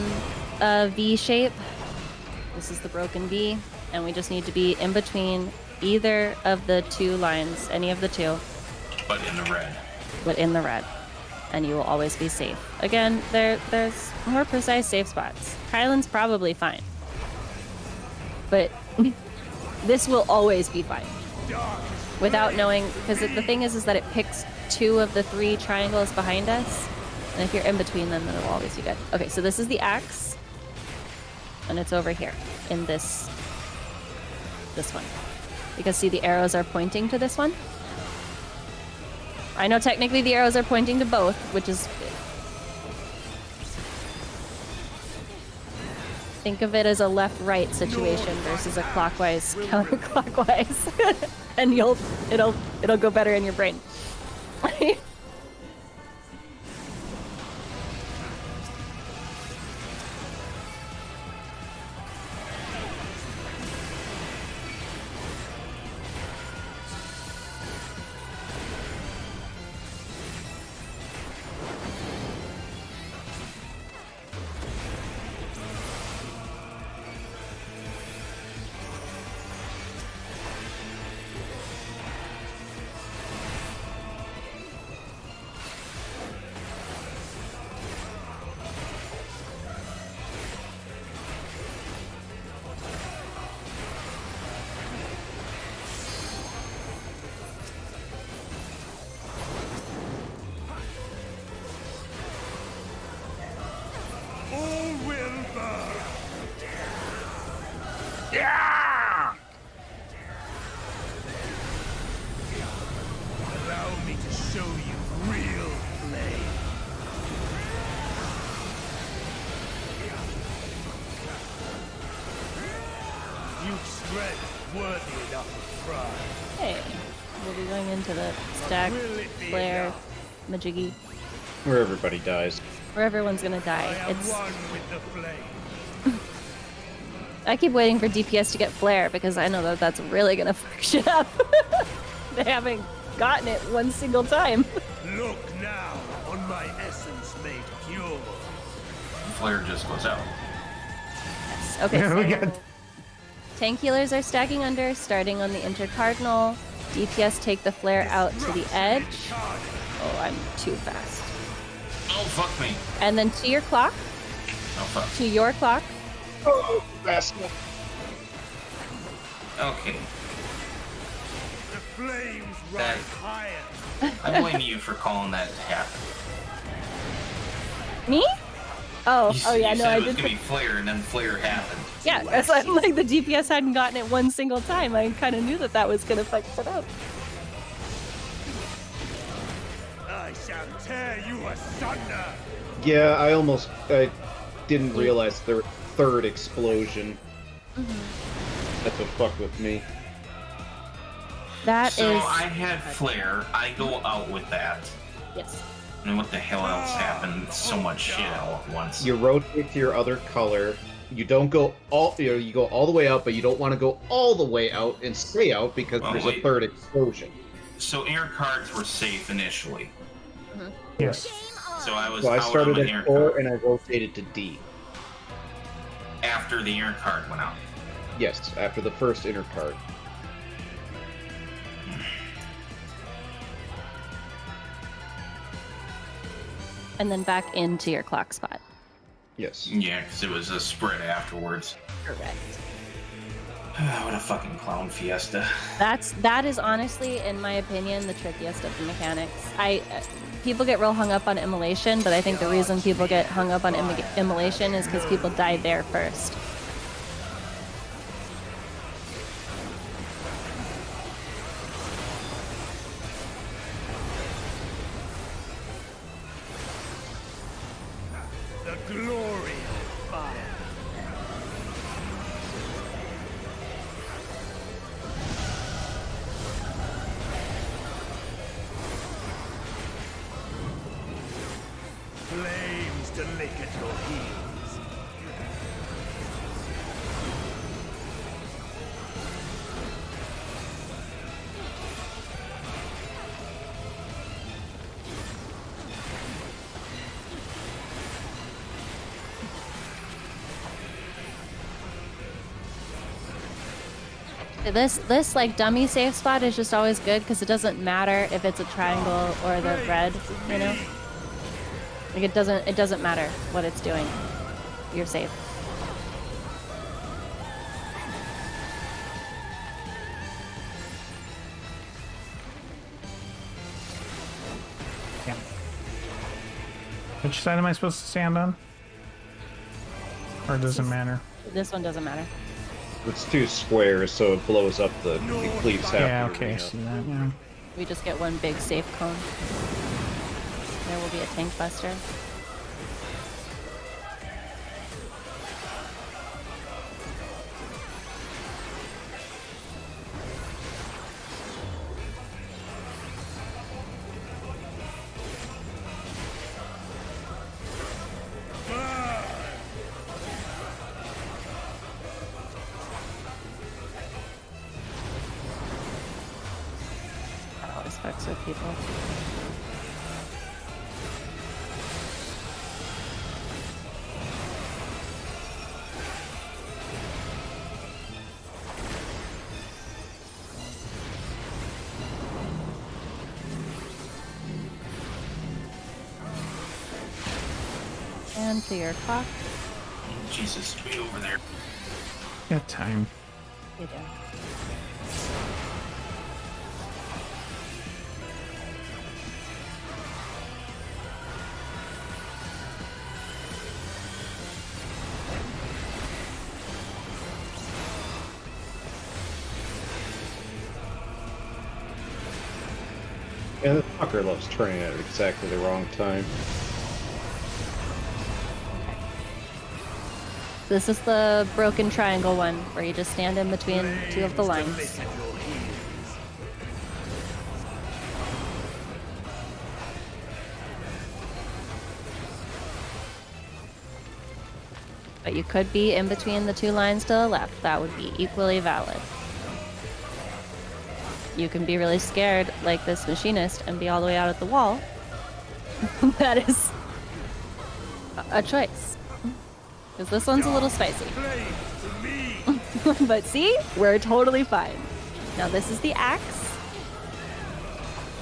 V shape. This is the broken V, and we just need to be in between either of the two lines, any of the two. But in the red. But in the red, and you will always be safe. Again, there's more precise safe spots. Kylan's probably fine, but this will always be fine without knowing, because the thing is that it picks two of the three triangles behind us, and if you're in between them, then it'll always be good. Okay, so this is the axe, and it's over here in this one, because see, the arrows are pointing to this one. I know technically the arrows are pointing to both, which is... Think of it as a left-right situation versus a clockwise, counterclockwise, and it'll go better in your brain. Allow me to show you real flame. You've strength worthy enough of pride. Hey, we'll be going into the stack, Will it be flare, enough? Majiggy, Where everybody dies. where everyone's gonna I die. am It's. one with the flame. I keep waiting for DPS to get flare because I know that that's really gonna fuck shit up. They haven't gotten it one single time. Look now on my essence made pure. Flare just goes out. Yes. Okay. Yeah, we So got- tank healers are stacking under, starting on the intercardinal. DPS take the flare out to the edge. Oh, I'm too fast. Oh, fuck me. And then to your clock. Oh, fuck. To your clock. Okay. The flames That- rise higher. I blame you for calling that to happen. Me? Oh, You, oh yeah, you no, said I it was did. gonna be flare, and then flare happened. Yeah, that's why I'm like the DPS hadn't gotten it one single time. I kind of knew that that was gonna fuck it up. I shall tear you asunder. Yeah, I didn't realize the third explosion. That's what fucked with me. That is. So I had flare. I go out with that. Yes. And what the hell else happened? So much shit all at once. You rotate to your other color. You don't go you go all the way out, but you don't want to go all the way out and stay out because Oh, there's a wait. third explosion. So air cards were safe initially. Yes. So I was So I out started on the air at 4 card and I rotated to D. after the air card went out. Yes, after the first inner card. And then back into your clock spot. Yes. Yeah, because it was a spread afterwards. Correct. What a fucking clown fiesta. That is honestly, in my opinion, the trickiest of the mechanics. People get real hung up on immolation, but I think the reason people get hung up on immolation is because people die there first. The glory of fire. Flames to lick at your heels. This like dummy safe spot is just always good because it doesn't matter if it's a triangle or the red, you know? Like it doesn't matter what it's doing. You're safe. Yeah. Which side am I supposed to stand on? Or does it matter? This one doesn't matter. It's 2 squares, so it blows up it cleaves half Yeah, the okay, I arena. see that, yeah. We just get one big safe cone. There will be a tank buster. That always fucks with people. And clear clock. Jesus, way over there. Got time. You do. And the fucker loves turning at exactly the wrong time. This is the broken triangle one, where you just stand in between two of the lines. But you could be in between the two lines to the left. That would be equally valid. You can be really scared, like this machinist, and be all the way out at the wall. That is a choice. Because this one's a little spicy. But see? We're totally fine. Now this is the axe.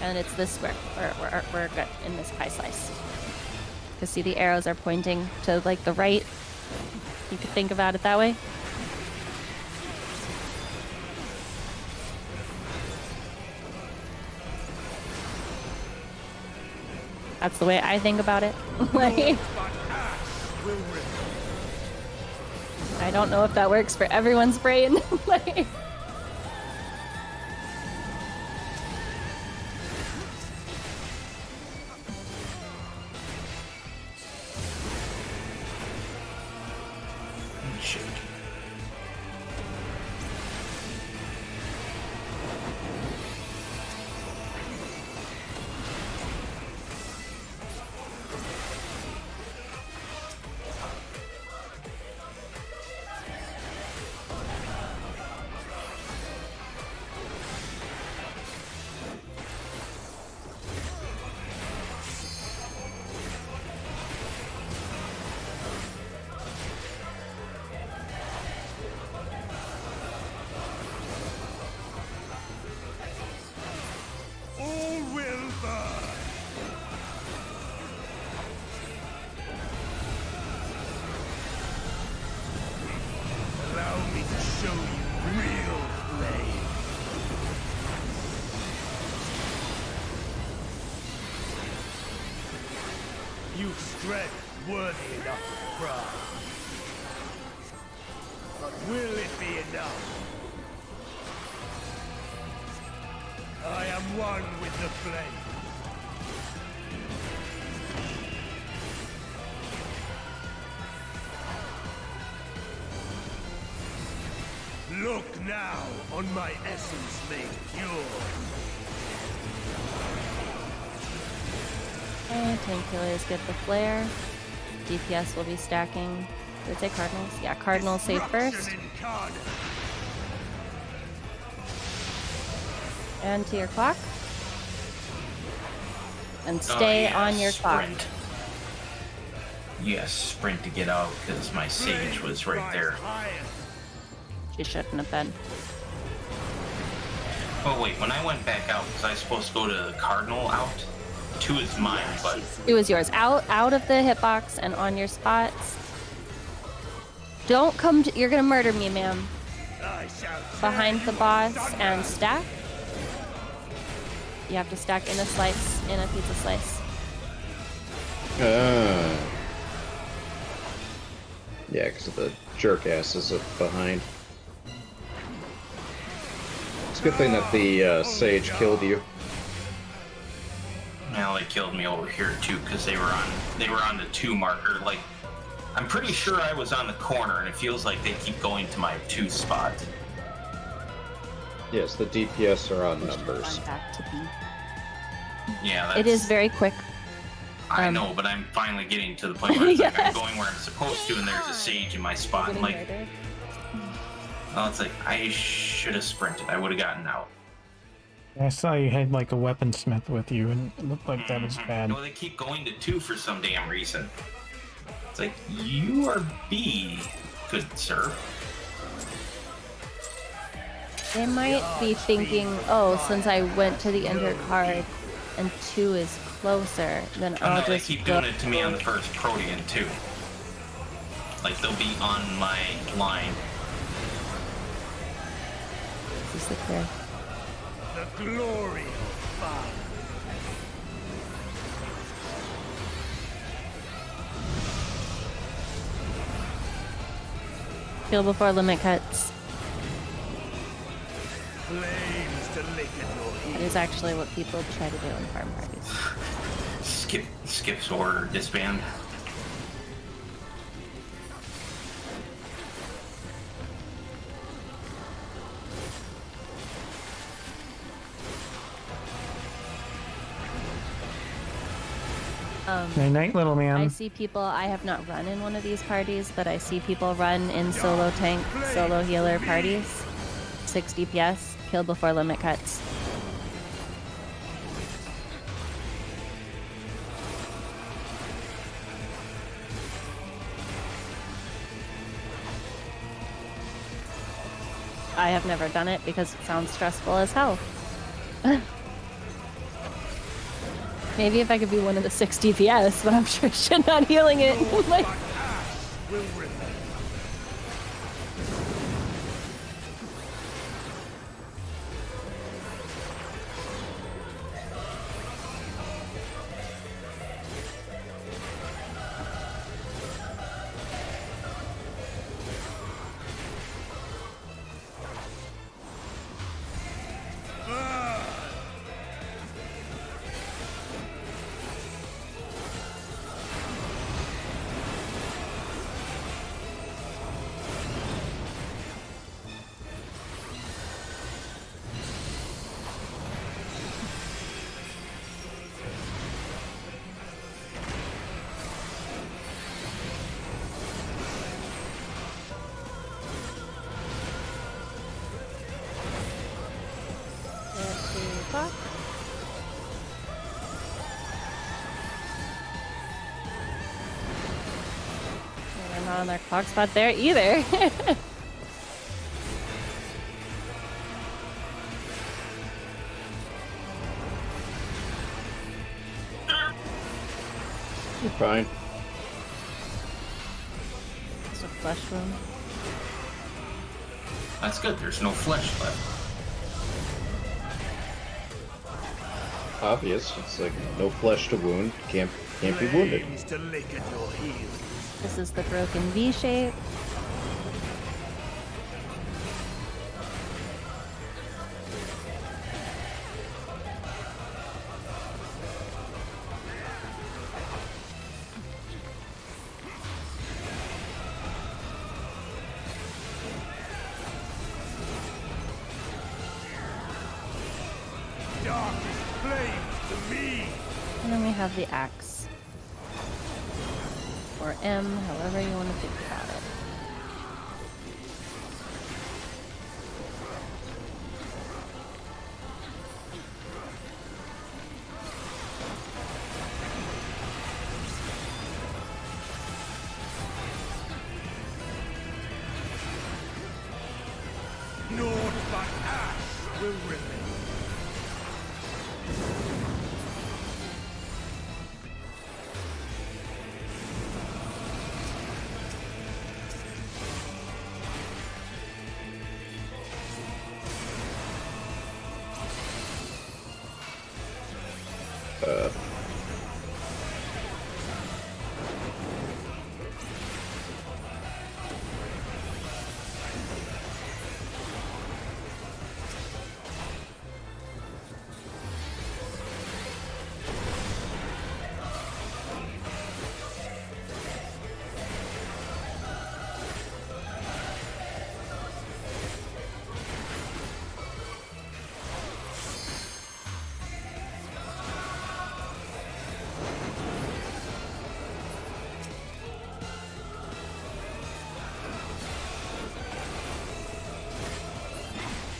And it's this square. We're good in this pie slice. Because see, the arrows are pointing to, like, the right. You could think about it that way. That's the way I think about it. Like, I don't know if that works for everyone's brain. Like, You've strength worthy enough to cry. But will it be enough? I am one with the flame. Look now on my essence made pure. and tank killers get the flare. DPS will be stacking. Did I say cardinals? Yeah, cardinals save first. And to your clock. And stay on your clock. Yes, sprint to get out because my sage was right there. She shouldn't have been. Oh wait, when I went back out, was I supposed to go to the cardinal out? 2 is mine, but It was yours. Out of the hitbox and on your spots. Don't come to, you're gonna murder me, ma'am. Behind the boss and stack. You have to stack in a slice, in a pizza slice. Yeah, because of the jerk asses up behind. It's a good thing that the sage killed you. well, they killed me over here too because they were on the 2 marker. Like, I'm pretty sure I was on the corner, and it feels like they keep going to my 2 spot. Yes, the DPS are on numbers. Back to B. Yeah, that's, It is very quick. I know, but I'm finally getting to the point where it's like I'm going where I'm supposed to, and there's a sage in my spot. I'm like, well, it's like I should have sprinted. I would have gotten out. I saw you had like a weaponsmith with you, and it looked like that was bad. No, they keep going to 2 for some damn reason. It's like, you are B, good sir. They might be thinking, oh, since I went to the ender card and 2 is closer, then Oh, I'll no, they just keep go. doing it to me on the first Protean too. Like, they'll be on my line. This is the clear. The glory of fire. Kill before limit cuts. Flames to lick at your heels. is actually what people try to do in farm parties. Skips or disband. Night night, little man. I see people, I have not run in one of these parties, but I see people run in solo tank, solo healer parties. 6 DPS, kill before limit cuts. I have never done it because it sounds stressful as hell. Maybe if I could be one of the 6 DPS, but I'm sure shit not healing it. Like, they're not on their clock spot there either. You're fine. It's a flesh wound. That's good. There's no flesh left. Obvious. It's like no flesh to wound. Can't be wounded. This is the broken V shape. And then we have the axe. Or M, however you want to think about it. Naught but ash will remain.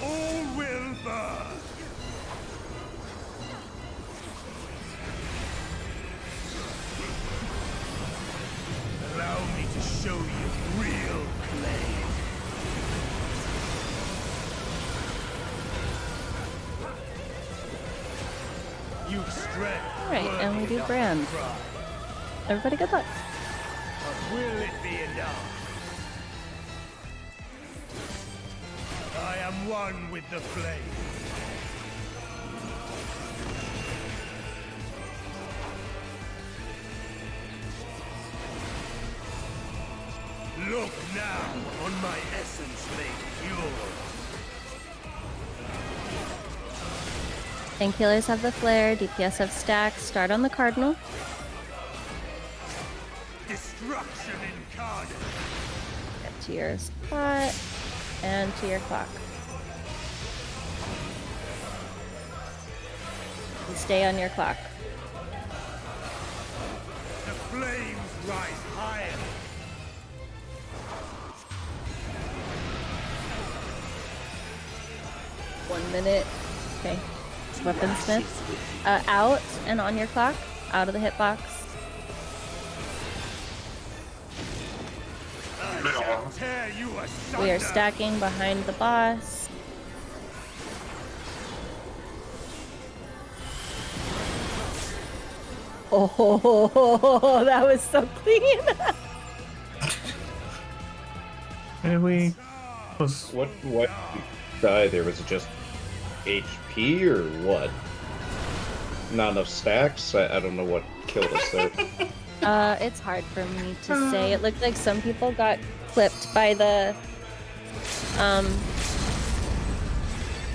All will burn. Allow me to show you real play. You've strength. Alright, and we do brand. Everybody good luck. But will it be enough? I am one with the flame. Look now on my essence made pure. Tank healers have the flare, DPS have stacks. Start on the cardinal. Destruction incarnate. Get to your spot and to your clock. And stay on your clock. The flames rise higher. 1 minute. Okay. Weaponsmith. Out and on your clock. Out of the hitbox. I shall tear you asunder. We are stacking behind the boss. Oh, that was so clean. Did we? What die there? Was it just HP or what? Not enough stacks? I don't know what killed us there. It's hard for me to say. It looked like some people got clipped by the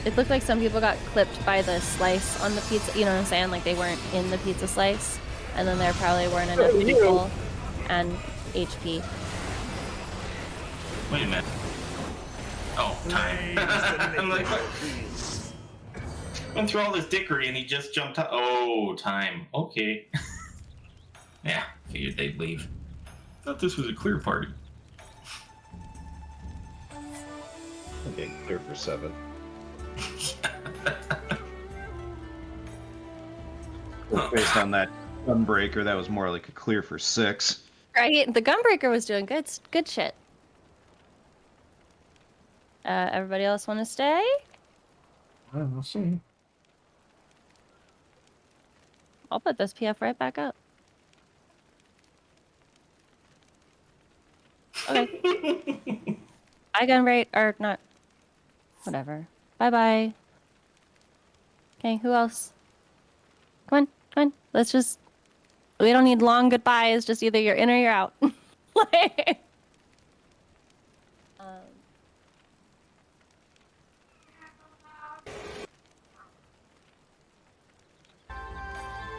it looked like some people got clipped by the slice on the pizza, you know what I'm saying? Like they weren't in the pizza slice. And then there probably weren't enough people and HP. Wait a minute. Oh, time. I'm like, what? Went through all this dickery and he just jumped out. Oh, time. Okay. Yeah, figured they'd leave. Thought this was a clear party. Okay, clear for 7. Based on that gunbreaker, that was more like a clear for 6. Right? The gunbreaker was doing good shit. Everybody else want to stay? We'll see. I'll put this PF right back up. Okay. I gun rate or not. Whatever. Bye bye. Okay, who else? Come on, come on. Let's just. We don't need long goodbyes. Just either you're in or you're out. Like,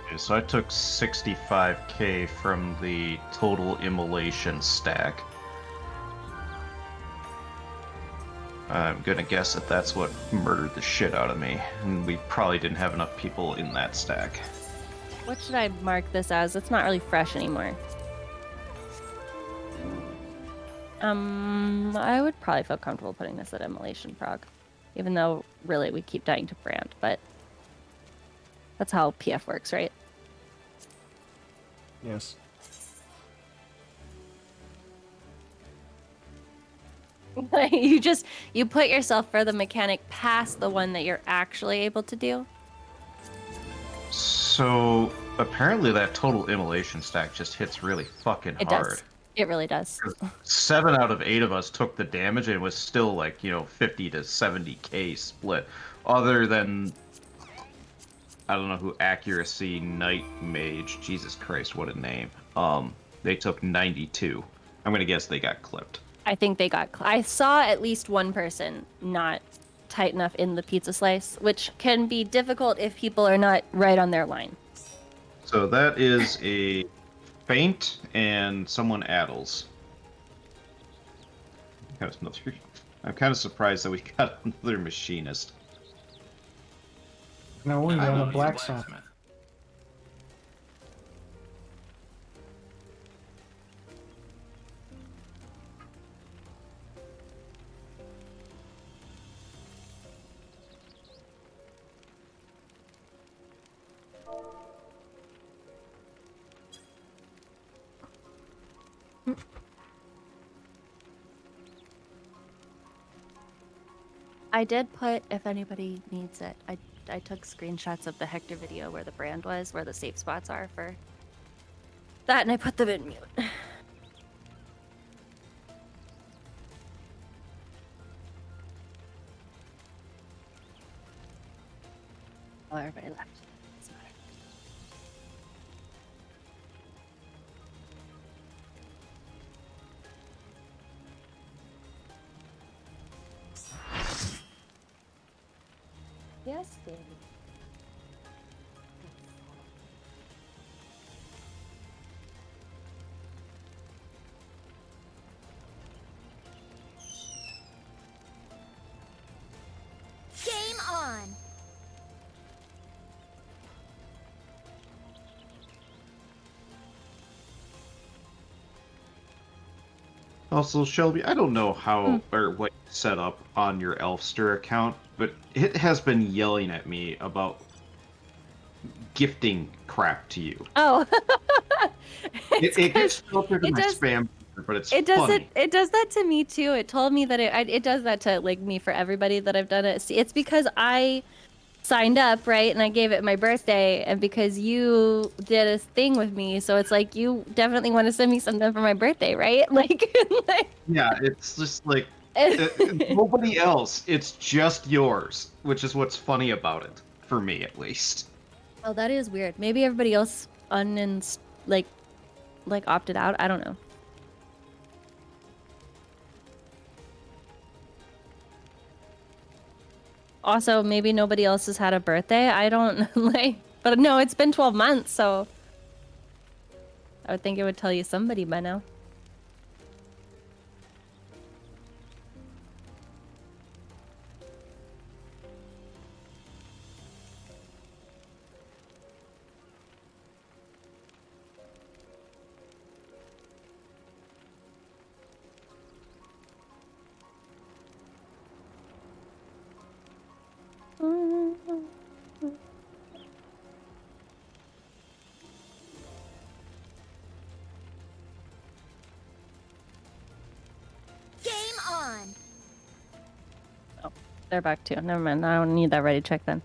Okay, so I took 65k from the total immolation stack. I'm gonna guess that that's what murdered the shit out of me, and we probably didn't have enough people in that stack. what should I mark this as? It's not really fresh anymore. I would probably feel comfortable putting this at immolation prog, even though really we keep dying to brand, but that's how PF works, right? Yes. You put yourself for the mechanic past the one that you're actually able to do. So apparently that total immolation stack just hits really fucking It hard. does. It really does. 7 out of 8 of us took the damage, and it was still like, 50 to 70k split. Other than, I don't know who, Accuracy Night Mage, Jesus Christ, what a name. They took 92. I'm gonna guess they got clipped. I think they got. I saw at least one person not tight enough in the pizza slice, which can be difficult if people are not right on their line. So that is a feint and someone addles. I'm kind of surprised that we got another machinist. No, we I got know a he's blacksmith. I did put, if anybody needs it, I took screenshots of the Hector video where the brand was, where the safe spots are for that, and I put them in mute. Oh, everybody left. Doesn't matter. Yes, baby. Also, Shelby, I don't know how or what you set up on your Elfster account, but it has been yelling at me about gifting crap to you. Oh, It gets filtered in my spam, but it's funny. It does that to me too. It told me that it does that to like me for everybody that I've done it. It's because I signed up, right, and I gave it my birthday, and because you did a thing with me, so it's like you definitely want to send me something for my birthday, right? Like, Yeah, it's just like nobody else. It's just yours, which is what's funny about it for me, at least. Oh, that is weird. Maybe everybody else like opted out. I don't know. Also, maybe nobody else has had a birthday. I don't like, but no, it's been 12 months, so I would think it would tell you somebody by now. Game on. Oh, they're back too. Never mind. I don't need that ready check then.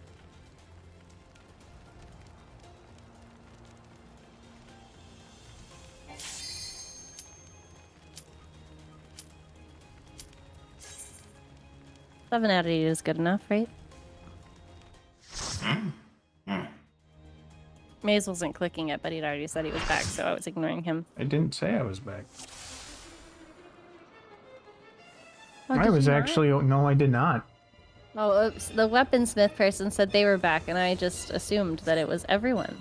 Seven out of 8 is good enough, right? Maze wasn't clicking it, but he'd already said he was back, so I was ignoring him. I didn't say I was back. Oh, I was actually... No, I did not. Oh, oops. The weaponsmith person said they were back, and I just assumed that it was everyone.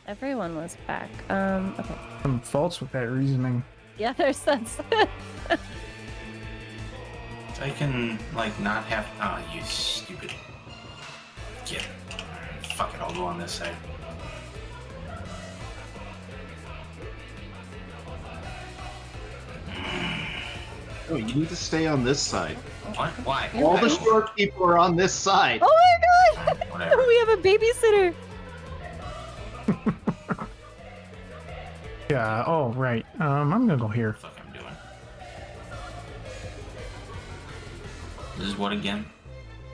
Everyone was back. Okay. Some faults with that reasoning. Yeah, there's sense. I can, like, not have... Oh, you stupid... Get... Fuck it, I'll go on this side. Oh, you need to stay on this side. What? Why? All the short people are on this side. Oh my god! Whatever. We have a babysitter! Yeah, oh, right. I'm gonna go here. What the fuck I'm doing? This is what again?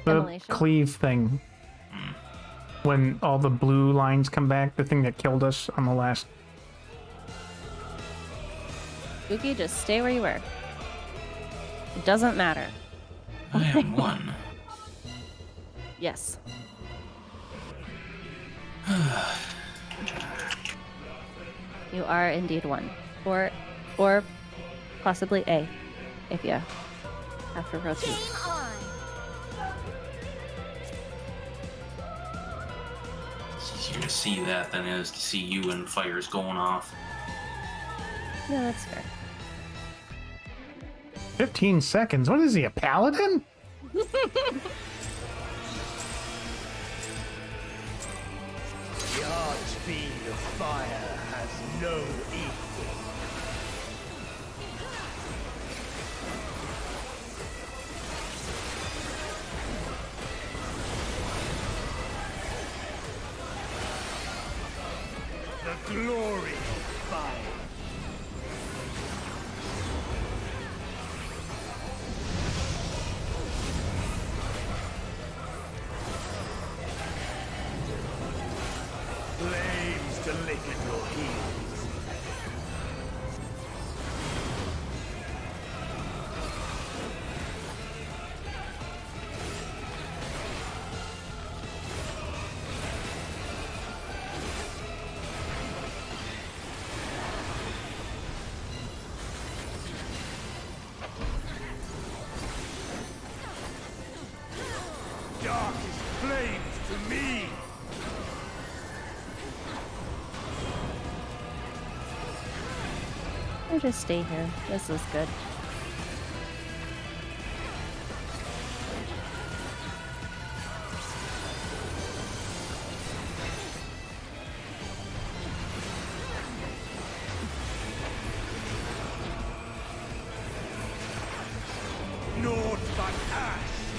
The Demolition. cleave thing. When all the blue lines come back, the thing that killed us on the last... Spooky, just stay where you were. It doesn't matter. I am one. Yes. You are indeed one. Or possibly A, if you have to rotate. Game on. It's easier to see that than it is to see you and fires going off. Yeah, that's fair. 15 seconds? What is he, a paladin? The archfiend of fire has no equal. The glory of fire. Flames to lick at your heels. Darkest flames to me. I'll just stay here. This is good.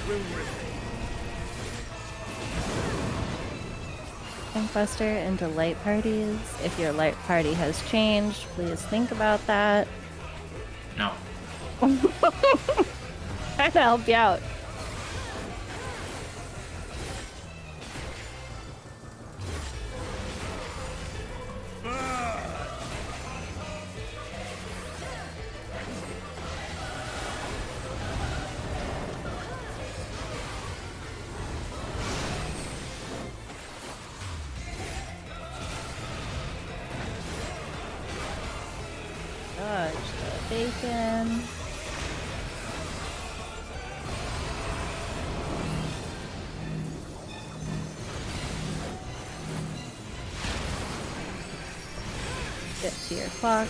will remain. Buster into light parties. If your light party has changed, please think about that. No. Trying to help you out. Dodge the bacon. Get to your clocks.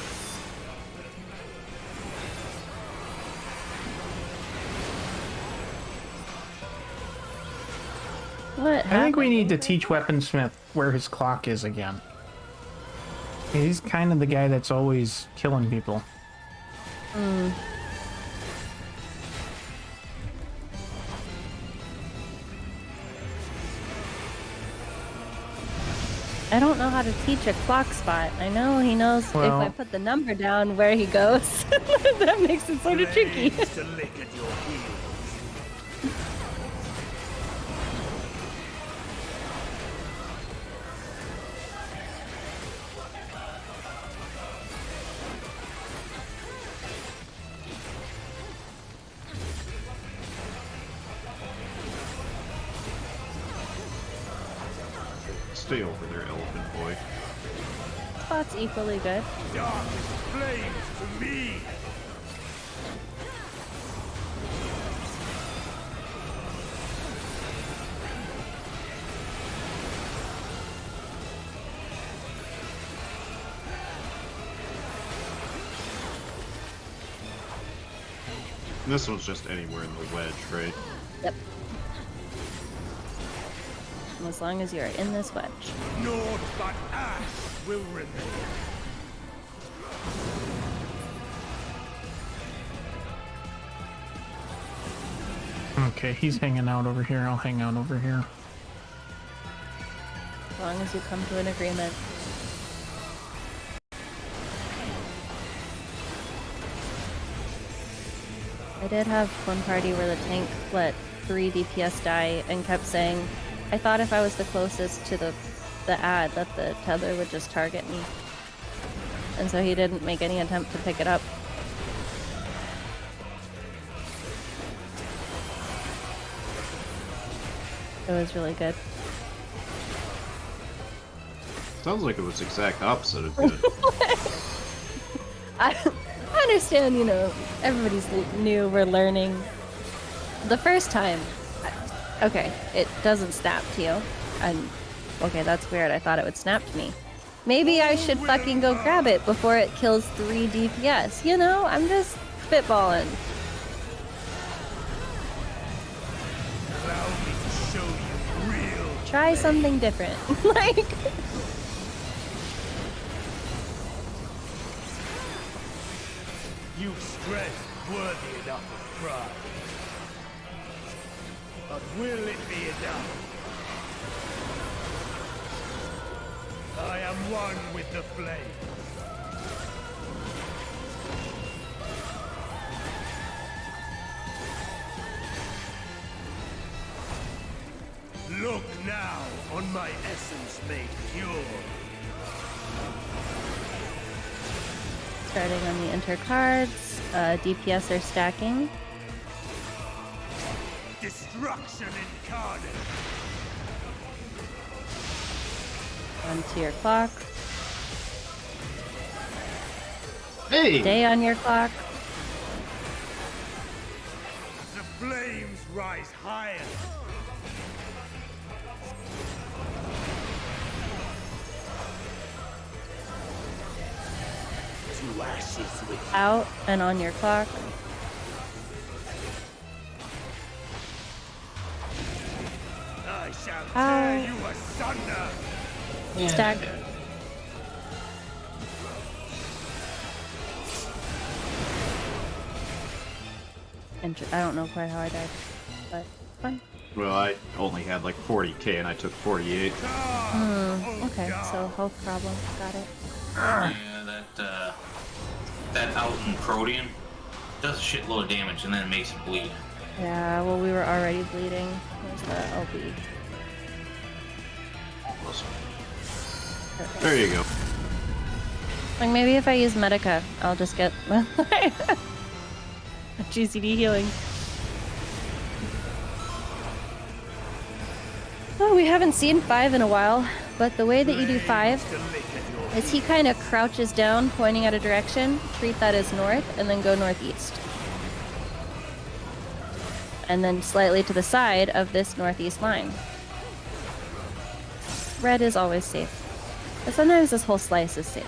What? I think we happened? need to teach Weaponsmith where his clock is again. He's kind of the guy that's always killing people. I don't know how to teach a clock spot. I know he knows Well- if I put the number down where he goes. That makes it sort of tricky. Flames to lick at your heels. Stay over there, elephant boy. Spot's equally good. Darkest flames to me. This one's just anywhere in the wedge, right? Yep. As long as you're in this wedge. Naught but ash will remain. Okay, he's hanging out over here. I'll hang out over here. As long as you come to an agreement. I did have one party where the tank let 3 DPS die and kept saying, I thought if I was the closest to the ad that the tether would just target me. And so he didn't make any attempt to pick it up. It was really good. Sounds like it was the exact opposite of good. I understand, you know, everybody's new, we're learning. The first time, okay, it doesn't snap to you. And, okay, that's weird, I thought it would snap to me. Maybe I should fucking go grab it before it kills 3 DPS. You know, I'm just spitballing. Allow me to show you real. Try something different. Like, You've strength worthy enough of pride. But will it be enough? I am one with the flame. Look now on my essence made pure. starting on the enter cards. DPS are stacking. Destruction incarnate. Onto your clock. Hey! Day on your clock. The flames rise higher. To ashes with Out and on your clock. I shall Ow. tear you asunder. Stack. I don't know quite how I died, but fine. Well, I only had like 40k and I took 48. Okay, so health problem. Got it. Yeah, that out in Protean does a shitload of damage and then it makes it bleed. Yeah, well, we were already bleeding. Where's the LB? There you go. Like, maybe if I use Medica, I'll just get a GCD healing. Oh, we haven't seen 5 in a while, but the way that you do 5 is he kind of crouches down, pointing at a direction, treat that as north, and then go northeast. And then slightly to the side of this northeast line. Red is always safe. But sometimes this whole slice is safe.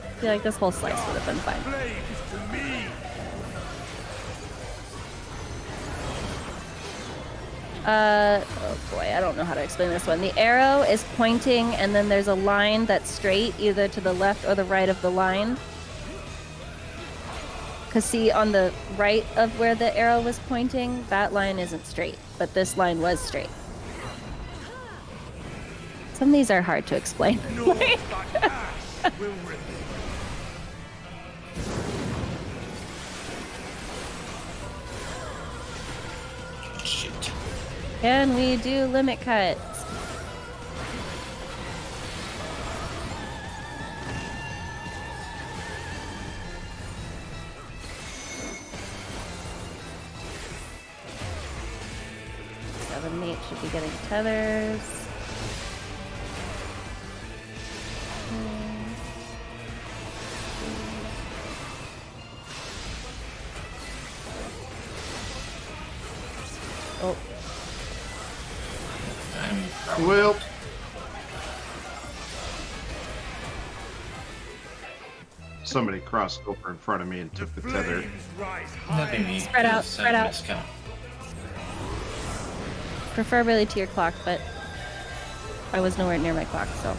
I feel like this whole slice would have been fine. Oh boy, I don't know how to explain this one. The arrow is pointing and then there's a line that's straight, either to the left or the right of the line. Because see, on the right of where the arrow was pointing, that line isn't straight, but this line was straight. Some of these are hard to explain. Shit. Can we do limit cuts? Seven and 8 should be getting tethers. Oh. Well, somebody crossed over in front of me and took the tether. That'd be me. Spread out, spread out. Discount. Preferably to your clock, but I was nowhere near my clock, so.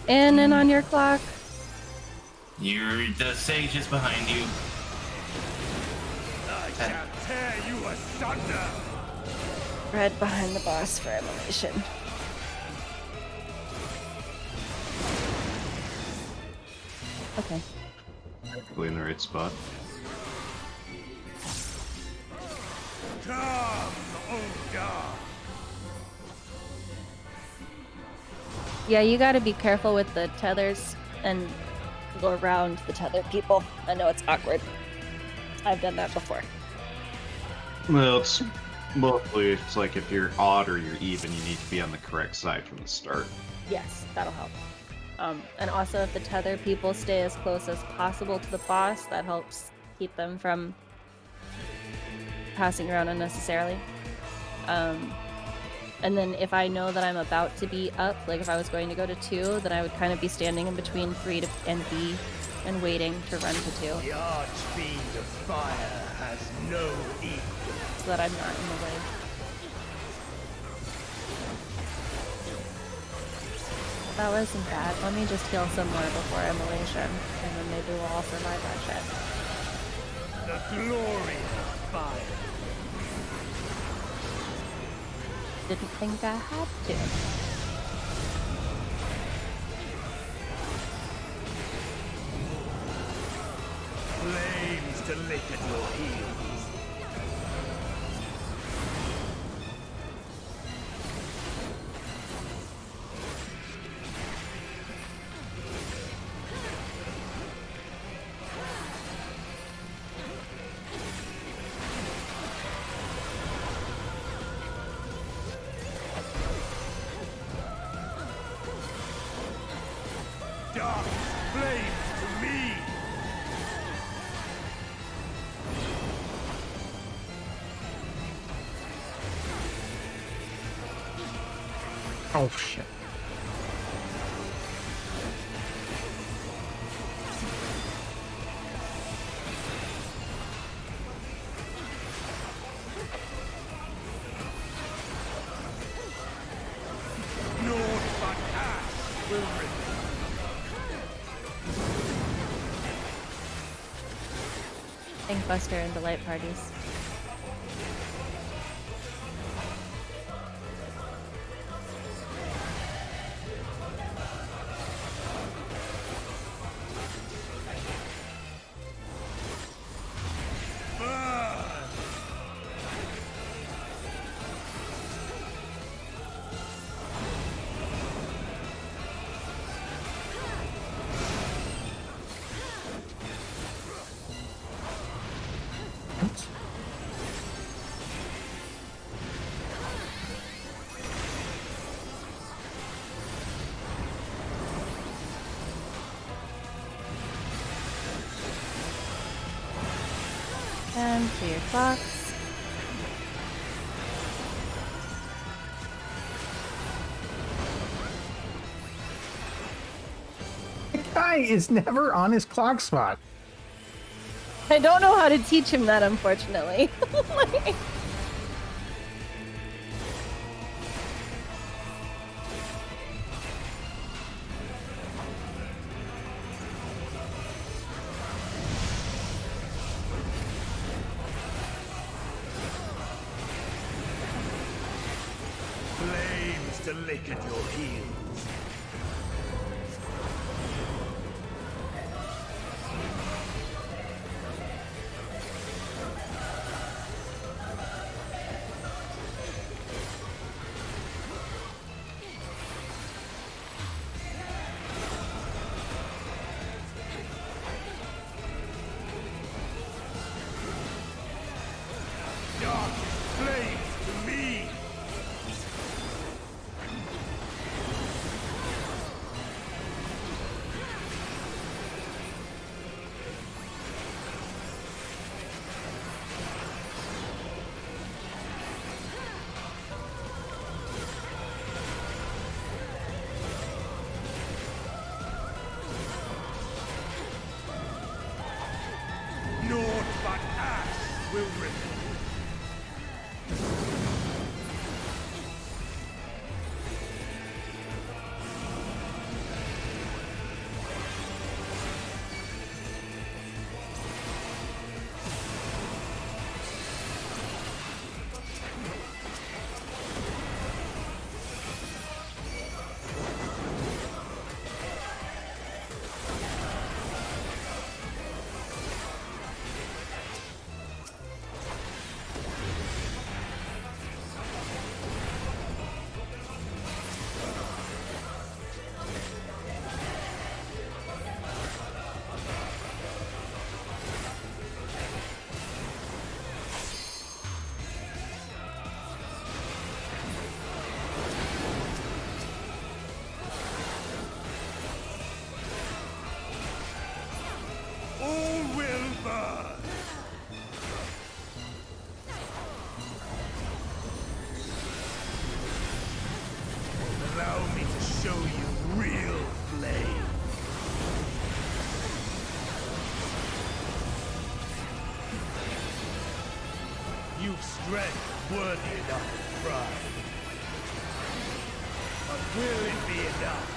In and on your clock. The sage is behind you. I shall tear you asunder. Red behind the boss for immolation. Okay. Probably in the right spot. Come, oh God. Yeah, you gotta be careful with the tethers and go around the tether people. I know it's awkward. I've done that before. Well, it's like if you're odd or you're even, you need to be on the correct side from the start. Yes, that'll help. And also if the tether people stay as close as possible to the boss, that helps keep them from passing around unnecessarily. And then if I know that I'm about to be up, like if I was going to go to 2, then I would kind of be standing in between 3 and B and waiting to run to 2. The Archfiend of Fire has no equal. So that I'm not in the way. That wasn't bad. Let me just heal some more before immolation, and then maybe we'll all survive that shit. The glory of fire. Didn't think I had to. Flames to lick at your heels. Dark flames to me. Oh shit. Naught but ash will remain. Buster and delight parties. And to your clocks. The guy is never on his clock spot. I don't know how to teach him that, unfortunately. Flames to lick at your heels. Dark flames to me. Naught but ash will remain. All will burn. Allow me to show you real flame. You've strength worthy enough of pride. But will it be enough?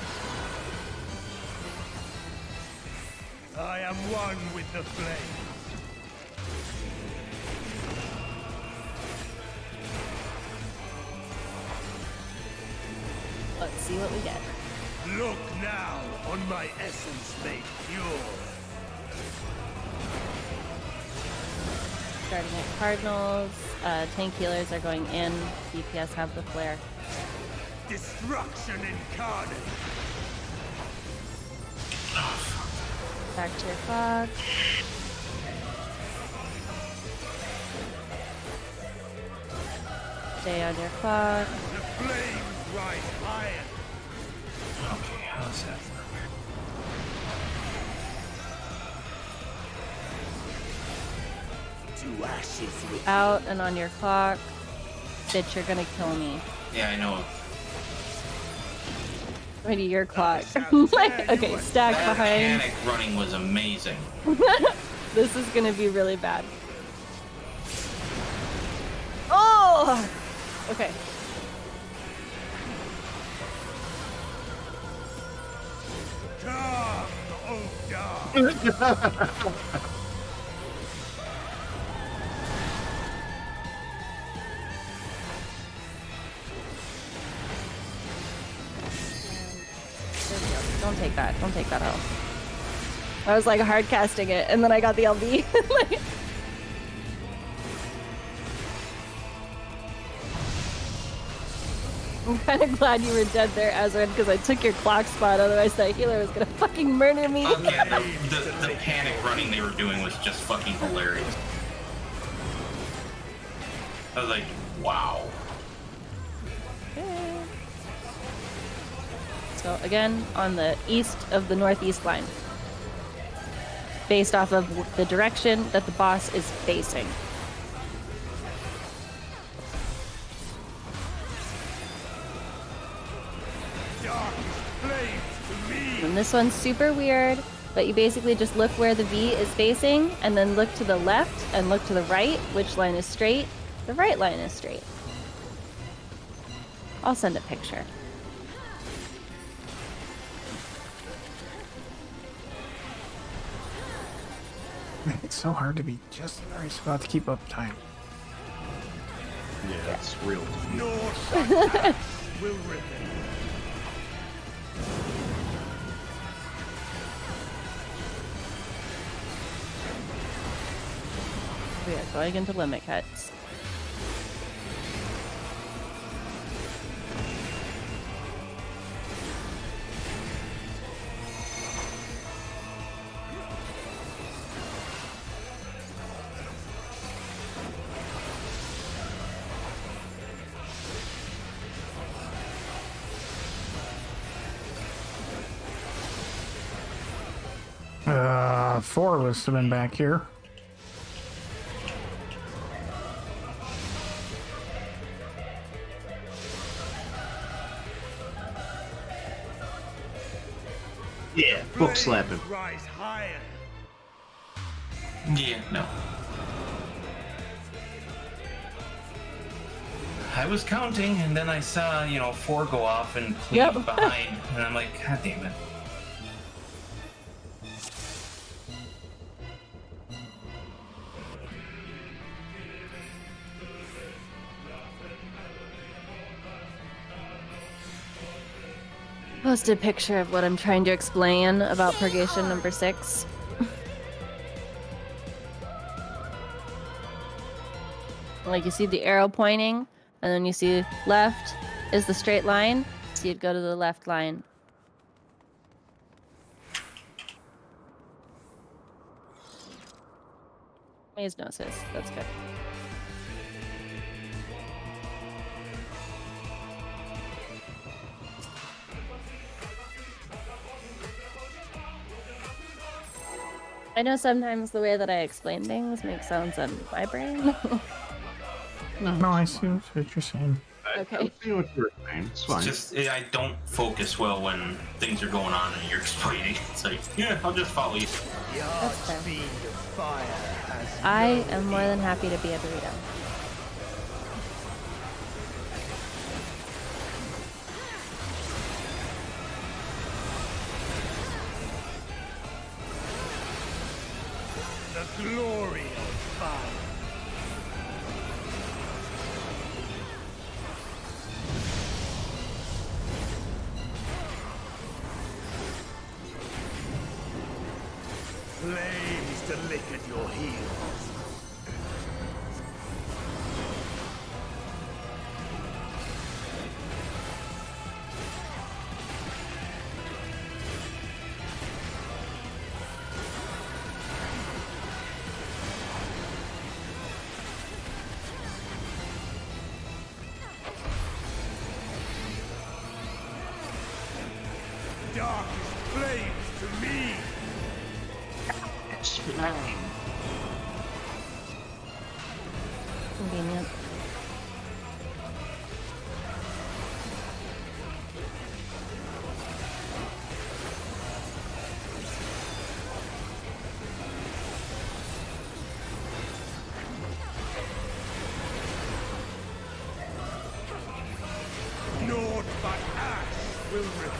I am one with the flame. Let's see what we get. Look now on my essence made pure. Starting at Cardinals. Tank healers are going in. DPS have the flare. Destruction incarnate. Back to your clock. Stay on your clock. The flames rise higher. Okay, how's that work? To ashes with Out and on your clock. Bitch, you're gonna kill me. Yeah, I know. Ready, your clock. shall Like, tear you okay, a- stack That behind. panic running was amazing. This is gonna be really bad. Oh! Okay. Come, oh dark. Don't take that. Don't take that out. I was like hard casting it, and then I got the LB. Like... I'm kind of glad you were dead there, Azran, because I took your clock spot. Otherwise, that healer was gonna fucking murder me. Okay, the panic running they were doing was just fucking hilarious. I was like, wow. Okay. So again, on the east of the northeast line, based off of the direction that the boss is facing. And this one's super weird, but you basically just look where the V is facing, and then look to the left and look to the right, which line is straight. The right line is straight. I'll send a picture. It's so hard to be just the right spot to keep up time. Yeah, it's real. Will rip it. We are going into limit cuts. Four of us have been back here. Yeah, book slapping. Rise higher. Yeah, no. I was counting, and then I saw, 4 go off and clean behind, and I'm like, God damn it. Post a picture of what I'm trying to explain about purgation number 6. Like, you see the arrow pointing, and then you see left is the straight line, so you'd go to the left line. Maze gnosis, that's good. I know sometimes the way that I explain things makes sounds in my brain. No, I see what you're saying. Okay. I see what you're saying. It's fine. It's just, I don't focus well when things are going on and you're explaining. It's like, yeah, I'll just follow you. That's fair. I am more than happy to be a burrito. The glory of fire. Flames to lick at your heels. Darkest flames to me. Convenient. Naught but ash will rip it.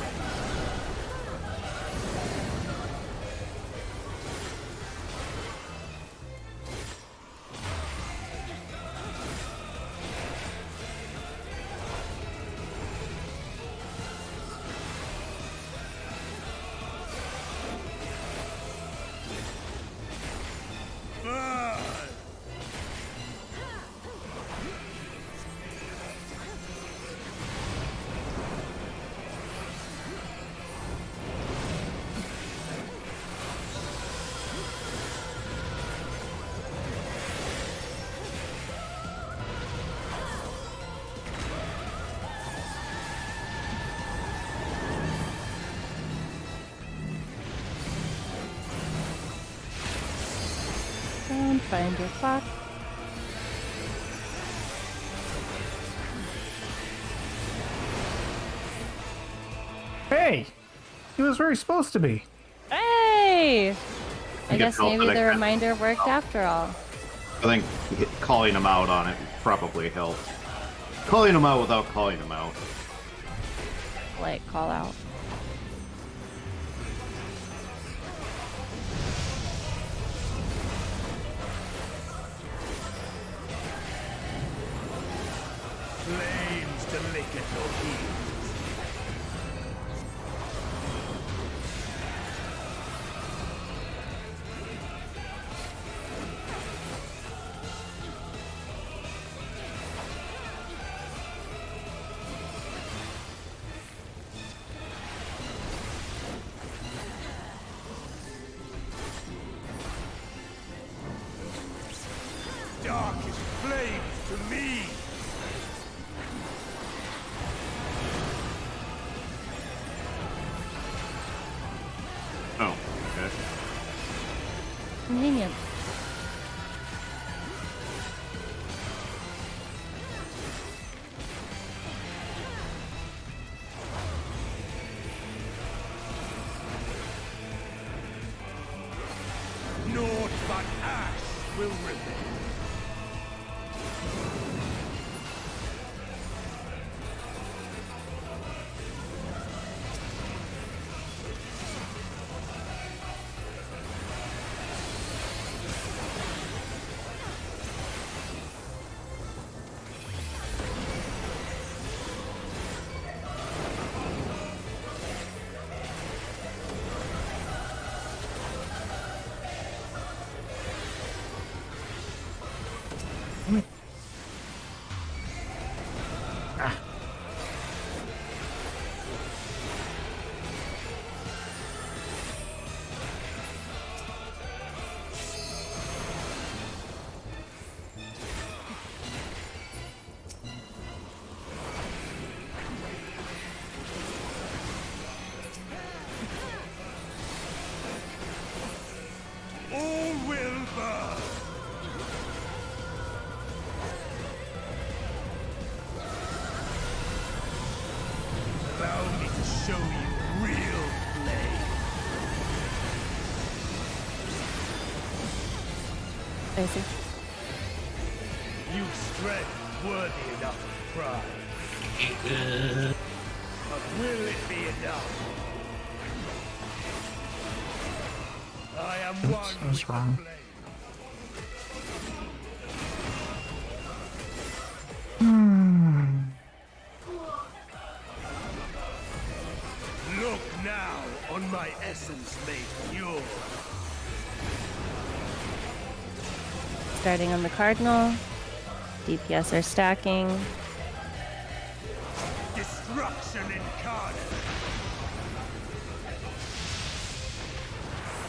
find your clock. Hey! He was where he's supposed to be. Hey! I guess help maybe that the I- reminder worked after all. I think calling him out on it probably helped. Calling him out without calling him out. Like, call out. Flames to lick at your heels. Darkest flames to me. Oh, okay. Convenient. Naught but ash will remain. All will burn. Allow me to show you real flame. I see. You've strength worthy enough of pride. But will it be enough? I am Oops, one I was with the wrong. flame. Look now on my essence made pure. Starting on the Cardinal. DPS are stacking. Destruction incarnate.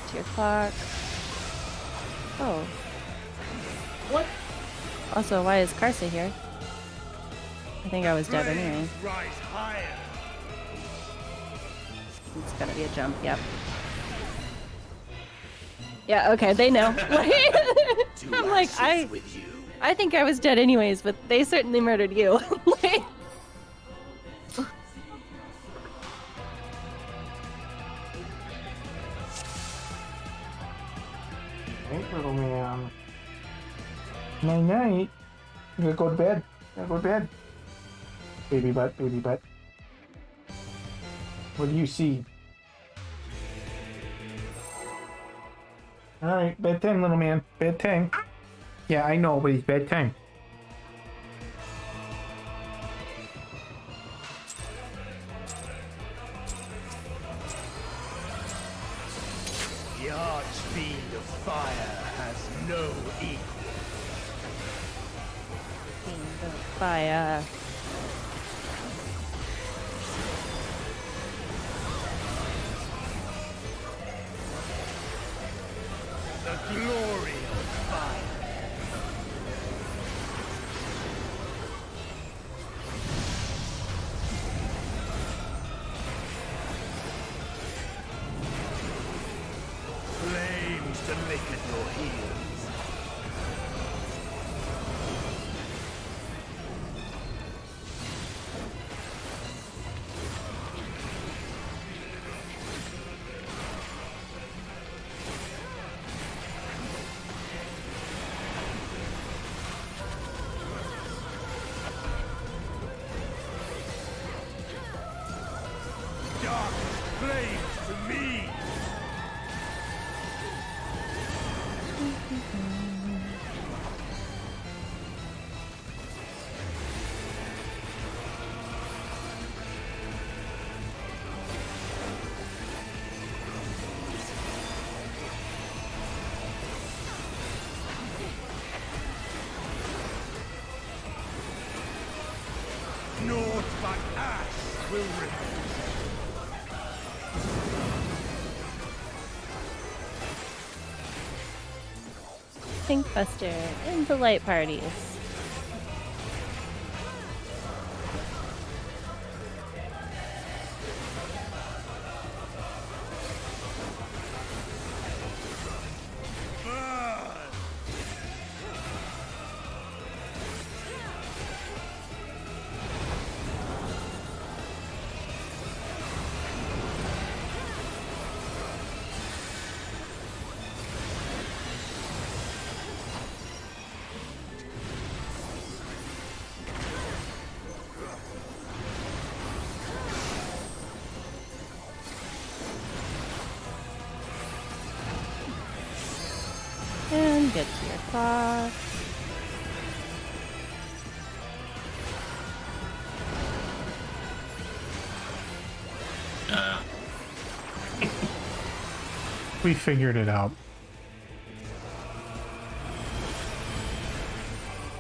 To your clock. Oh. What? Also, why is Karsa here? I think I was dead anyway. Flames rise higher. It's gotta be a jump, yep. Yeah, okay, they know. I'm like, I think I was dead anyways, but they certainly murdered you. Like, Hey, little man. Night night. You gotta go to bed. Gotta go to bed. Baby butt, baby butt. What do you see? Alright, bedtime, little man. Bedtime. Yeah, I know, but it's bedtime. The archfiend of fire has no equal. fire. The glory of fire. Flames to lick at your heels. will ripple. Pinkbuster into light parties. And get to your clock. We figured it out.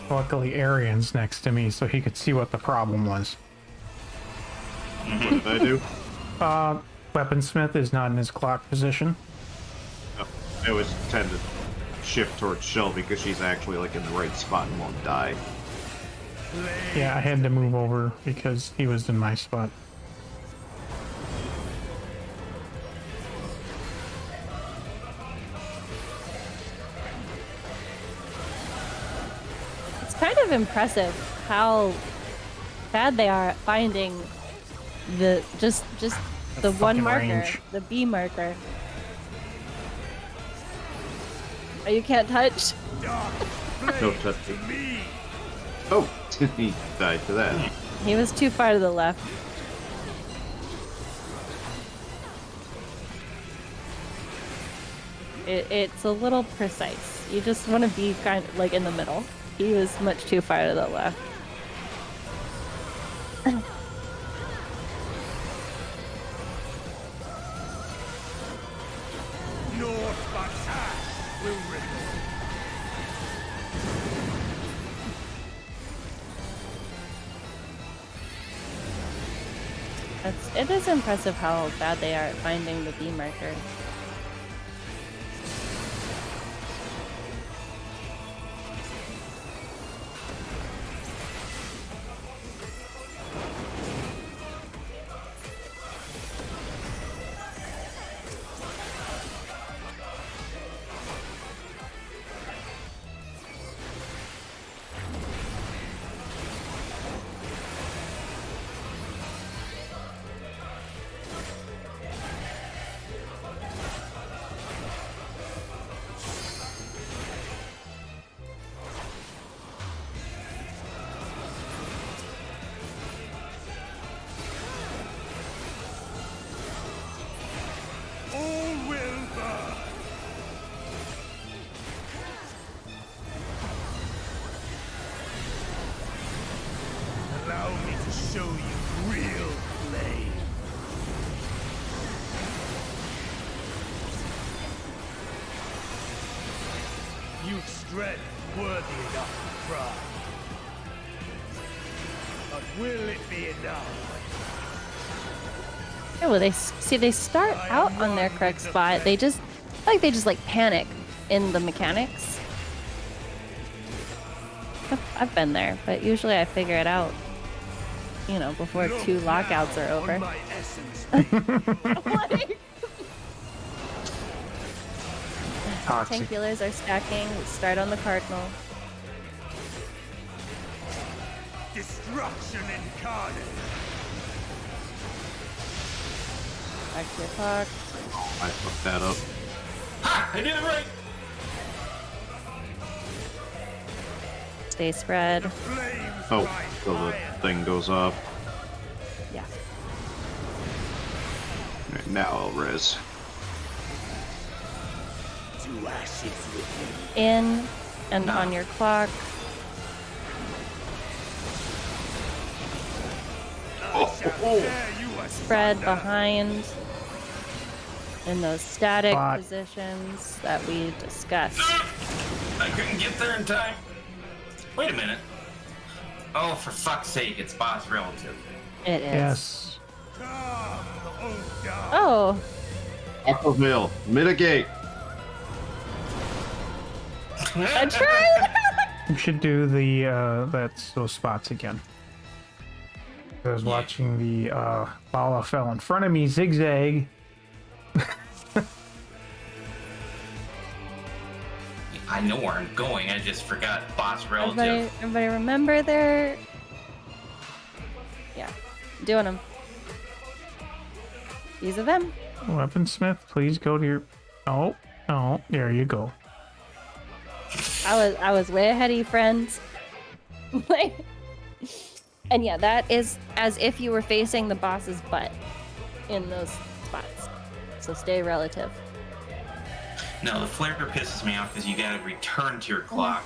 Luckily, Arian's next to me, so he could see what the problem was. What did I do? Weaponsmith is not in his clock position. Oh, I always tend to shift towards Shelby because she's actually like in the right spot and won't die. Yeah, I had to move over because he was in my spot. It's kind of impressive how bad they are at finding the just the one fucking marker, range. the B marker. Oh, you can't touch. No touching. Oh, he died to that. He was too far to the left. It's a little precise. You just want to be kind of like in the middle. He was much too far to the left. North but ash will ripple. It is impressive how bad they are at finding the B marker. All will burn. Allow me to show you real flame. You've strength worthy enough to try. But will it be enough? Yeah, well, they start out on their correct spot. They just panic in the mechanics. I've been there, but usually I figure it out, you know, before two lockouts are over. My essence. Toxic. Tank healers are stacking. We start on the cardinal. Destruction incarnate. Back to your clock. I fucked that up. Ha! I did it right! Stay spread. Flames Oh, rise so the higher. thing goes off. Yeah. Right, now I'll res. To ashes with In and on your clock. Spread behind in those static Spot. positions that we discussed. I couldn't get there in time. Wait a minute. Oh, for fuck's sake, it's boss relative. It is. Yes. Oh. Aquaville, mitigate. I tried. You should do the those spots again. I was watching the Lala fell in front of me, zigzag. I know where I'm going. I just forgot boss relative. Everybody remember their... Yeah, doing them. These are them. Weaponsmith, please go to your... Oh, there you go. I was way ahead of you, friends. And yeah, that is as if you were facing the boss's butt in those spots. So stay relative. No, the flare pisses me off because you gotta return to your clock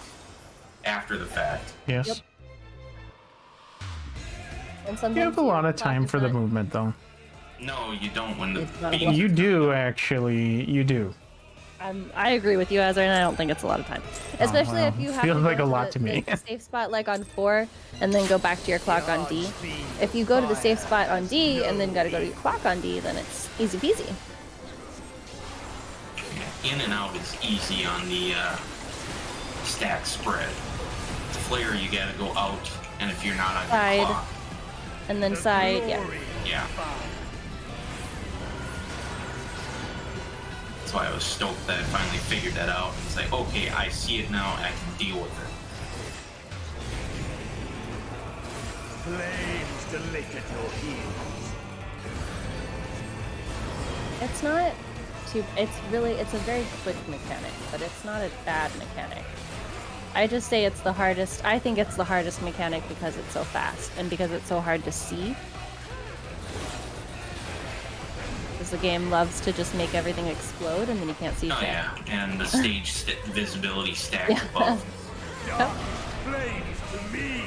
after the fact. Yes. Yep. And You have a lot of time for the movement, though. No, you don't when the You do, actually. You do. I agree with you, Azra, and I don't think it's a lot of time. Especially well, if you have feels to like go a to lot to me. the safe spot like on 4 and then go back to your clock on D. If you go to the safe spot on D and then gotta go to your clock on D, then it's easy peasy. in and out is easy on the stack spread. Flare, you gotta go out, and if you're not on Side. your clock, And then side, yeah. yeah. That's why I was stoked that I finally figured that out. It's like, okay, I see it now, and I can deal with it. Flames to lick at your heels. It's not too, it's a very quick mechanic, but it's not a bad mechanic. I just say it's the hardest, I think it's the hardest mechanic because it's so fast, and because it's so hard to see. Because the game loves to just make everything explode and then you can't see shit. Oh yeah, and the stage visibility stacks above. Yep. Flames to me.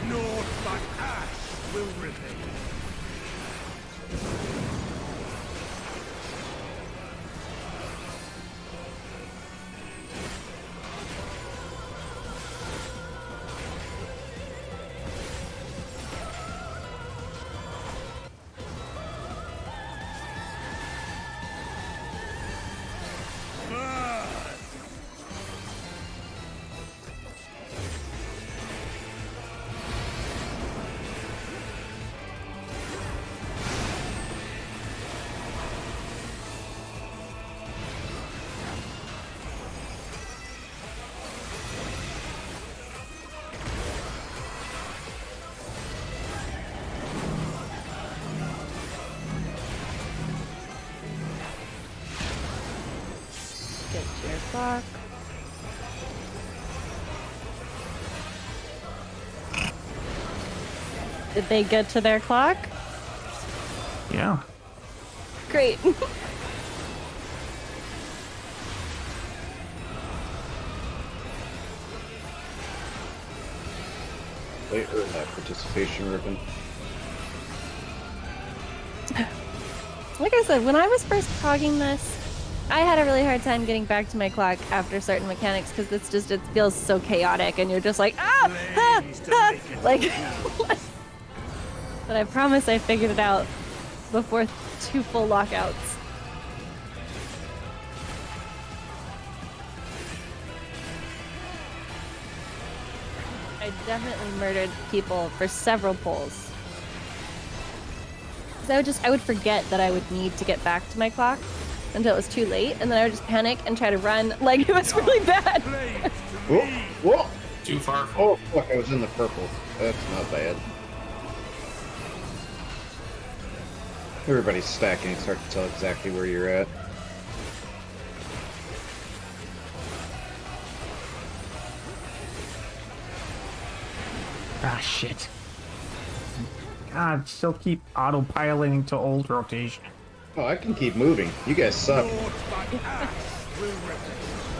Naught but ash will remain. Get to your clock. Did they get to their clock? Yeah. Great. They earned that participation ribbon. Like I said, when I was first progging this, I had a really hard time getting back to my clock after certain mechanics because it feels so chaotic and you're just like, like, but I promise I figured it out before 2 full lockouts. I definitely murdered people for several pulls. Because I would forget that I would need to get back to my clock until it was too late, and then I would just panic and try to run. Like, it was really bad. Whoa, whoa! Too far. Oh, fuck, I was in the purple. That's not bad. Everybody's stacking. It's hard to tell exactly where you're at. Ah, shit. God, still keep autopiloting to old rotation. Oh, I can keep moving. You guys suck. Naught but ash will remain.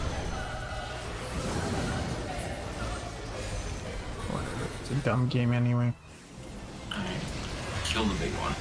It's a dumb game anyway. Alright. Kill the big one.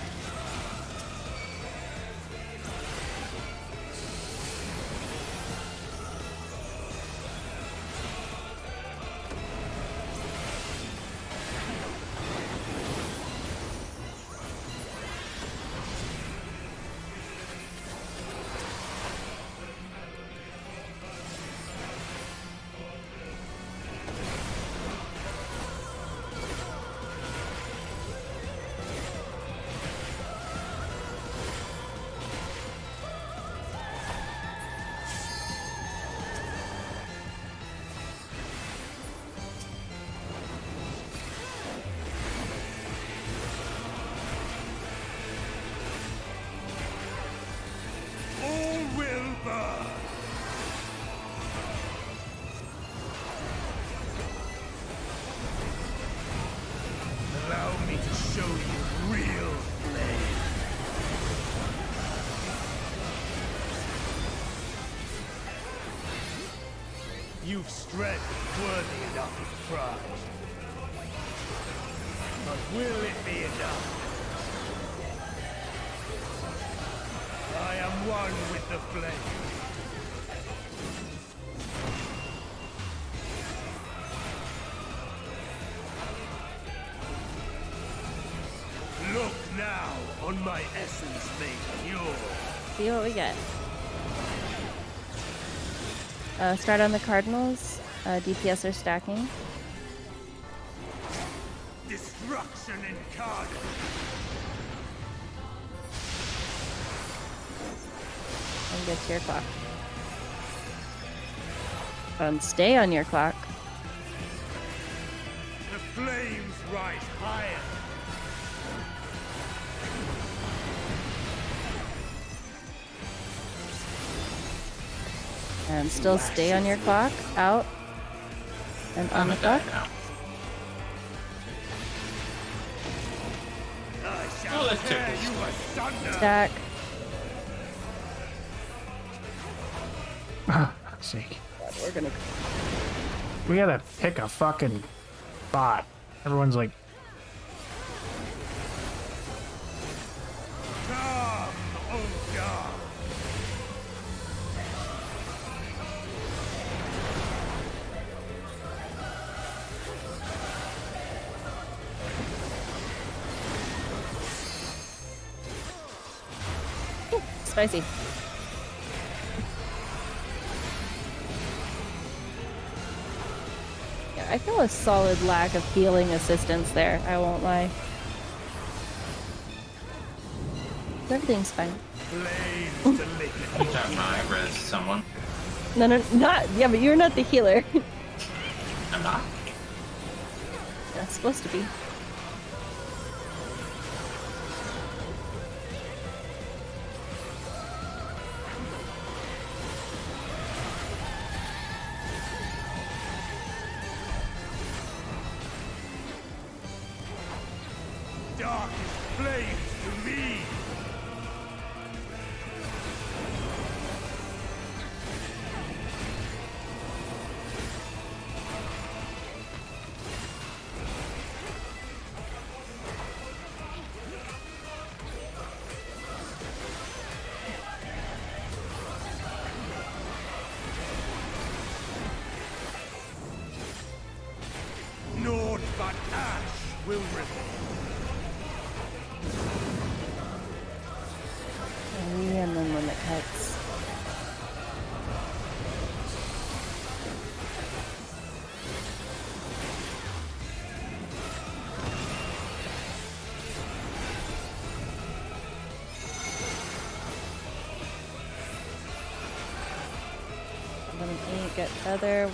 You've strength worthy enough of pride. But will it be enough? I am one with the flame. Look now on my essence made pure. See what we get. Start on the Cardinals. DPS are stacking. Destruction incarnate. And get to your clock. Stay on your clock. The flames rise higher. And still stay on your clock. Out. And on the clock. Oh, that took Stack. Ah, fuck's sake. We're gonna. We gotta pick a fucking bot. Everyone's like, Come, oh God. Spicy. Yeah, I feel a solid lack of healing assistance there, I won't lie. Everything's fine. Anytime I res someone. No, not. Yeah, but you're not the healer. I'm not. That's supposed to be. Darkest flames to me. Naught but ash will remain. And then when it cuts. I'm gonna get feather.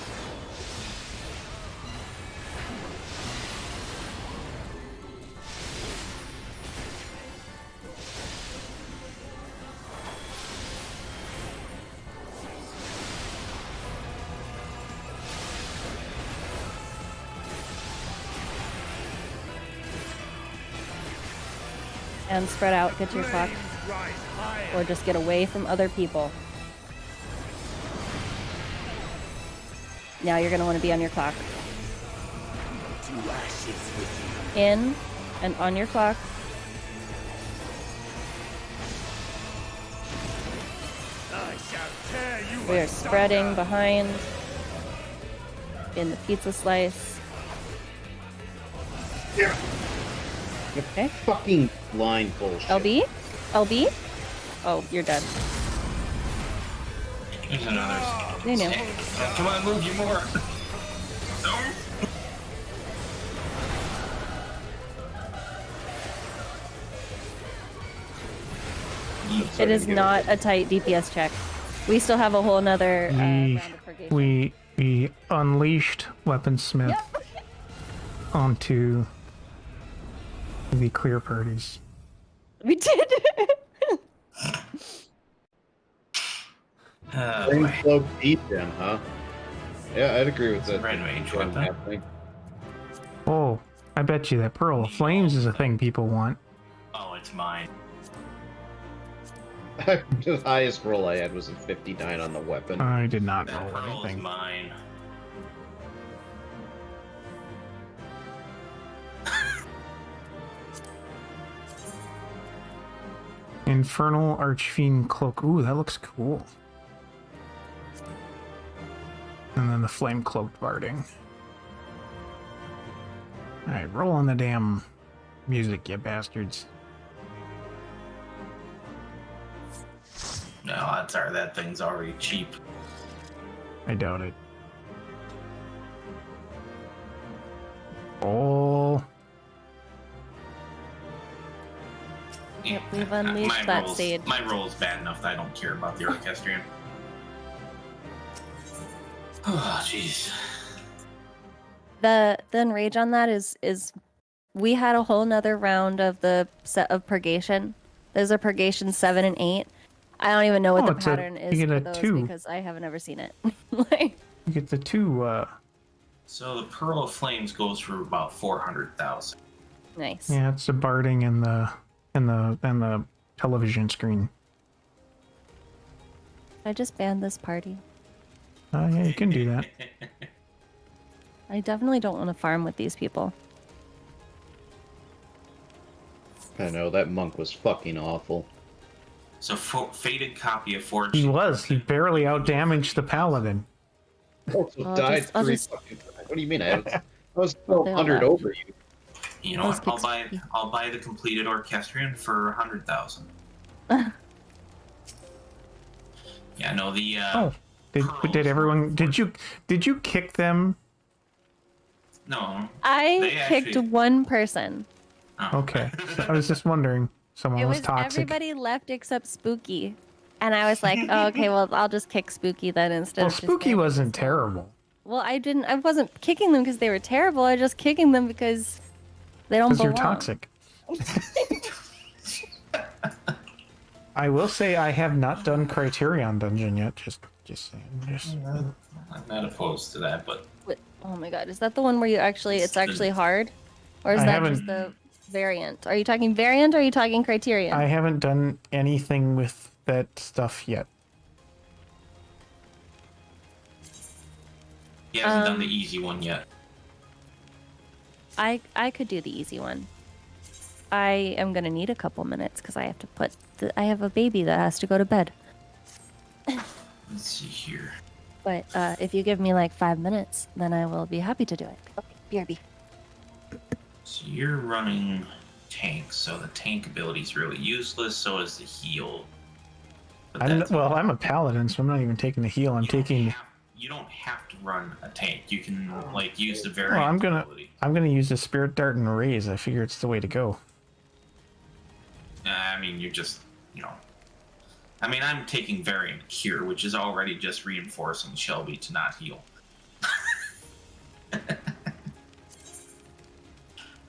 And spread out, get to your clock. Or just get away from other people. Now you're going to want to be on your clock. to ashes with you. In and on your clock. I shall tear you We are asunder. spreading behind in the pizza slice. Okay. Fucking line bullshit. LB? LB? Oh, you're dead. There's another. They knew. Come on, move you more. It is not a tight DPS check. We still have a whole nother round of purgation. We unleashed Weaponsmith onto the clear parties. We did. Flame Cloak beat them, huh? Yeah, I'd agree with that. Red Mage weapon. Happening. Oh, I bet you that Pearl of Flames is a thing people want. Oh, it's mine. The highest roll I had was a 59 on the weapon. I did not That roll pearl is anything. mine. Infernal Archfiend Cloak. Ooh, that looks cool. And then the Flame Cloaked Barding. Alright, roll on the damn music, you bastards. No, odds are that thing's already cheap. I doubt it. Oh, Yep, we've unleashed my that roll's, sage. My roll is bad enough that I don't care about the Orchestrion. Oh, jeez. The enrage on that is we had a whole nother round of the set of purgation. There's a purgation 7 and 8. I don't even know what the it's a- pattern you is get for a those 2. because I haven't ever seen it. Like, you get the two, So the Pearl of Flames goes for about 400,000. nice. yeah, it's the barding and the television screen. I just banned this party. Yeah, you can do that. I definitely don't want to farm with these people. I know, that monk was fucking awful. So faded copy of Forge. He was. He barely outdamaged the paladin. Also I'll died just- I'll 3 just- fucking times. What do you mean? I was 100 left. over you. You know Those what? kicks- I'll buy the completed Orchestrion for 100,000. Yeah, no, the Oh, did everyone? Did you kick them? no. I They kicked actually- one person. Oh. Okay, so I was just wondering. Someone It was was toxic. everybody left except Spooky. And I was like, oh, okay, well, I'll just kick Spooky then instead Well, of just Spooky banning wasn't this. terrible. Well, I wasn't kicking them because they were terrible. I was just kicking them because they don't Because belong. you're toxic. I will say I have not done Criterion Dungeon yet. Just saying. I'm not opposed to that, but Wait, oh my god, is that the one where it's actually hard? Or is I that haven't- just the variant? Are you talking variant or are you talking Criterion? I haven't done anything with that stuff yet. he hasn't done the easy one yet. I could do the easy one. I am gonna need a couple minutes because I have to I have a baby that has to go to bed. Let's see here. But if you give me like 5 minutes, then I will be happy to do it. Okay, BRB. So you're running tank, so the tank ability is really useless. So is the heal. But that's- I'm a paladin, so I'm not even taking the heal. I'm you don't taking. have- You don't have to run a tank. You can like use the variant Well, ability. I'm gonna use the Spirit Dart and Raise. I figure it's the way to go. I mean, you're just, I mean, I'm taking variant cure, which is already just reinforcing Shelby to not heal.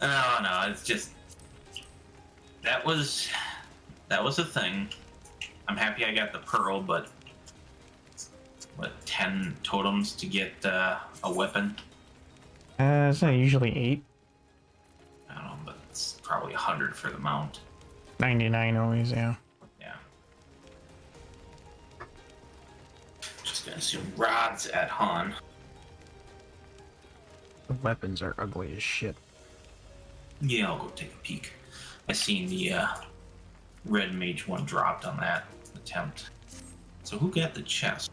No, it's just that was a thing. I'm happy I got the pearl, but what 10 totems to get a weapon? It's not usually 8. I don't know, but it's probably 100 for the mount. 99 always, yeah. Yeah. Just gonna assume rods at Han. The weapons are ugly as shit. Yeah, I'll go take a peek. I seen the red mage one dropped on that attempt. So who got the chest?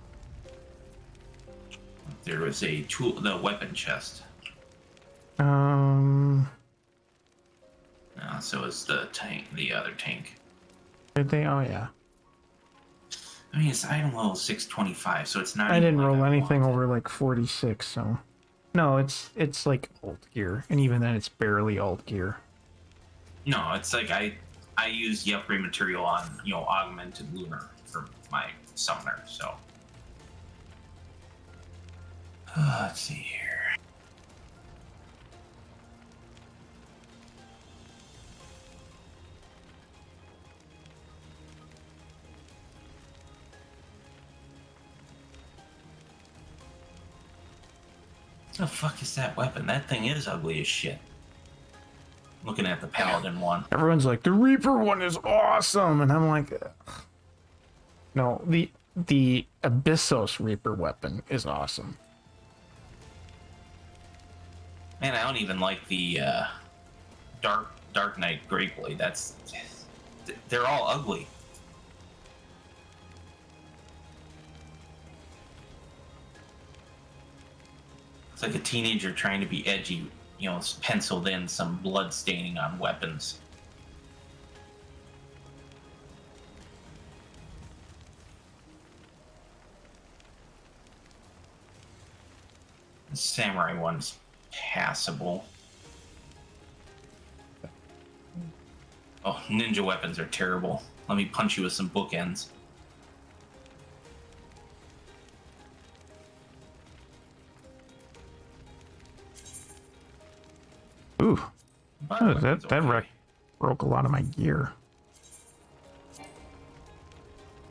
There was a tool, the weapon chest. So it's the tank, the other tank. Did they? Oh yeah. I mean, it's item level 625, so it's not. I didn't roll anything over like 46, so no, it's like alt gear, and even then, it's barely alt gear. No, it's like I use the upgrade material on augmented lunar for my summoner. So let's see here. The fuck is that weapon? That thing is ugly as shit. Looking at the paladin one. Everyone's like, the Reaper one is awesome, and I'm like, ugh. No, the Abyssos Reaper weapon is awesome. Man, I don't even like the Dark Knight Greatblade. They're all ugly. It's like a teenager trying to be edgy, penciled in some blood staining on weapons. The samurai one's passable. Oh, ninja weapons are terrible. Let me punch you with some bookends. Ooh, Oh, that okay. broke a lot of my gear.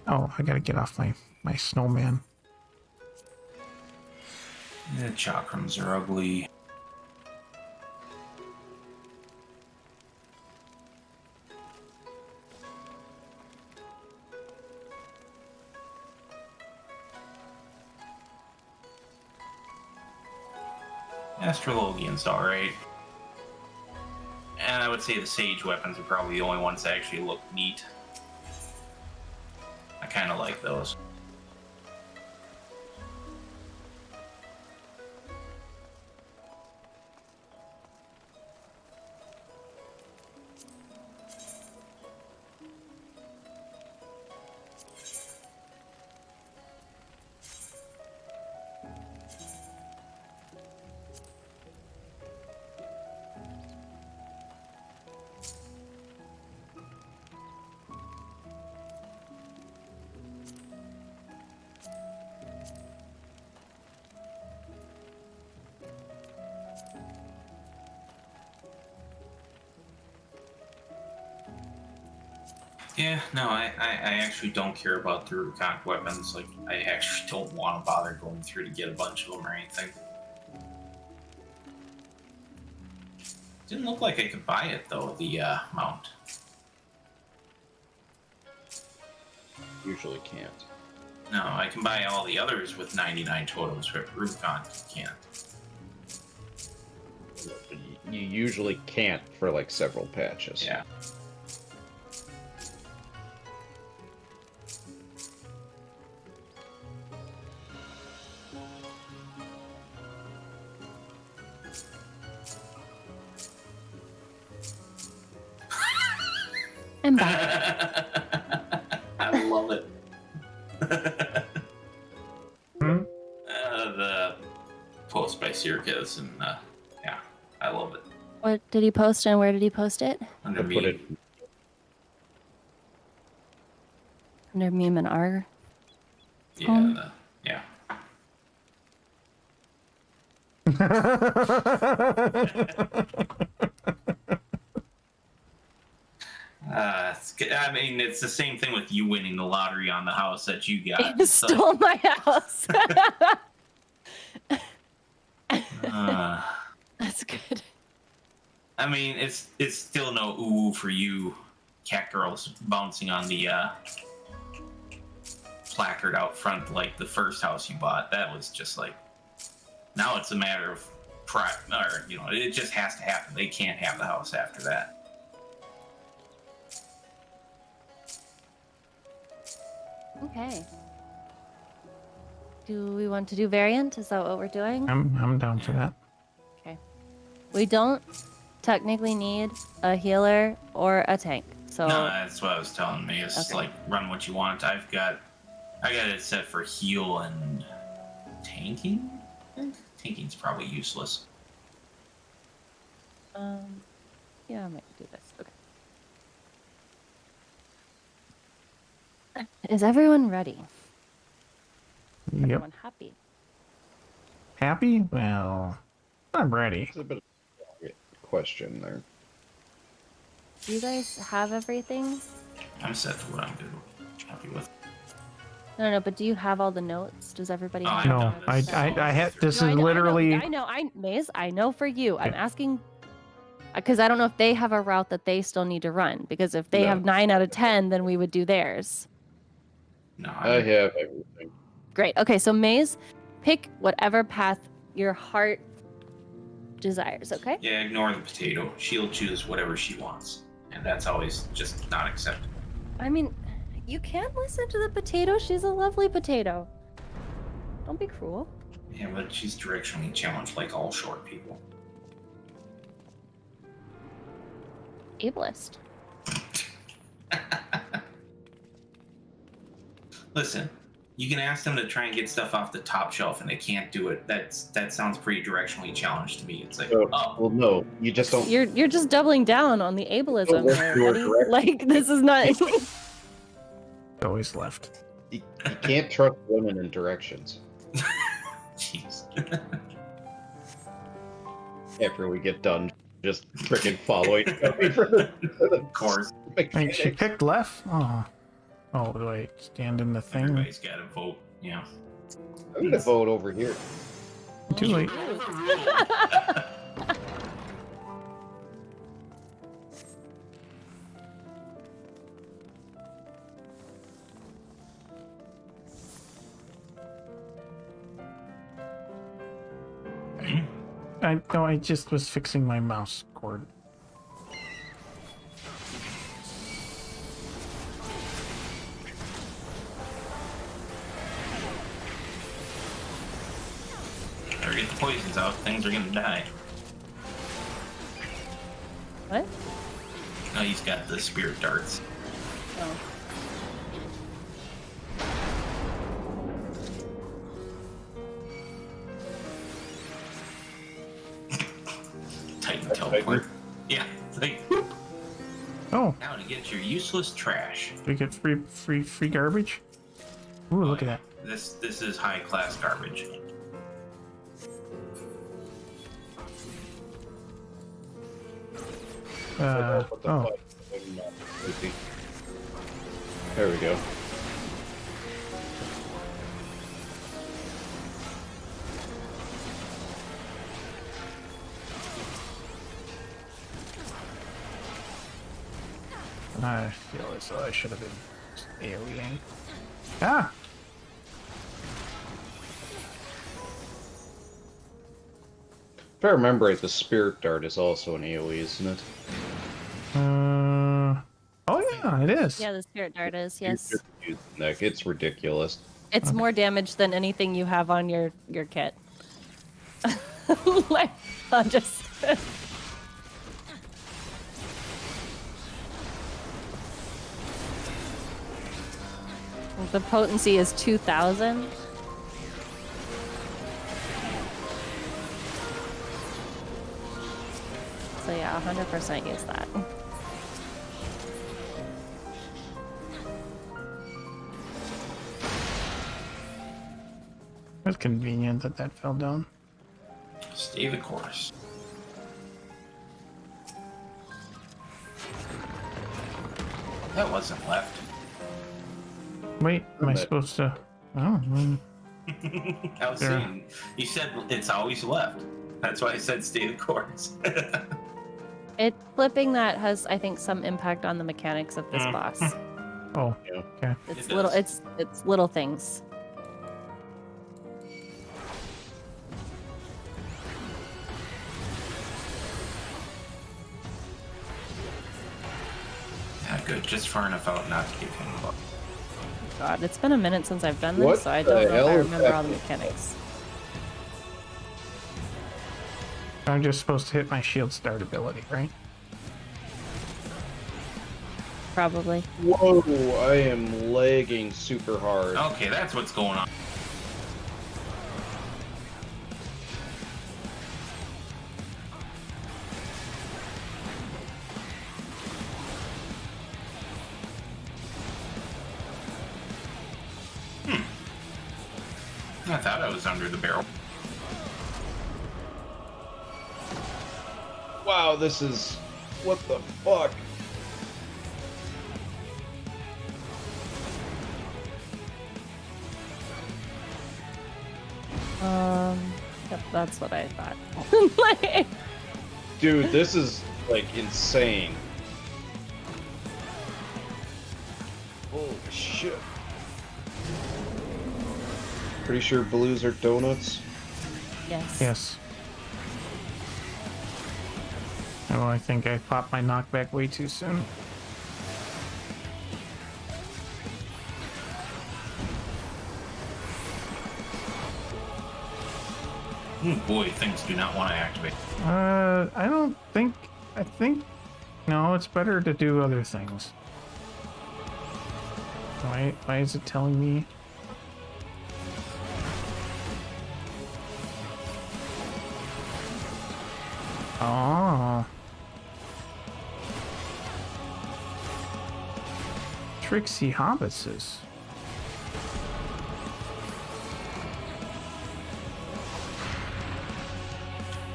Oh, I gotta get off my snowman. The chakrams are ugly. Astrologian's alright. And I would say the sage weapons are probably the only ones that actually look neat. I kind of like those. Yeah, no, I actually don't care about the Rukok weapons. Like, I actually don't want to bother going through to get a bunch of them or anything. Didn't look like I could buy it, though, the mount. Usually can't. No, I can buy all the others with 99 totems, but Rukok can't. You usually can't for like several patches. Yeah. I'm back. I love it. The post by Circus, and yeah, I love it. What did he post and where did he post it? Under Put it. Under meme and R. Yeah, yeah. It's good. I mean, it's the same thing with you winning the lottery on the house that you got. He stole my house. That's good. I mean, it's still no ooh for you, cat girls bouncing on the placard out front like the first house you bought. That was just like, now it's a matter of or it just has to happen. They can't have the house after that. Okay. Do we want to do variant? Is that what we're doing? I'm down for that. Okay. We don't technically need a healer or a tank. So No, that's what I was telling me. It's like run what you want. I got it set for heal and tanking. Tanking's probably useless. Yeah, I might do this. Okay. Is everyone ready? Yep. Everyone happy? Happy? Well, I'm ready. It's a bit of a question there. Do you guys have everything? I'm set to what I'm good, happy with. No, but do you have all the notes? Does everybody Oh, have No, all the notes? I had. This No, is literally. Maze, I know for you. I'm asking because I don't know if they have a route that they still need to run. Because if they have 9 out of 10, then we would do theirs. No, I have everything. Great. Okay, so Maze, pick whatever path your heart desires. Okay. Yeah, ignore the potato. She'll choose whatever she wants, and that's always just not acceptable. I mean, you can't listen to the potato. She's a lovely potato. Don't be cruel. Yeah, but she's directionally challenged like all short people. Ableist. Listen, you can ask them to try and get stuff off the top shelf, and they can't do it. That sounds pretty directionally challenged to me. It's like, well, no, you just don't. You're just doubling down on the ableism there, your buddy. direct- Like this is not. Always left. You can't trust women in directions. jeez. After we get done, just freaking following. Of course. Wait, she picked left? Oh, do I stand in the thing? Everybody's got to vote. Yeah. I'm gonna vote over here. Too late. I just was fixing my mouse cord. Better get the poisons out. Things are gonna die. What? No, he's got the spirit darts. Oh. Titan teleport. Yeah. It's like, Oh, now to get your useless trash. we get free garbage. Ooh, look at that. This is high class garbage. Oh, There we go. I feel as though I should have been AoEing. Ah! If I remember right, the spirit dart is also an AoE, isn't it? Oh yeah, it is. Yeah, the spirit dart is, yes. It's ridiculous. It's more damage than anything you have on your kit. Like, I'll just... The potency is 2,000. So yeah, 100% use that. It's convenient that that fell down. Stay the course. That wasn't left. Wait, am I supposed to? Oh, I was saying, you said it's always left. That's why I said stay the course. Flipping that has, I think, some impact on the mechanics of this boss. oh, Yeah. okay. It's It little, does. it's little things. Good, just far enough out not to get him. God, it's been a minute since I've done this, What so I the don't know if hell I is remember all the happening? mechanics. I'm just supposed to hit my shield start ability, right? Probably. Whoa, I am lagging super hard. Okay, that's what's going on. I thought I was under the barrel. Wow, this is... What the fuck? Yep, that's what I thought. Like, Dude, this is, like, insane. Holy shit. Pretty sure blues are donuts? yes. Yes. Oh, I think I popped my knockback way too soon. Oh boy, things do not want to activate. I don't think... I think... No, it's better to do other things. Why is it telling me? Oh. Trixie Hobbitses.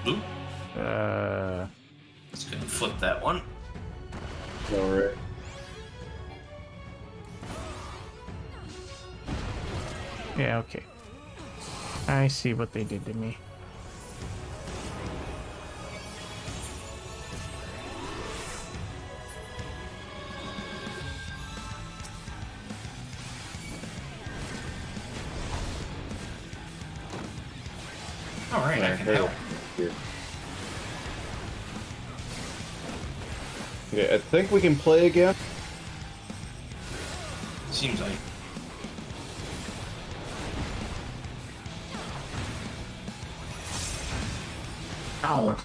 Ooh, Uh... just gonna flip that one. Alright. Yeah, okay. I see what they did to me. Alright, I can help. Okay, I think we can play again. Seems like. Ow!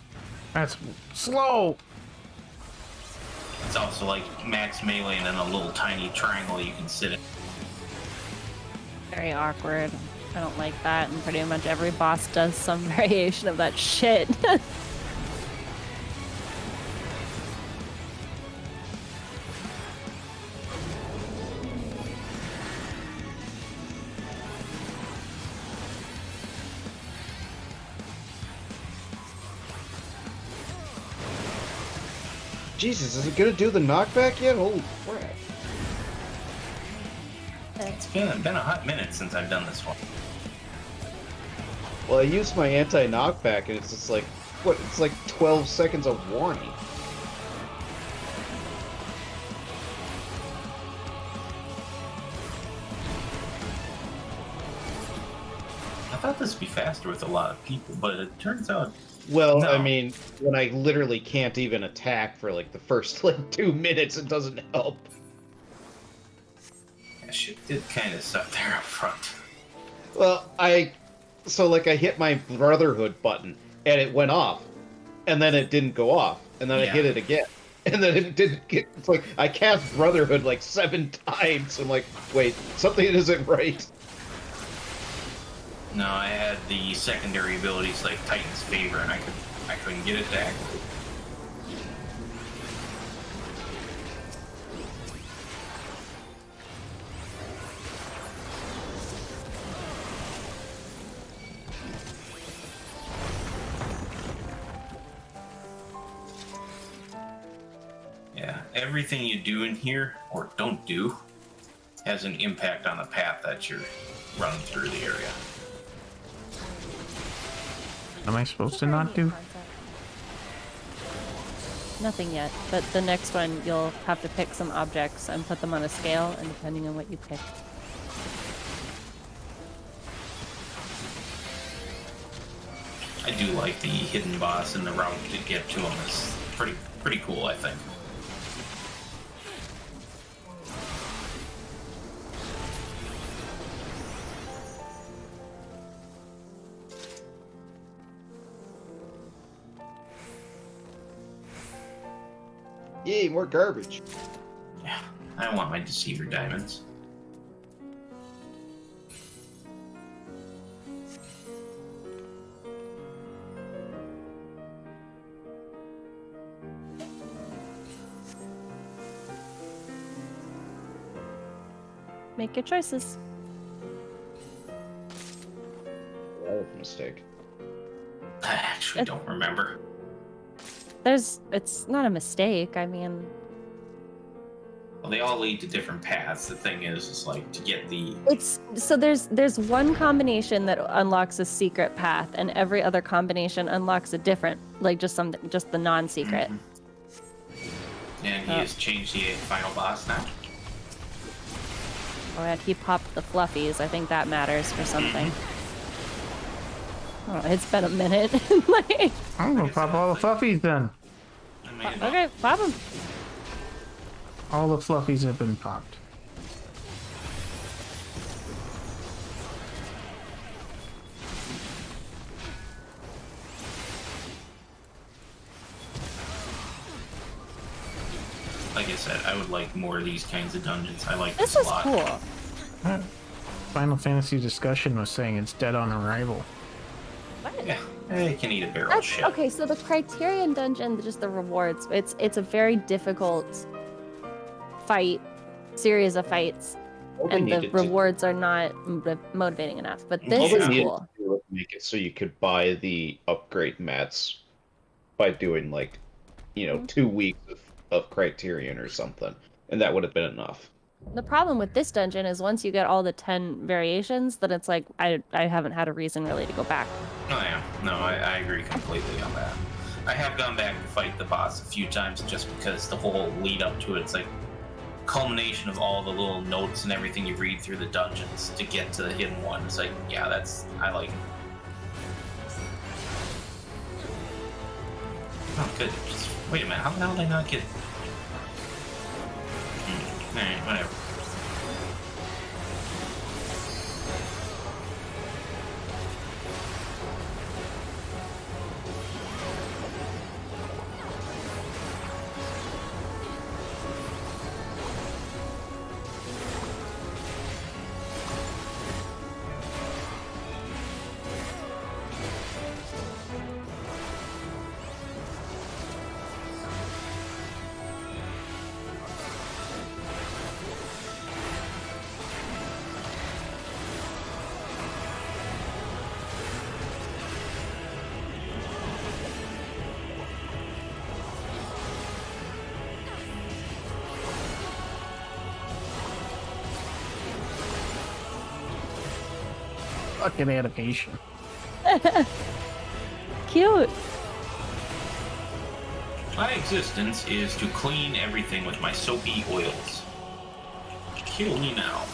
That's slow! It's also like max melee and then a little tiny triangle you can sit in. Very awkward. I don't like that, and pretty much every boss does some variation of that shit. Jesus, is it gonna do the knockback yet? Holy crap. It's been a hot minute since I've done this one. Well, I used my anti-knockback and it's just like, what, it's like 12 seconds of warning. I thought this would be faster with a lot of people, but it turns out. Well, No. I mean, when I literally can't even attack for like the first like 2 minutes, it doesn't help. Yeah, shit did kind of suck there up front. Well, so like I hit my Brotherhood button and it went off, and then it didn't go off, and then I Yeah. hit it again, and then it didn't get. It's like I cast Brotherhood like 7 times. I'm like, wait, something isn't right. No, I had the secondary abilities like Titan's Favor, and I couldn't get it to activate. Yeah, everything you do in here, or don't do, has an impact on the path that you're running through the area. Am I supposed to not do? Nothing yet, but the next one you'll have to pick some objects and put them on a scale, and depending on what you pick. I do like the hidden boss and the route to get to him is pretty cool, I think. Yay, more garbage. Yeah, I want my Deceiver diamonds. Make your choices. That was a mistake. I actually don't remember. It's not a mistake. I mean, Well, they all lead to different paths. The thing is like to get the. there's one combination that unlocks a secret path, and every other combination unlocks a different, like just the non-secret. Mm-hmm. And he has changed the final boss now. Oh, and he popped the fluffies. I think that matters for something. Oh, it's been a minute. Like, I'm gonna pop all the fluffies then. okay, pop them. All the fluffies have been popped. Like I said, I would like more of these kinds of dungeons. I like This this is a lot. cool. Final Fantasy discussion was saying it's dead on arrival. Yeah, they can eat a barrel shit. Okay, so the Criterion dungeon, just the rewards, it's a very difficult series of fights, and the rewards are not motivating enough. But this is cool. To make it so you could buy the upgrade mats by doing 2 weeks of Criterion or something, and that would have been enough. The problem with this dungeon is once you get all the 10 variations, then it's like I haven't had a reason really to go back. Oh yeah, no, I agree completely on that. I have gone back to fight the boss a few times just because the whole lead up to it's like culmination of all the little notes and everything you read through the dungeons to get to the hidden one. It's like, yeah, I like it. Oh, good. Just wait a minute. How the hell did I not get? Alright, whatever. Fucking animation. Cute. My existence is to clean everything with my soapy oils. Kill me now.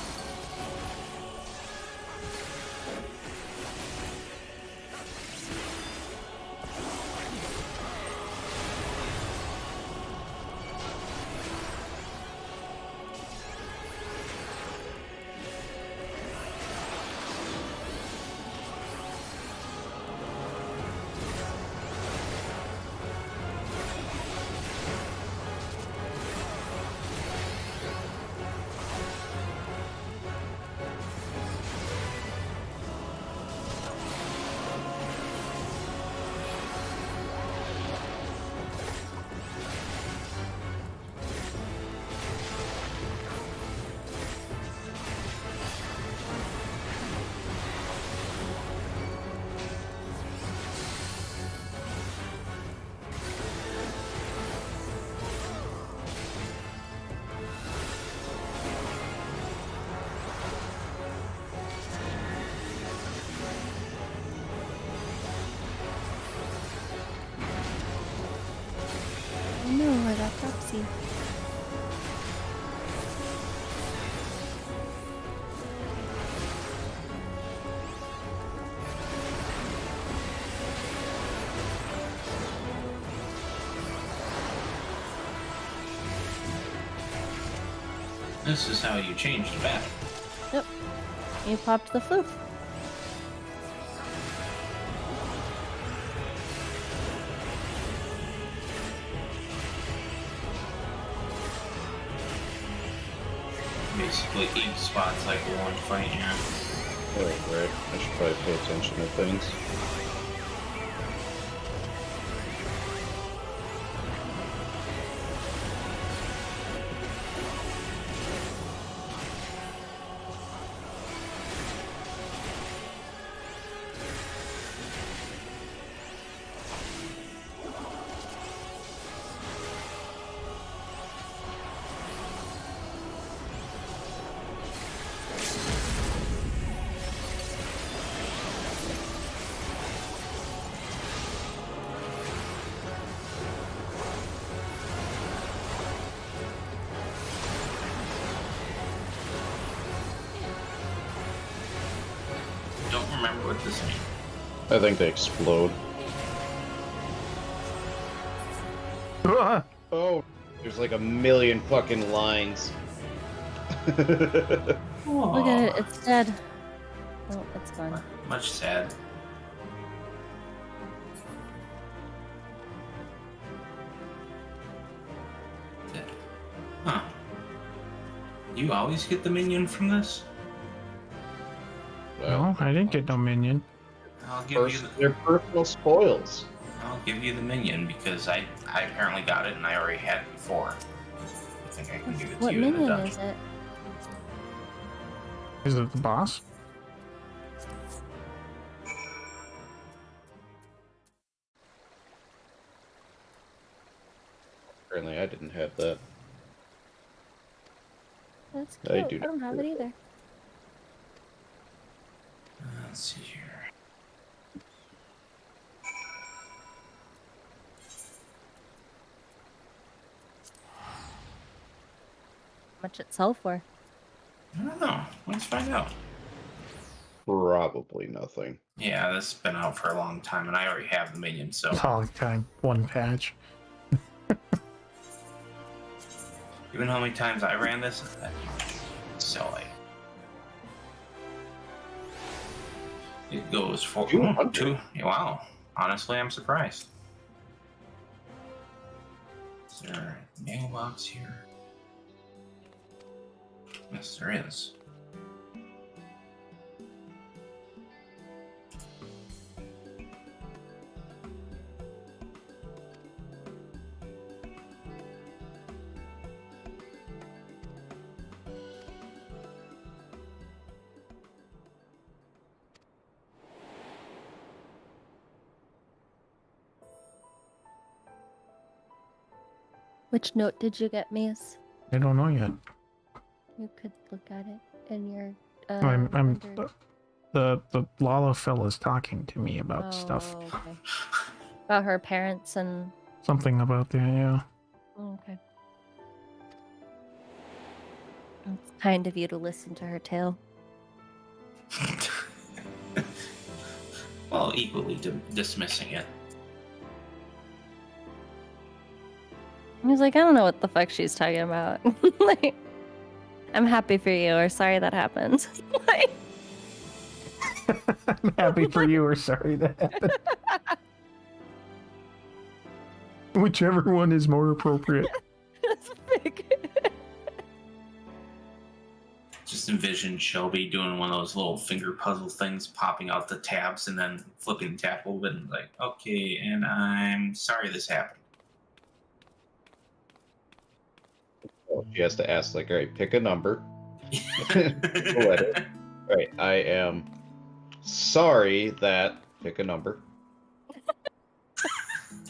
No, I got Pepsi. This is how you change the battle. Yep. You popped the floof. basically 8 spot cycle one fight, yeah. Right. I should probably pay attention to things. Don't remember what this means. I think they explode. Oh, there's like a million fucking lines. Look at it, it's dead. Oh, it's gone. Much sad. Huh. You always get the minion from this? No, I didn't get no minion. I'll give you They're personal spoils. I'll give you the minion because I apparently got it and I already had it before. I think I can give it to What you in the minion dungeon. is it? Is it the boss? Apparently, I didn't have that. That's I cute. do I don't have it either. Let's see here. How much it sell for? I don't know. Let's find out. Probably nothing. Yeah, this has been out for a long time and I already have the minion, so All the time, one patch. even how many times I ran this, it's silly. It goes for 200. 2. Wow. Honestly, I'm surprised. Is there a mailbox here? Yes, there is. Which note did you get, Mies? I don't know yet. You could look at it in your. I'm under- the Lala fella's talking to me about stuff. Okay. About her parents and. Something about that, yeah. Okay. It's kind of you to listen to her tale. Well, equally dismissing it. He's like, I don't know what the fuck she's talking about. Like, I'm happy for you, or sorry that happened. Like, I'm happy for you or sorry that happened. Whichever one is more appropriate. that's big. Just envision Shelby doing one of those little finger puzzle things, popping out the tabs and then flipping the tab a little bit and like, okay, and I'm sorry this happened. Oh, she has to ask, like, all right, pick a number. Letter. Right, I am sorry that. Pick a number.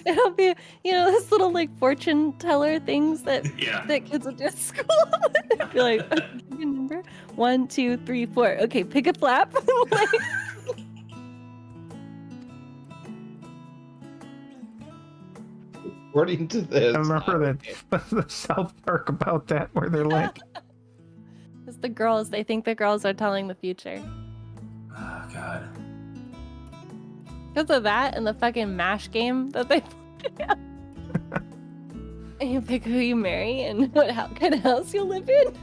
It'll be, this little like fortune teller things that Yeah. that kids will do at school. It'd be like, okay, pick a number. 1, 2, 3, 4. Okay, pick a flap. Like, According to this, I remember that the South Park about that, where they're like, it's the girls. They think the girls are telling the future. Oh, God. Because of that and the fucking MASH game that they play. And you pick who you marry and what kind of house you live in.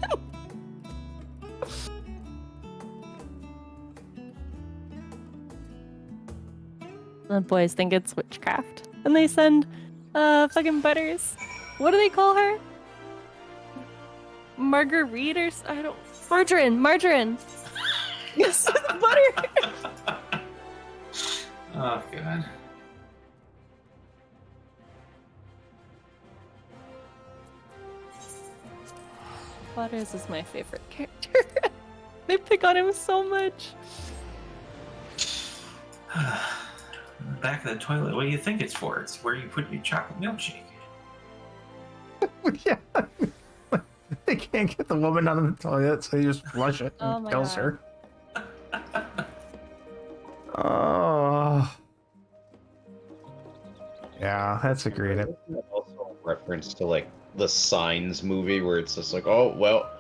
The boys think it's witchcraft. And they send fucking Butters. What do they call her? margaritas. I don't. Margarine. Yes, butter. Oh god. Butters is my favorite character. They pick on him so much. Back of the toilet. What do you think it's for? It's where you put your chocolate milkshake. Yeah. They can't get the woman out of the toilet, so they just flush it and kills her. Oh. Yeah, that's a great episode. Also a reference to like the Signs movie where it's just like, oh well,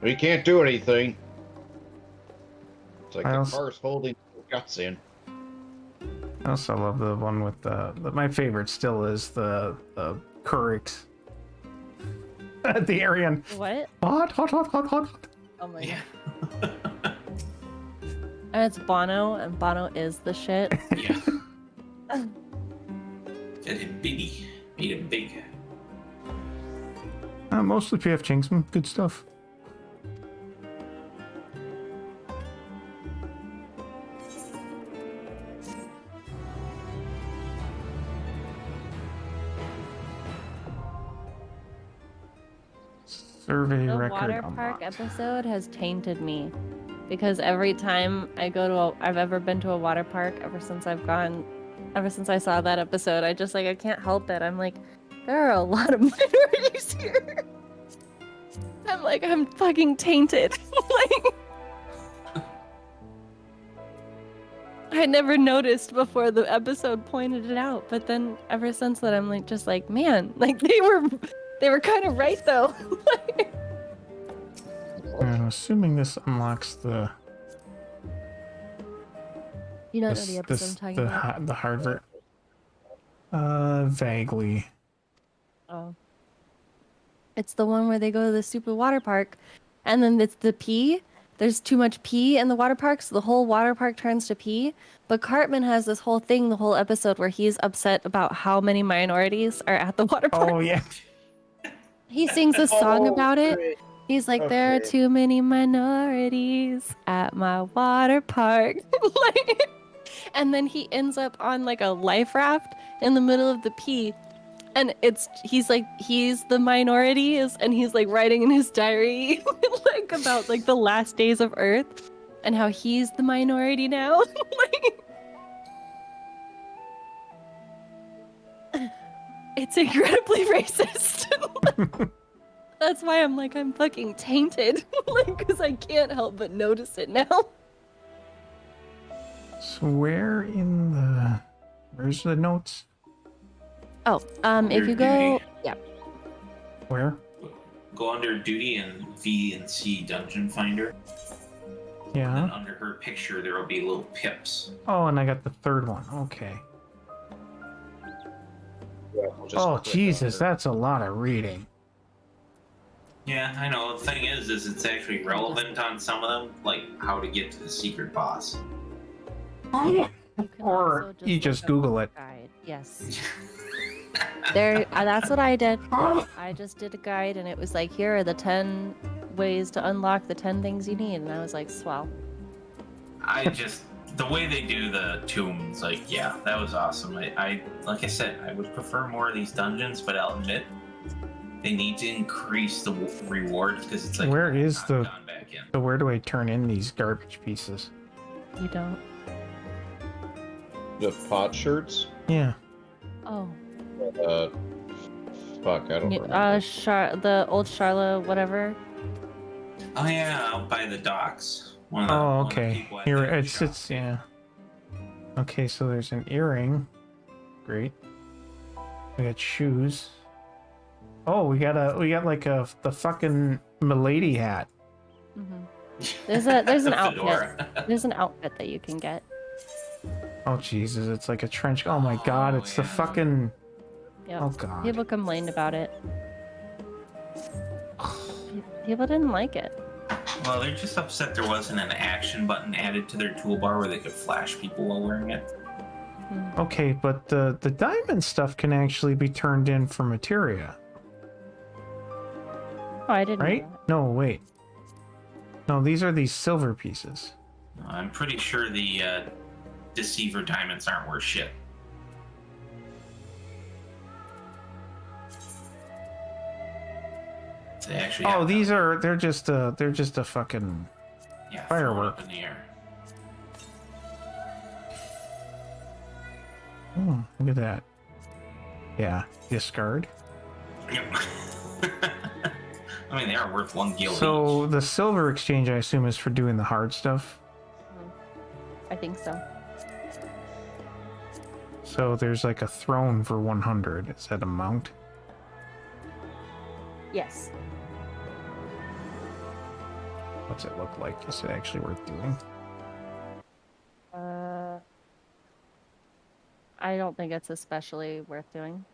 we can't do anything. It's like the car's holding the guts in. I also love the one with my favorite still is the Kurix at the Aryan. What? Hot. Oh my god. And it's Bono, and Bono is the shit. Yeah. Get him biggie. Made him big. Mostly PF Chang's good stuff. Survey The record water unlocked. park episode has tainted me because every time I go to I've ever been to a water park ever since I saw that episode, I just like I can't help it. I'm like, there are a lot of minorities here. I'm like, I'm fucking tainted. Like I never noticed before the episode pointed it out, but then ever since that I'm like just like, man, like they were kind of right though. I'm assuming this unlocks the. You don't know the episode I'm talking about? The hardware. Vaguely. Oh. It's the one where they go to the stupid water park, and then it's the pee. There's too much pee in the water park, so the whole water park turns to pee. But Cartman has this whole thing, the whole episode, where he's upset about how many minorities are at the water park. Oh, yeah. He sings a song about it. He's like, there are too many minorities at my water park. Like, and then he ends up on like a life raft in the middle of the pee. And he's the minority and he's like writing in his diary like about like the last days of Earth and how he's the minority now. Like, it's incredibly racist. That's why I'm like, I'm fucking tainted. Like, because I can't help but notice it now. So where's the notes? Oh, if you go, yeah. Where? Go under duty and V and C dungeon finder. Yeah. And under her picture, there will be little pips. Oh, and I got the third one. Okay. Yeah, we'll just Oh, click Jesus, on that's a lot of reading. Yeah, I know. The thing is it's actually relevant on some of them, like how to get to the secret boss. Or you just Google it. Guide. Yes. There. That's what I did. I just did a guide, and it was like, here are the 10 ways to unlock the 10 things you need, and I was like, swell. The way they do the tombs, like, yeah, that was awesome. I like I said, I would prefer more of these dungeons, but I'll admit they need to increase the rewards because it's like Where is I've the? gone back in. So where do I turn in these garbage pieces? You don't. the pot shirts. Yeah. Oh. Fuck, I don't remember. The old Charlotte, whatever. Oh yeah, out by the docks. Oh, okay. Here it's yeah. Okay, so there's an earring. Great. We got shoes. Oh, we got like the fucking milady hat. Mm-hmm. There's an outfit. There's an outfit that you can get. Oh Jesus, it's like a trench. Oh my God, it's the fucking. Yep. Oh God. People complained about it. People didn't like it. Well, they're just upset there wasn't an action button added to their toolbar where they could flash people while wearing it. Okay, but the diamond stuff can actually be turned in for materia. Oh, I didn't. Right? Know that. No, wait. No, these are these silver pieces. I'm pretty sure the Deceiver diamonds aren't worth shit. They actually. Oh, these are. They're just a fucking firework. Up in the air. Oh, look at that. Yeah, discard. I mean, they are worth 1 gil. So each. the silver exchange, I assume, is for doing the hard stuff. I think so. So there's like a throne for 100. Is that a mount? Yes. What's it look like? Is it actually worth doing? I don't think it's especially worth doing.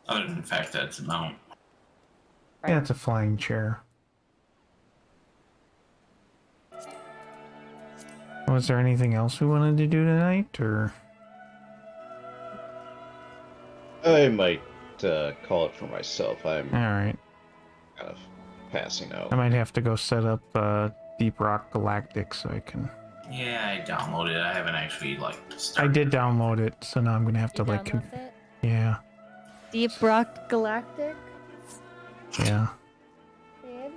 Other than the fact that it's a mount. Right. Yeah, it's a flying chair. Was there anything else we wanted to do tonight, or? I might call it for myself. I'm All right. kind of passing out. I might have to go set up Deep Rock Galactic so I can. Yeah, I downloaded it. I haven't actually I started. did download it, so now I'm gonna have to You like. download it? Yeah. Deep Rock Galactic. Yeah. Did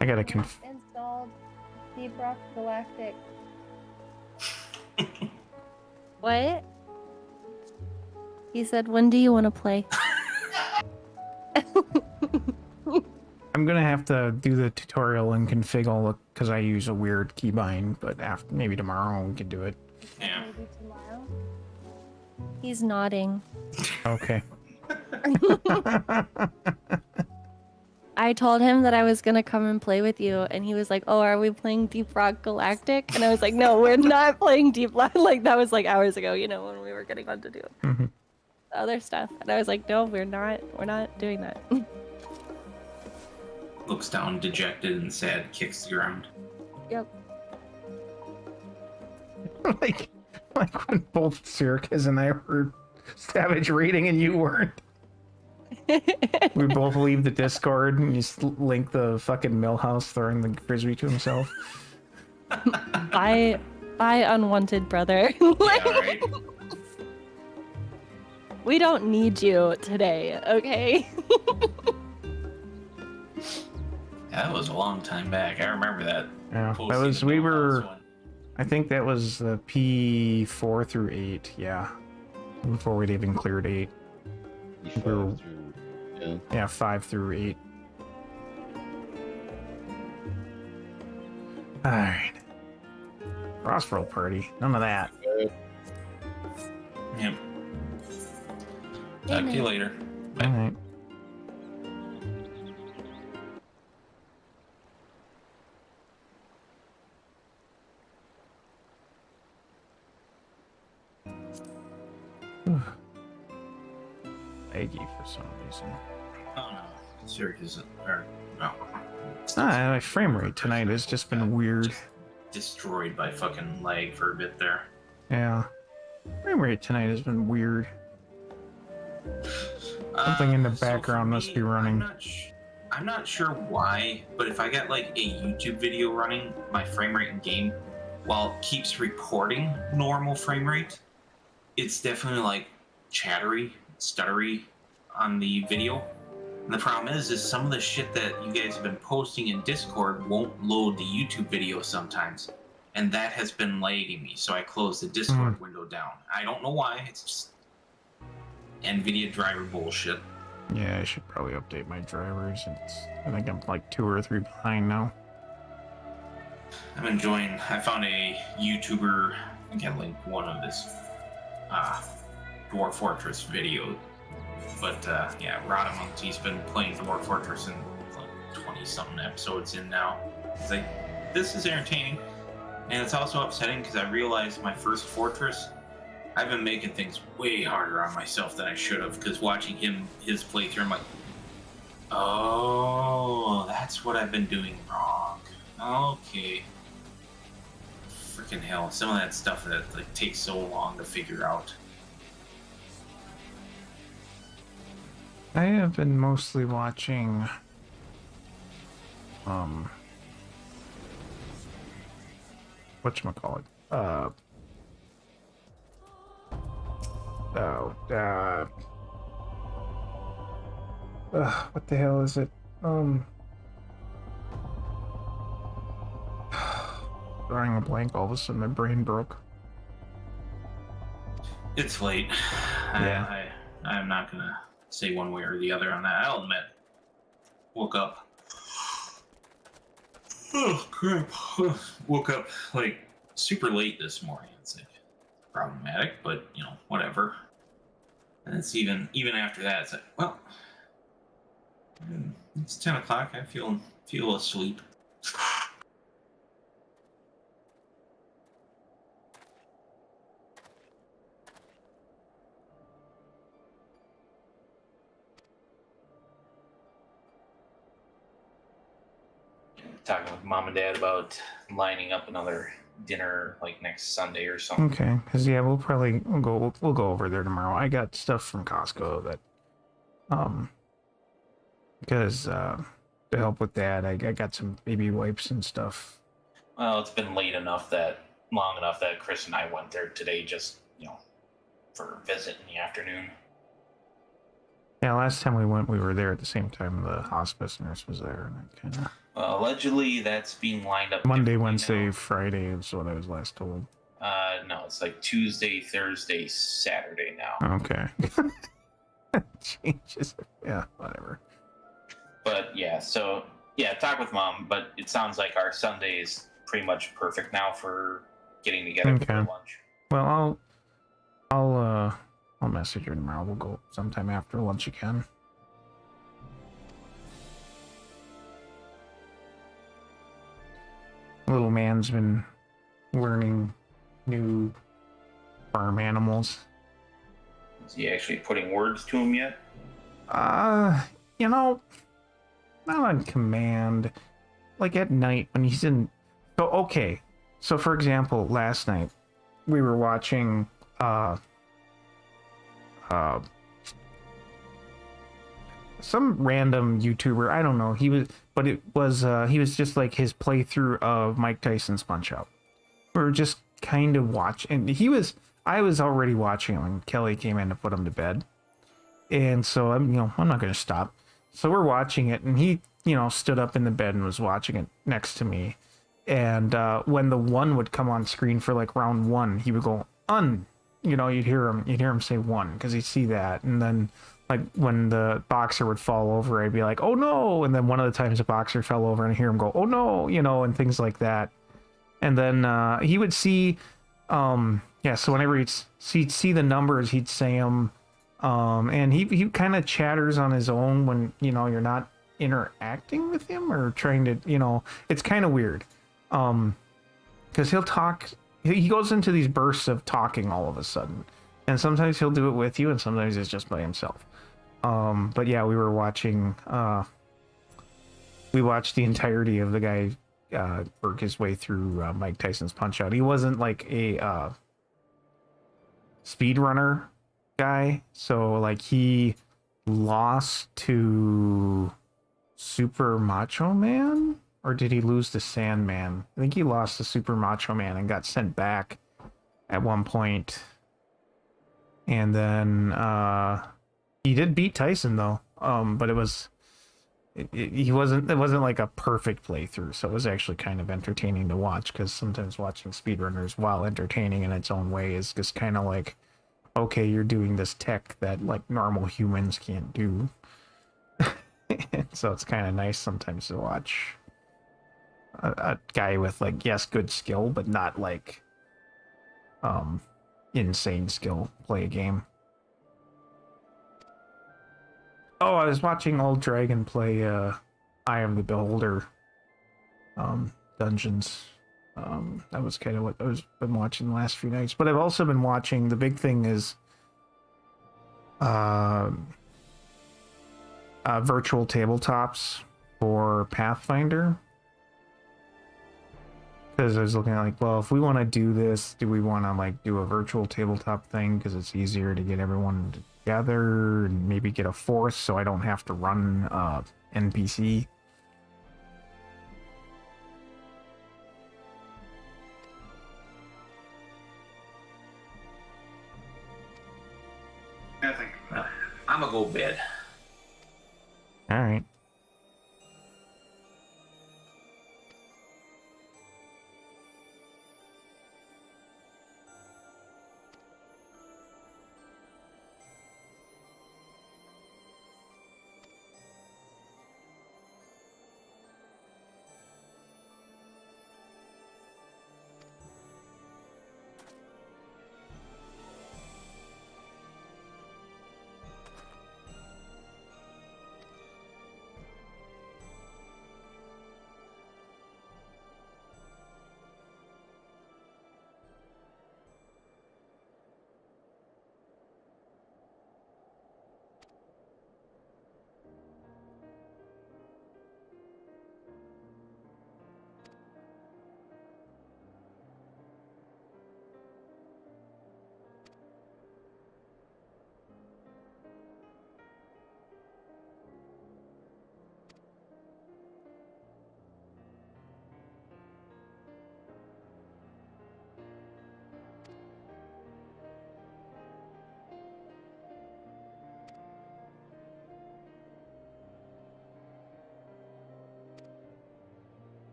I gotta installed Deep Rock Galactic. What? He said, "When do you want to play?" I'm gonna have to do the tutorial and configure all because I use a weird keybind, but after maybe tomorrow we can do it. Yeah. Maybe tomorrow. He's nodding. Okay. I told him that I was gonna come and play with you, and he was like, "Oh, are we playing Deep Rock Galactic?" And I was like, "No, we're not playing Deep Rock." Like that was like hours ago, you know, when we were getting on to do Mm-hmm. the other stuff. And I was like, "No, we're not. We're not doing that." Looks down, dejected and sad, kicks the ground. Yep. like when both Syracuse and I were Savage rating and you weren't. We both leave the Discord and you just link the fucking Millhouse throwing the frisbee to himself. Bye, unwanted brother. Like, Yeah, right. we don't need you today, okay? That was a long time back. I remember that. Yeah, posting that was the we Millhouse were. one. I think that was the P4 through 8. Yeah, before we'd even cleared 8. E5 through, yeah. Yeah, 5 through 8. All right. Crossroll party. None of that. Yep. Talk to you later. Bye. All right. Laggy for some reason. Oh no. Syracuse or no. My frame rate tonight has just been weird. Destroyed by fucking lag for a bit there. Yeah. Frame rate tonight has been weird. Something in the So background for must me, be running. I'm not sure why, but if I got like a YouTube video running, my frame rate in game, while it keeps reporting normal frame rate, it's definitely like chattery, stuttery on the video. And the problem is some of the shit that you guys have been posting in Discord won't load the YouTube video sometimes. And that has been lagging me, so I closed the Discord window down. I don't know why, it's just NVIDIA driver bullshit. Yeah, I should probably update my drivers. I think I'm like 2 or 3 behind now. I'm enjoying. I found a YouTuber. I think I linked one of his Dwarf Fortress video. But yeah, Rodamont, he's been playing Dwarf Fortress in like 20-something episodes in now. It's like, this is entertaining. And it's also upsetting because I realized my first Fortress, I've been making things way harder on myself than I should have, because watching his playthrough, I'm like, oh, that's what I've been doing wrong. Okay. Freaking hell, some of that stuff that like takes so long to figure out. I have been mostly watching whatchamacallit? Oh, what the hell is it? Drawing a blank, all of a sudden my brain broke. It's late. Yeah. I'm not gonna say one way or the other on that. I'll admit. Woke up. Oh crap! Woke up like super late this morning. It's like problematic, but you know, whatever. And it's even after that, it's like, well, it's 10 o'clock. I feel asleep. Talking with mom and dad about lining up another dinner like next Sunday or something. Okay, because yeah, we'll go over there tomorrow. I got stuff from Costco that because to help with that, I got some baby wipes and stuff. Well, it's been long enough that Chris and I went there today, just for a visit in the afternoon. Yeah, last time we went, we were there at the same time the hospice nurse was there, and I kind of. Allegedly, that's being lined up Monday, Wednesday, now. Friday is what I was last told. No, it's like Tuesday, Thursday, Saturday now. Okay. Changes. Yeah, whatever. But yeah, so yeah, talk with mom. But it sounds like our Sunday is pretty much perfect now for getting together for lunch. Well, I'll message her tomorrow. We'll go sometime after lunch again. Little man's been learning new farm animals. Is he actually putting words to him yet? Not on command. Like at night when he's in. So okay. So for example, last night we were watching some random YouTuber. I don't know. He was just like his playthrough of Mike Tyson's Punch Out. We were just kind of watching. And I was already watching it when Kelly came in to put him to bed. And so I'm not going to stop. So we're watching it, and he, stood up in the bed and was watching it next to me. And when the one would come on screen for like round one, he would go you'd hear him say one because he'd see that. And then like when the boxer would fall over, I'd be like, oh no. And then one of the times the boxer fell over and I hear him go, oh no, and things like that. And then he would see, so whenever he'd see the numbers, he'd say them. And he kind of chatters on his own when, you're not interacting with him or trying to, it's kind of weird. Because he'll talk, he goes into these bursts of talking all of a sudden. And sometimes he'll do it with you and sometimes it's just by himself. But yeah, we were watching, we watched the entirety of the guy work his way through Mike Tyson's Punch Out. He wasn't like a speedrunner guy, so like he lost to Super Macho Man, or did he lose to Sandman? I think he lost to Super Macho Man and got sent back at one point. And then he did beat Tyson though, but it wasn't like a perfect playthrough, so it was actually kind of entertaining to watch, because sometimes watching speedrunners, while entertaining in its own way, is just kind of like, okay, you're doing this tech that like normal humans can't do. So it's kind of nice sometimes to watch a guy with like, yes, good skill, but not like insane skill play a game. Oh, I was watching Old Dragon play Eye of the Beholder dungeons. That was kind of what been watching the last few nights. But I've also been watching, the big thing is virtual tabletops for Pathfinder. Because I was looking at like, well, if we want to do this, do we want to like do a virtual tabletop thing because it's easier to get everyone together and maybe get a force so I don't have to run NPC. I think I'm gonna go bed. All right.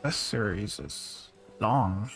This series is long.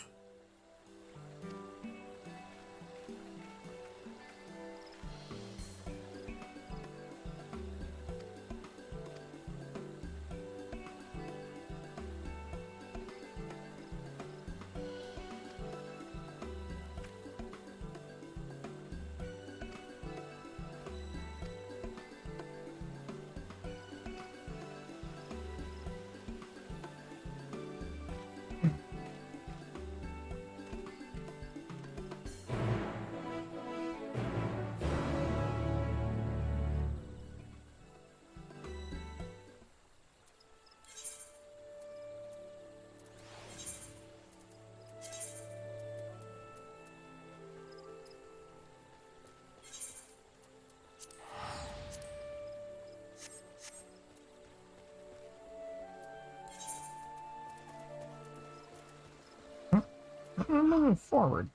I'm moving forward.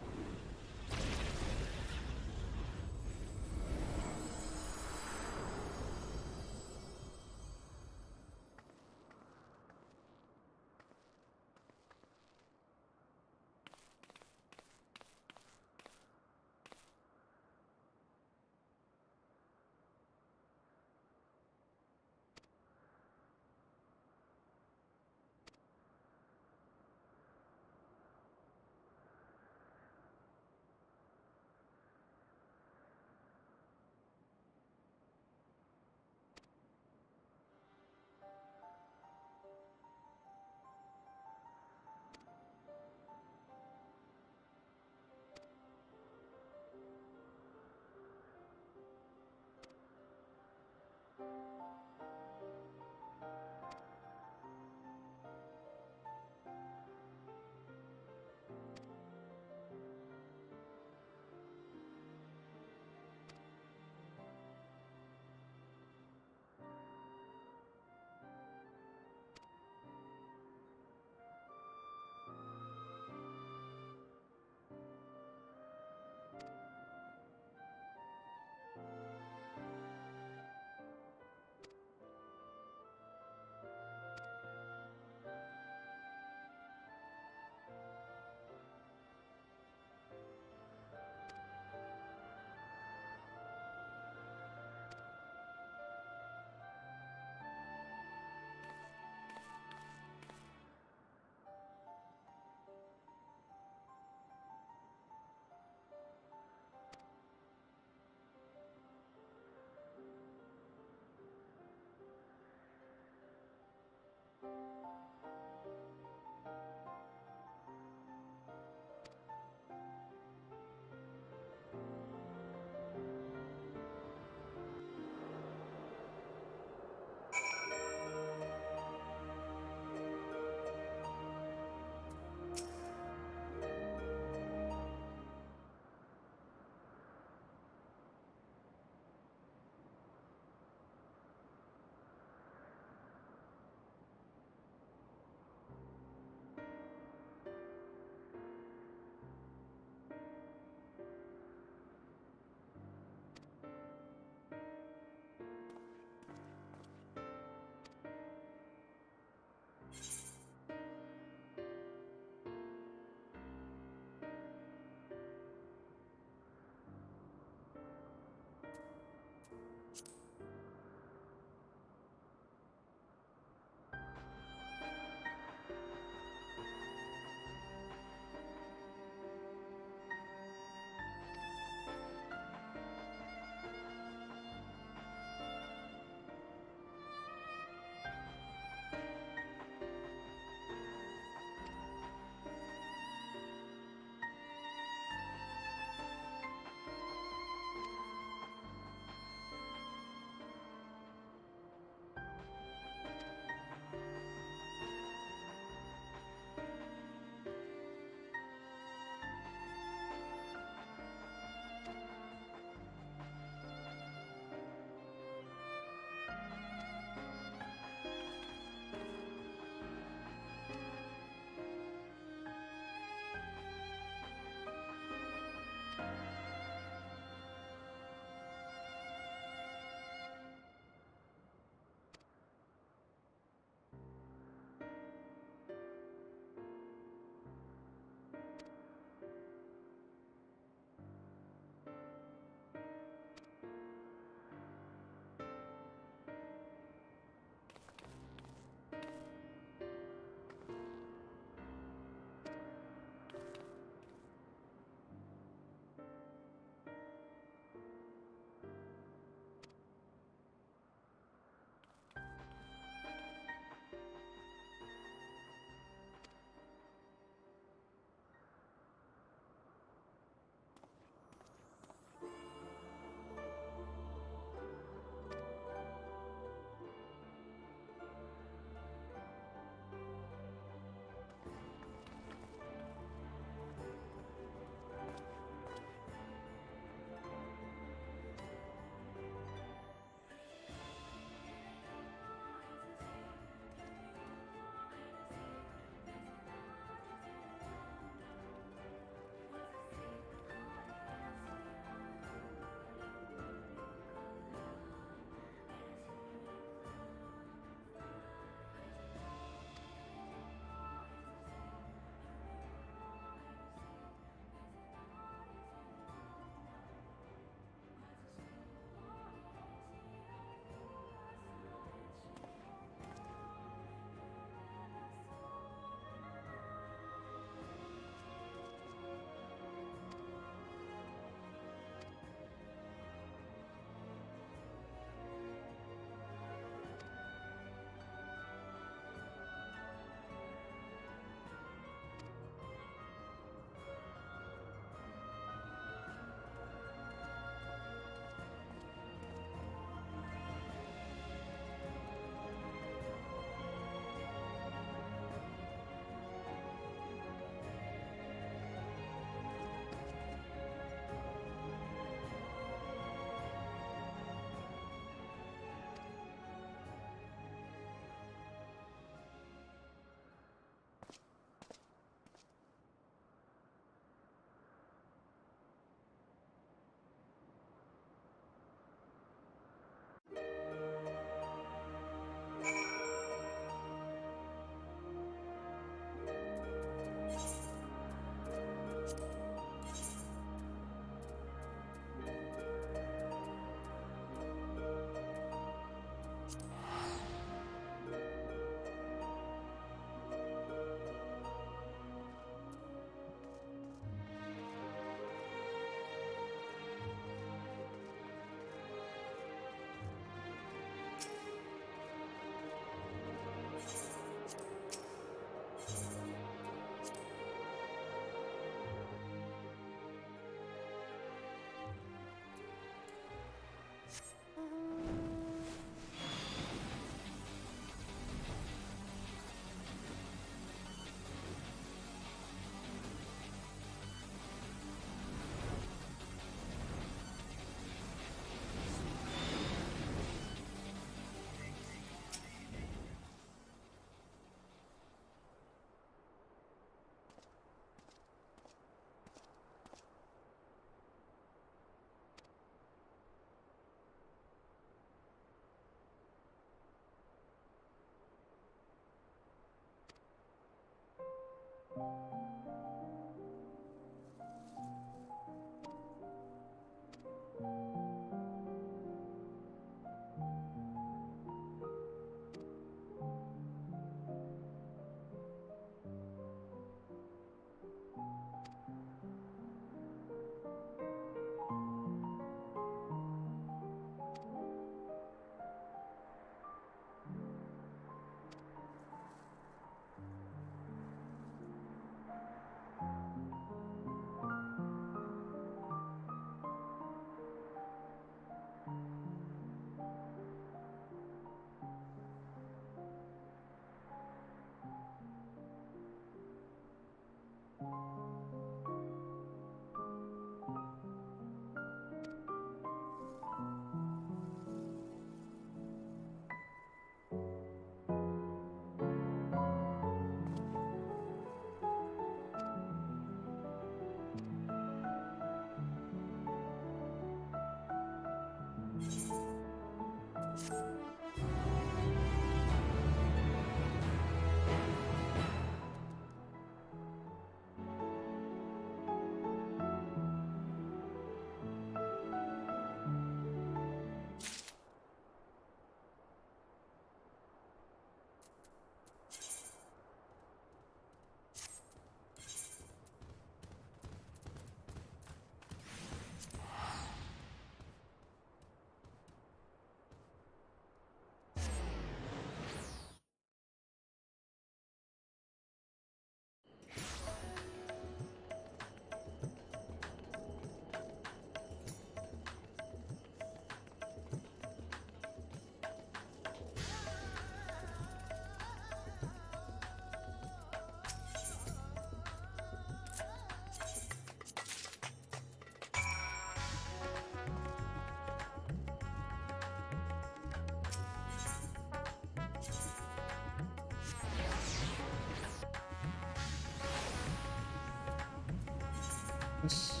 This.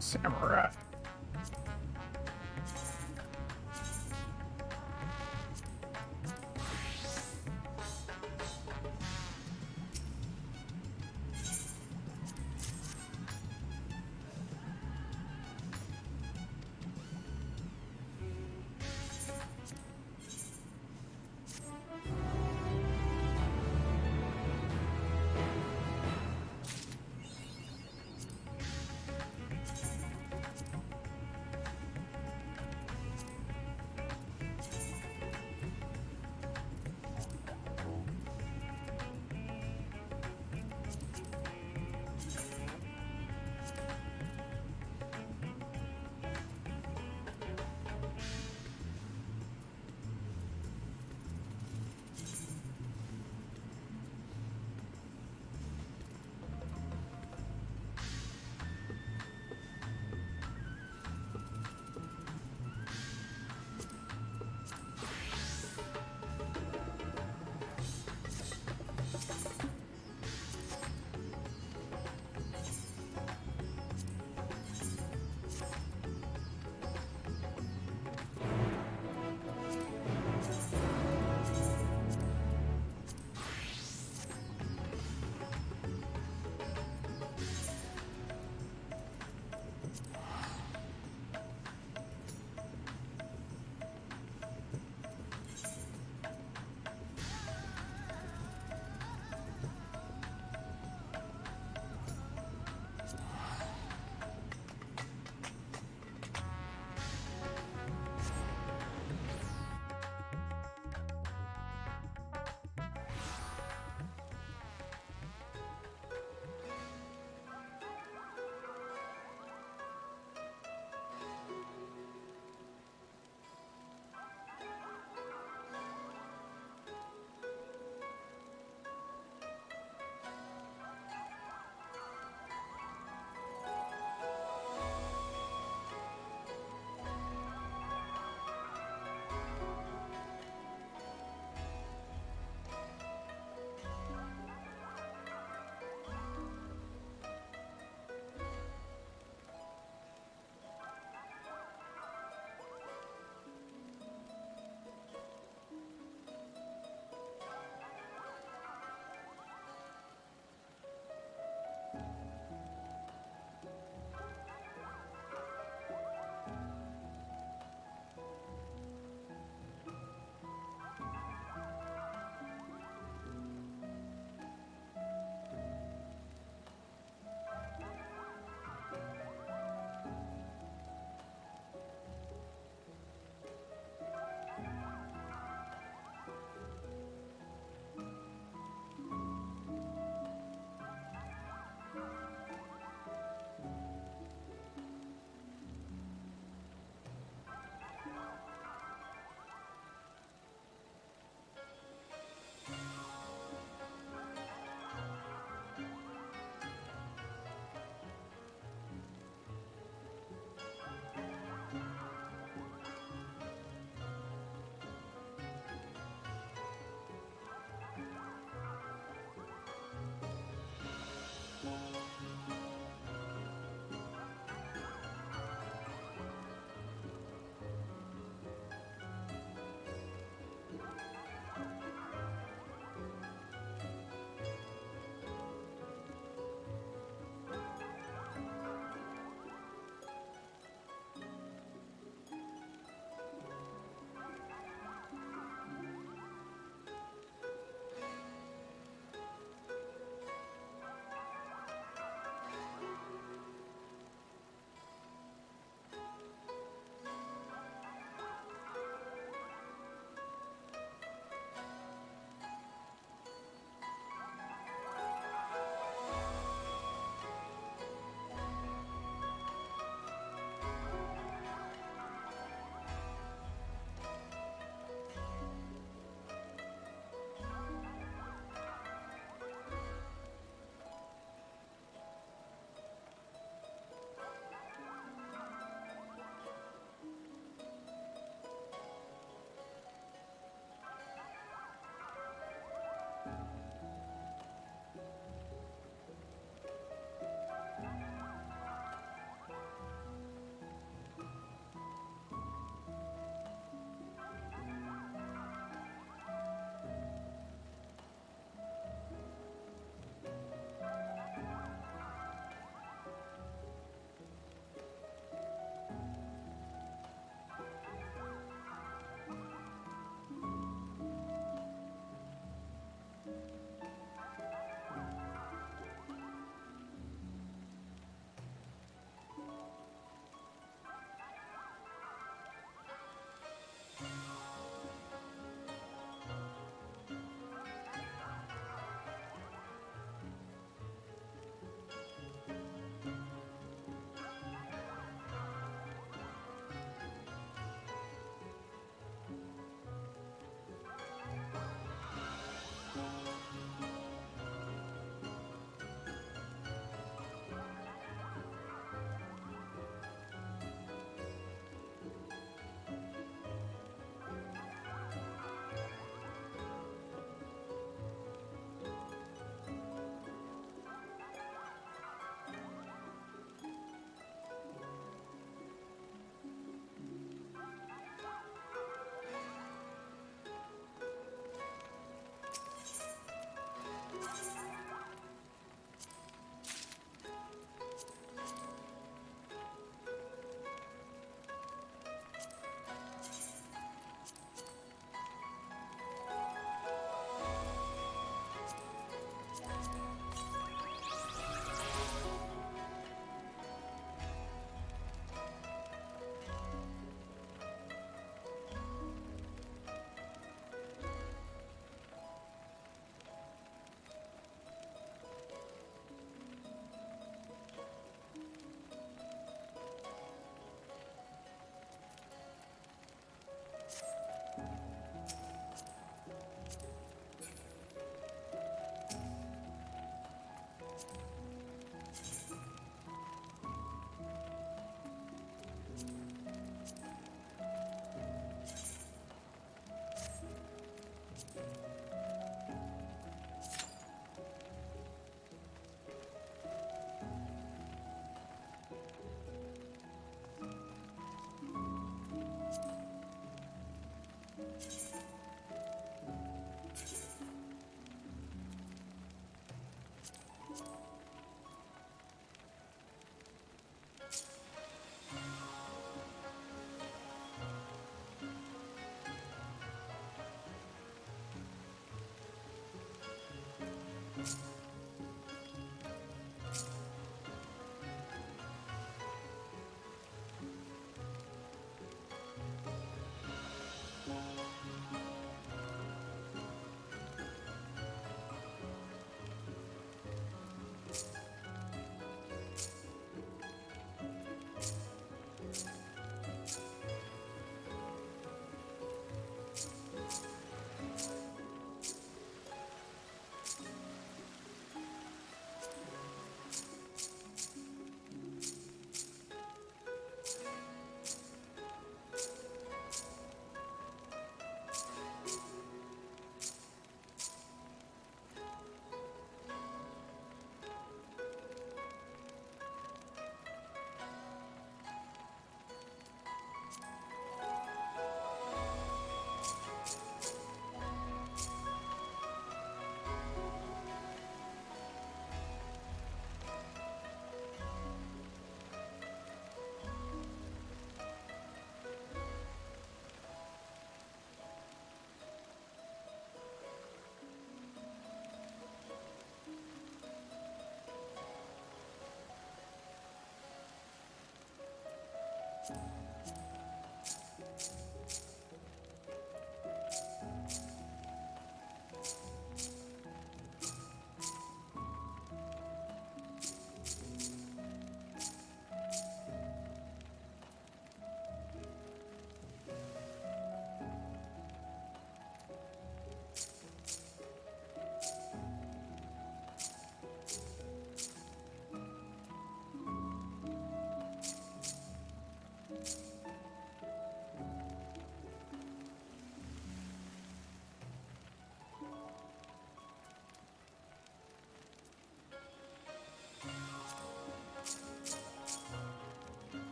Samurai.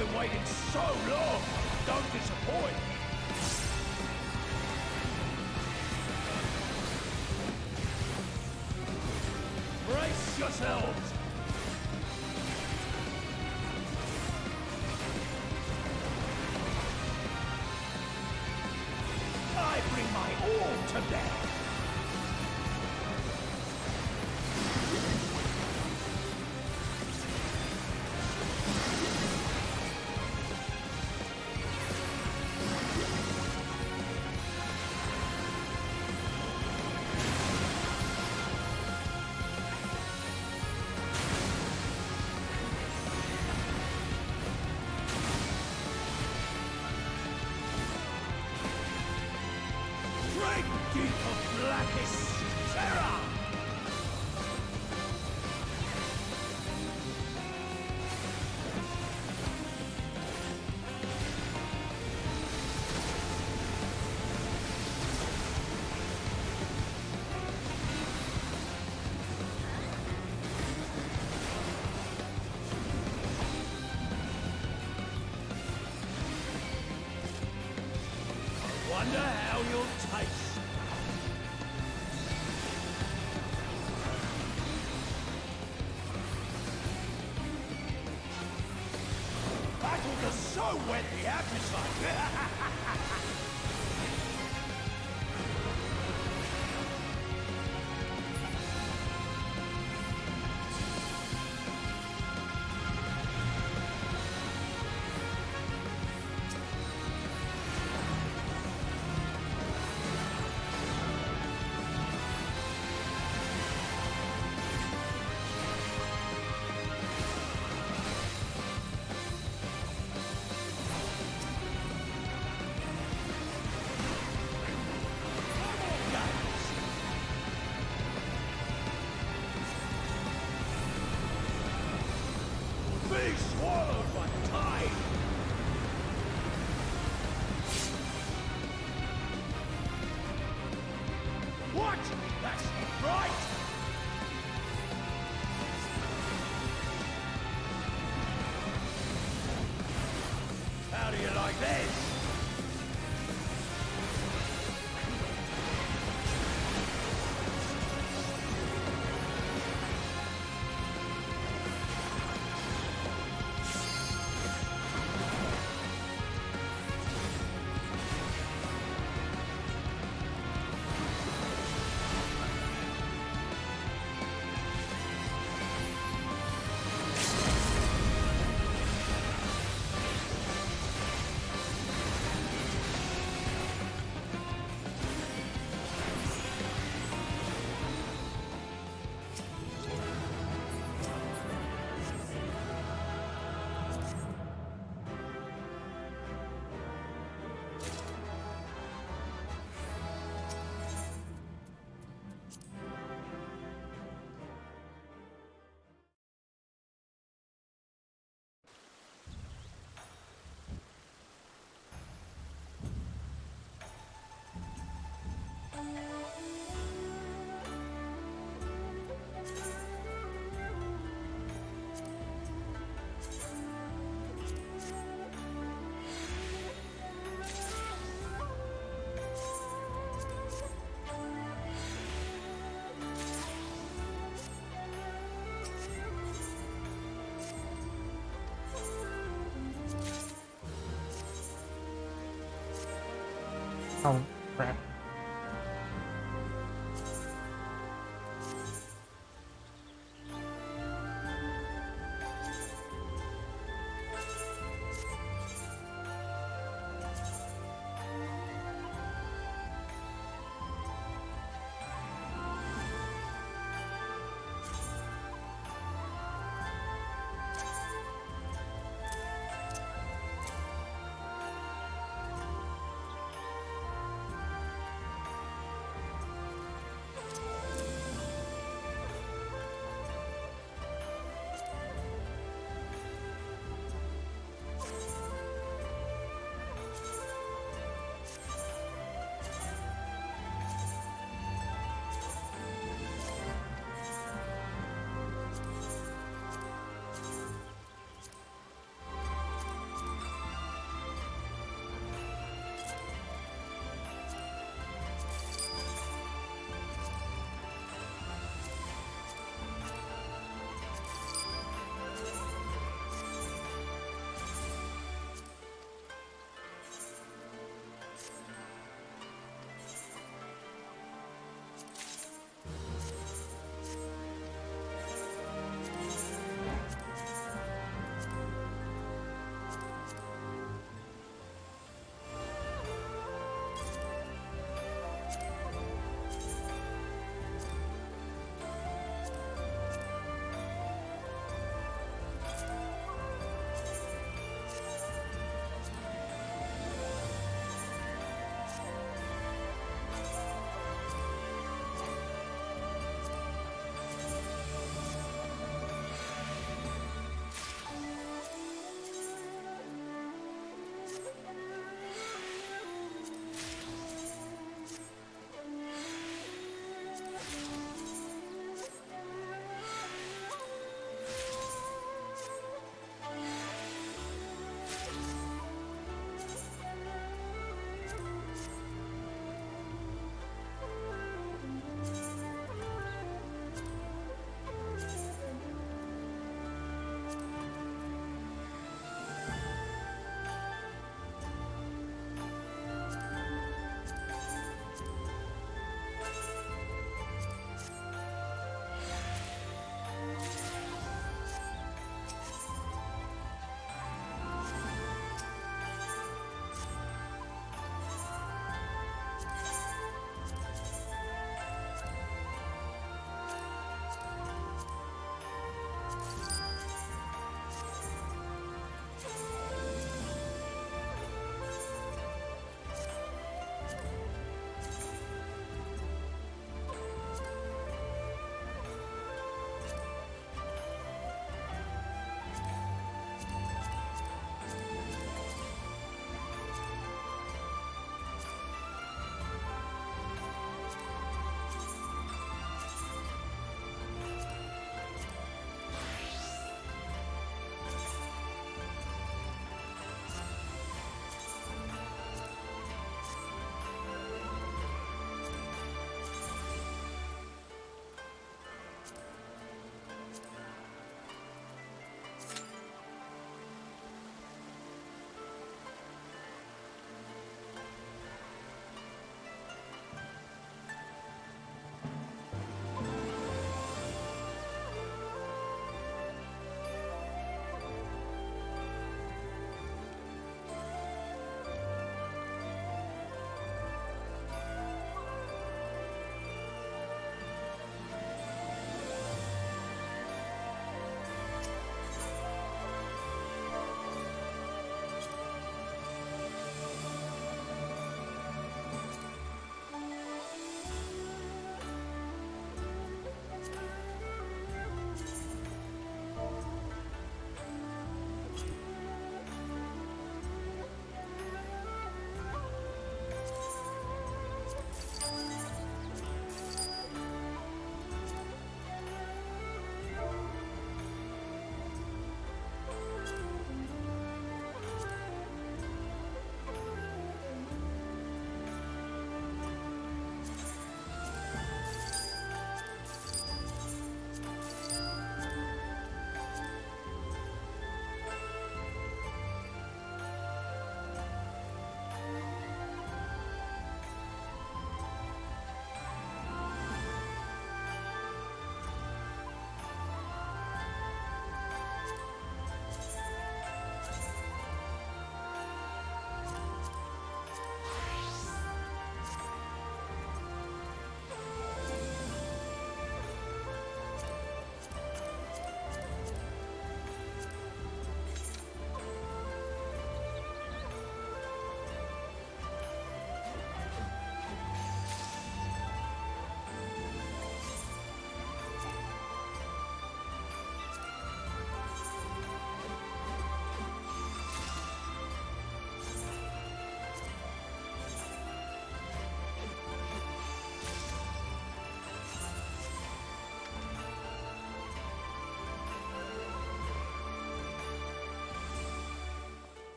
been waiting so long. Don't disappoint. Brace yourselves. I bring my all to bear. Deep of blackest terror! I wonder how you'll taste. So wet the appetite! Be swallowed by the tide! What? That's not right! How do you like this? Oh, crap.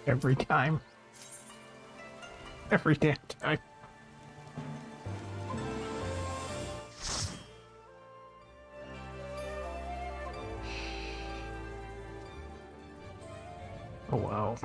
Every time. Every damn time. Oh, wow.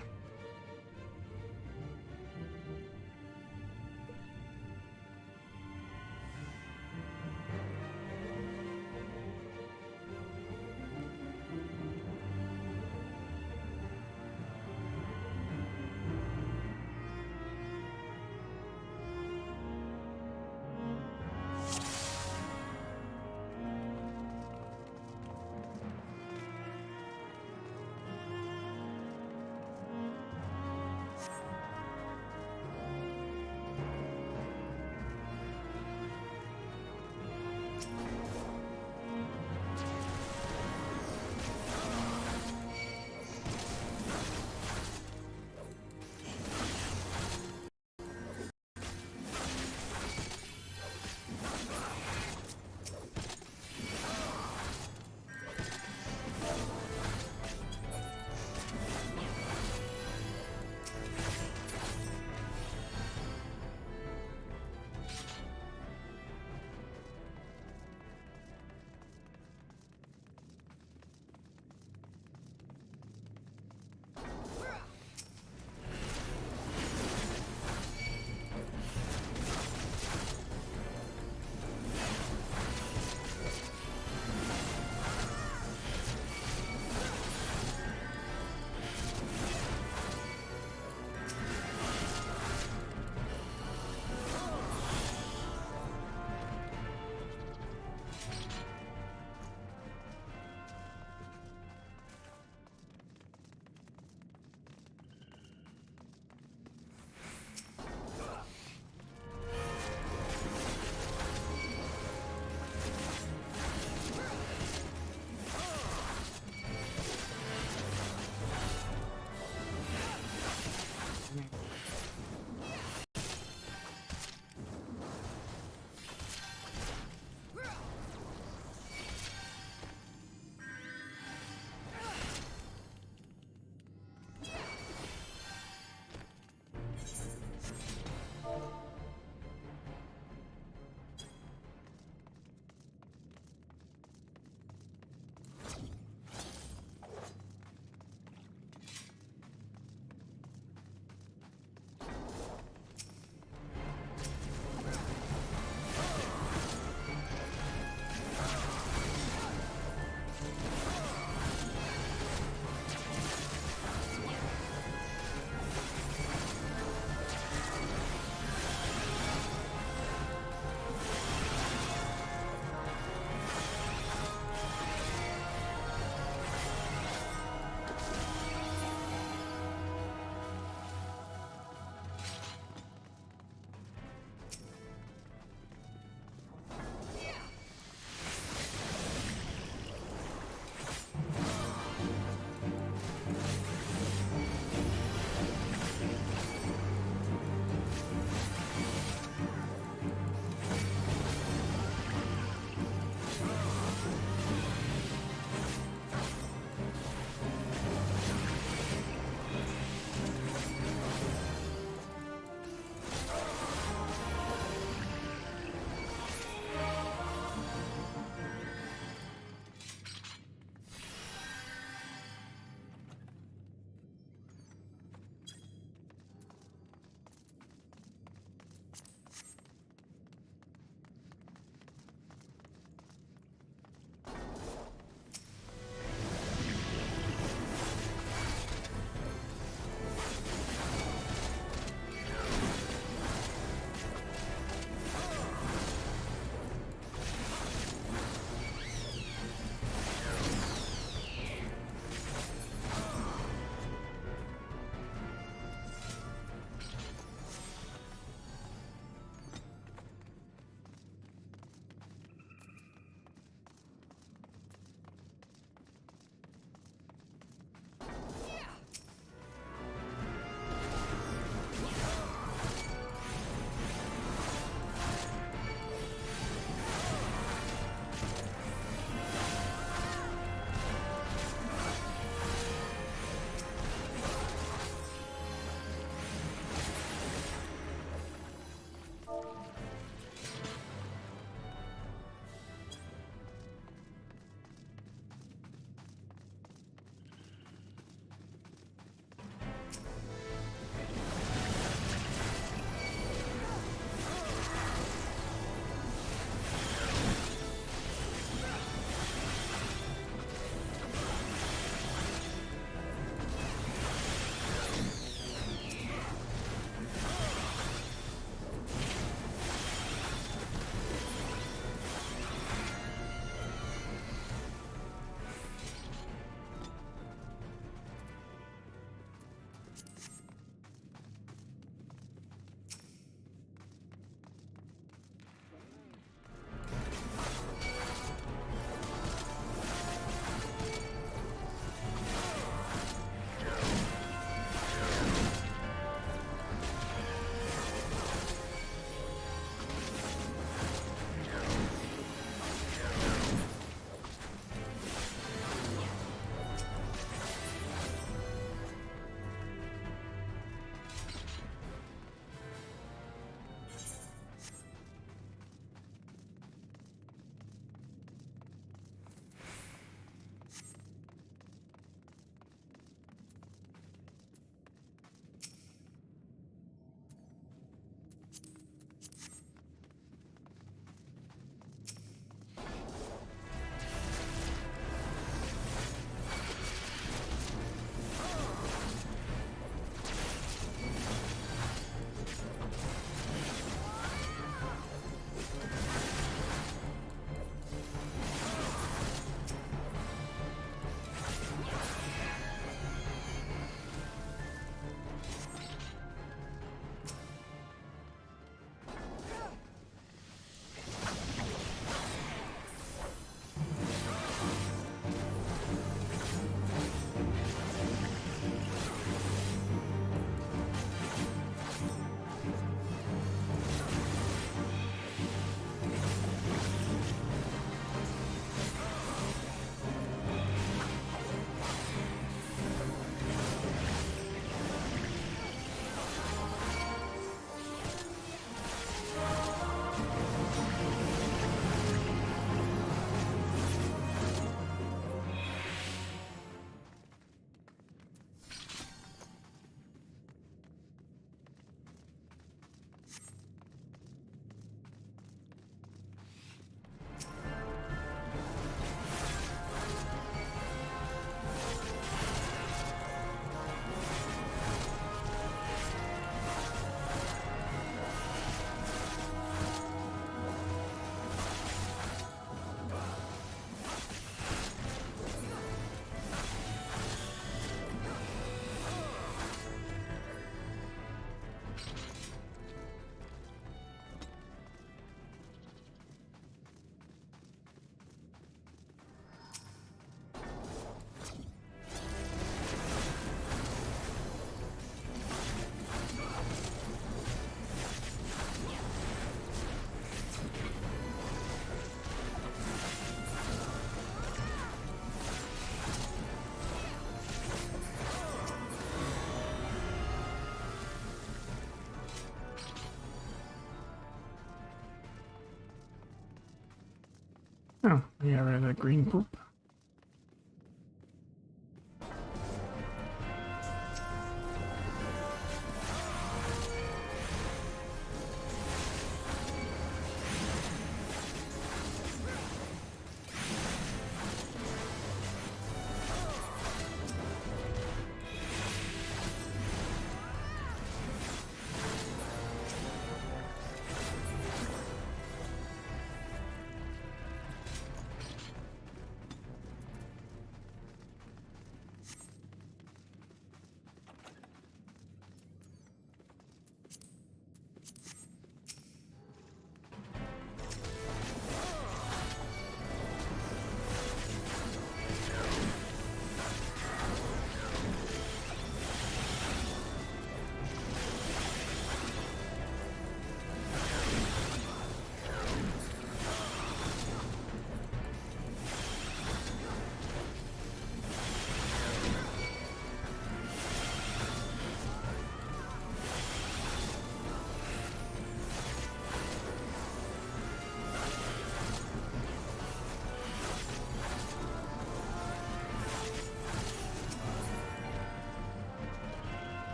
Oh, you got rid of that green poop.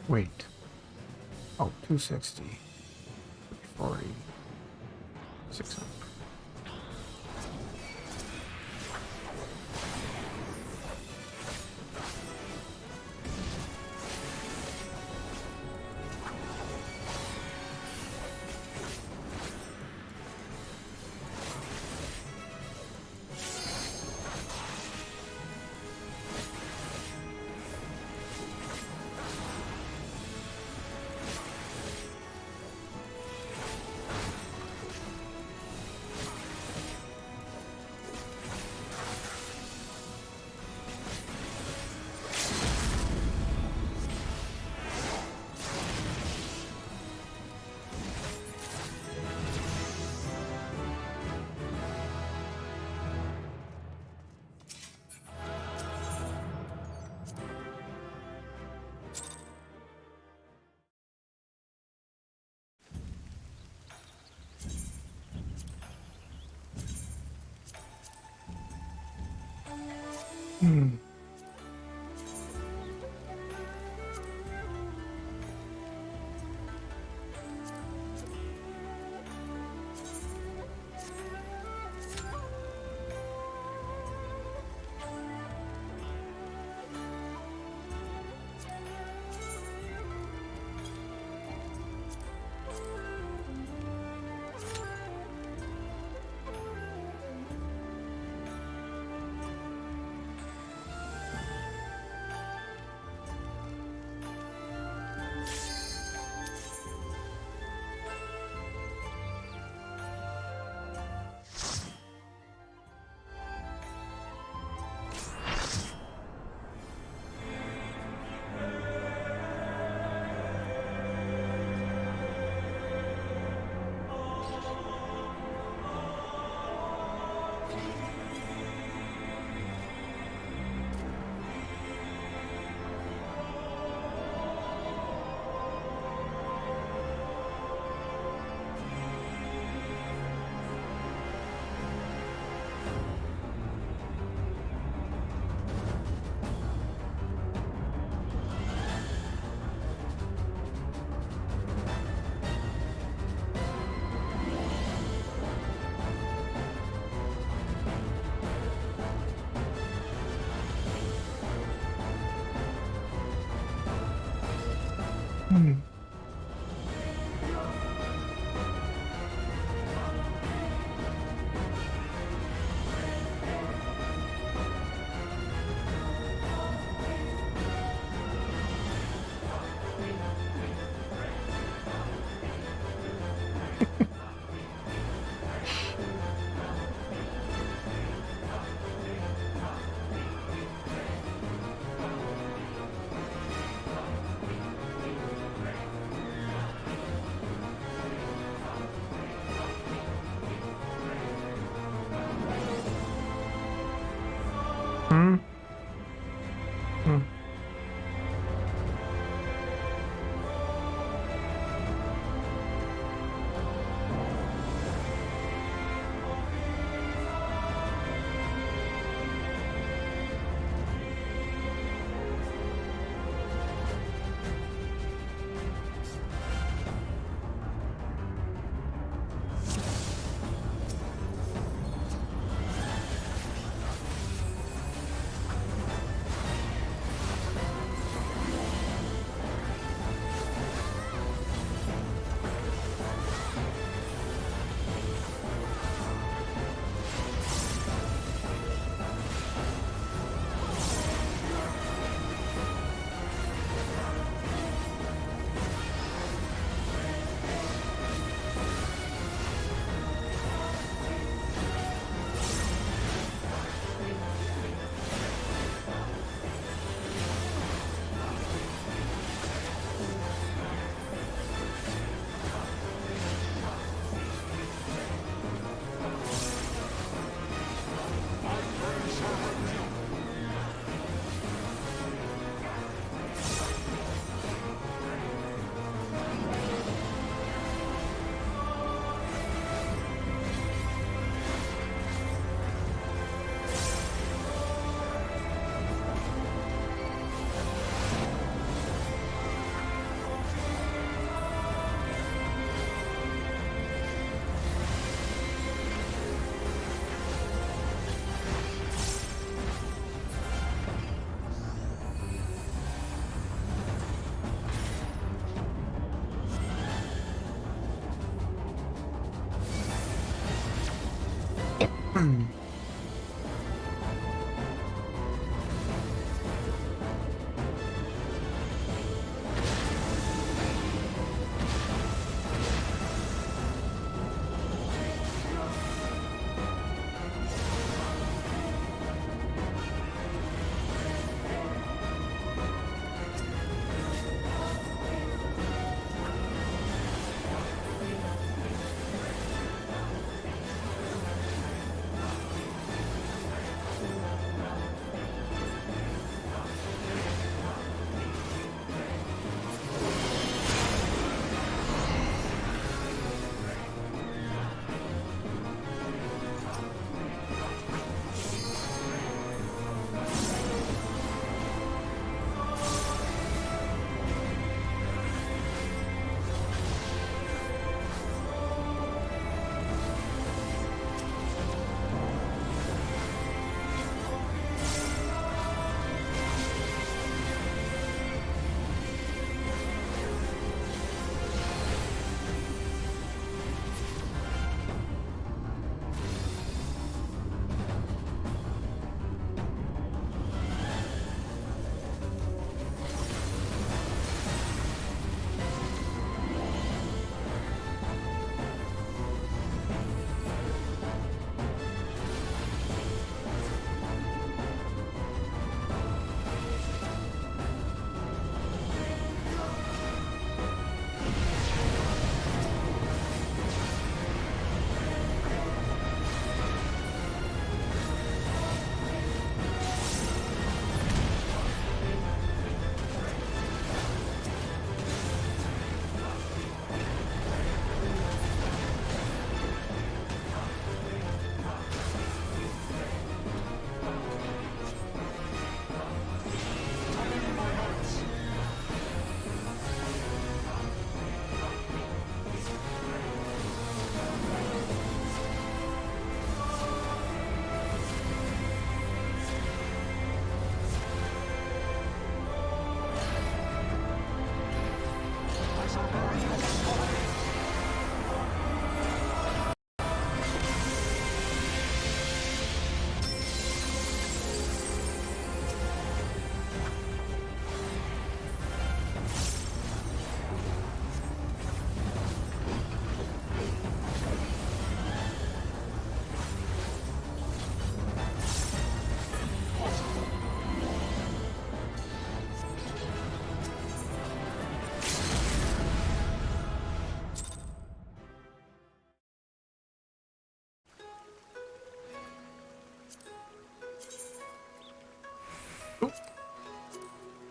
Wait. Oh, 260. 340. 600.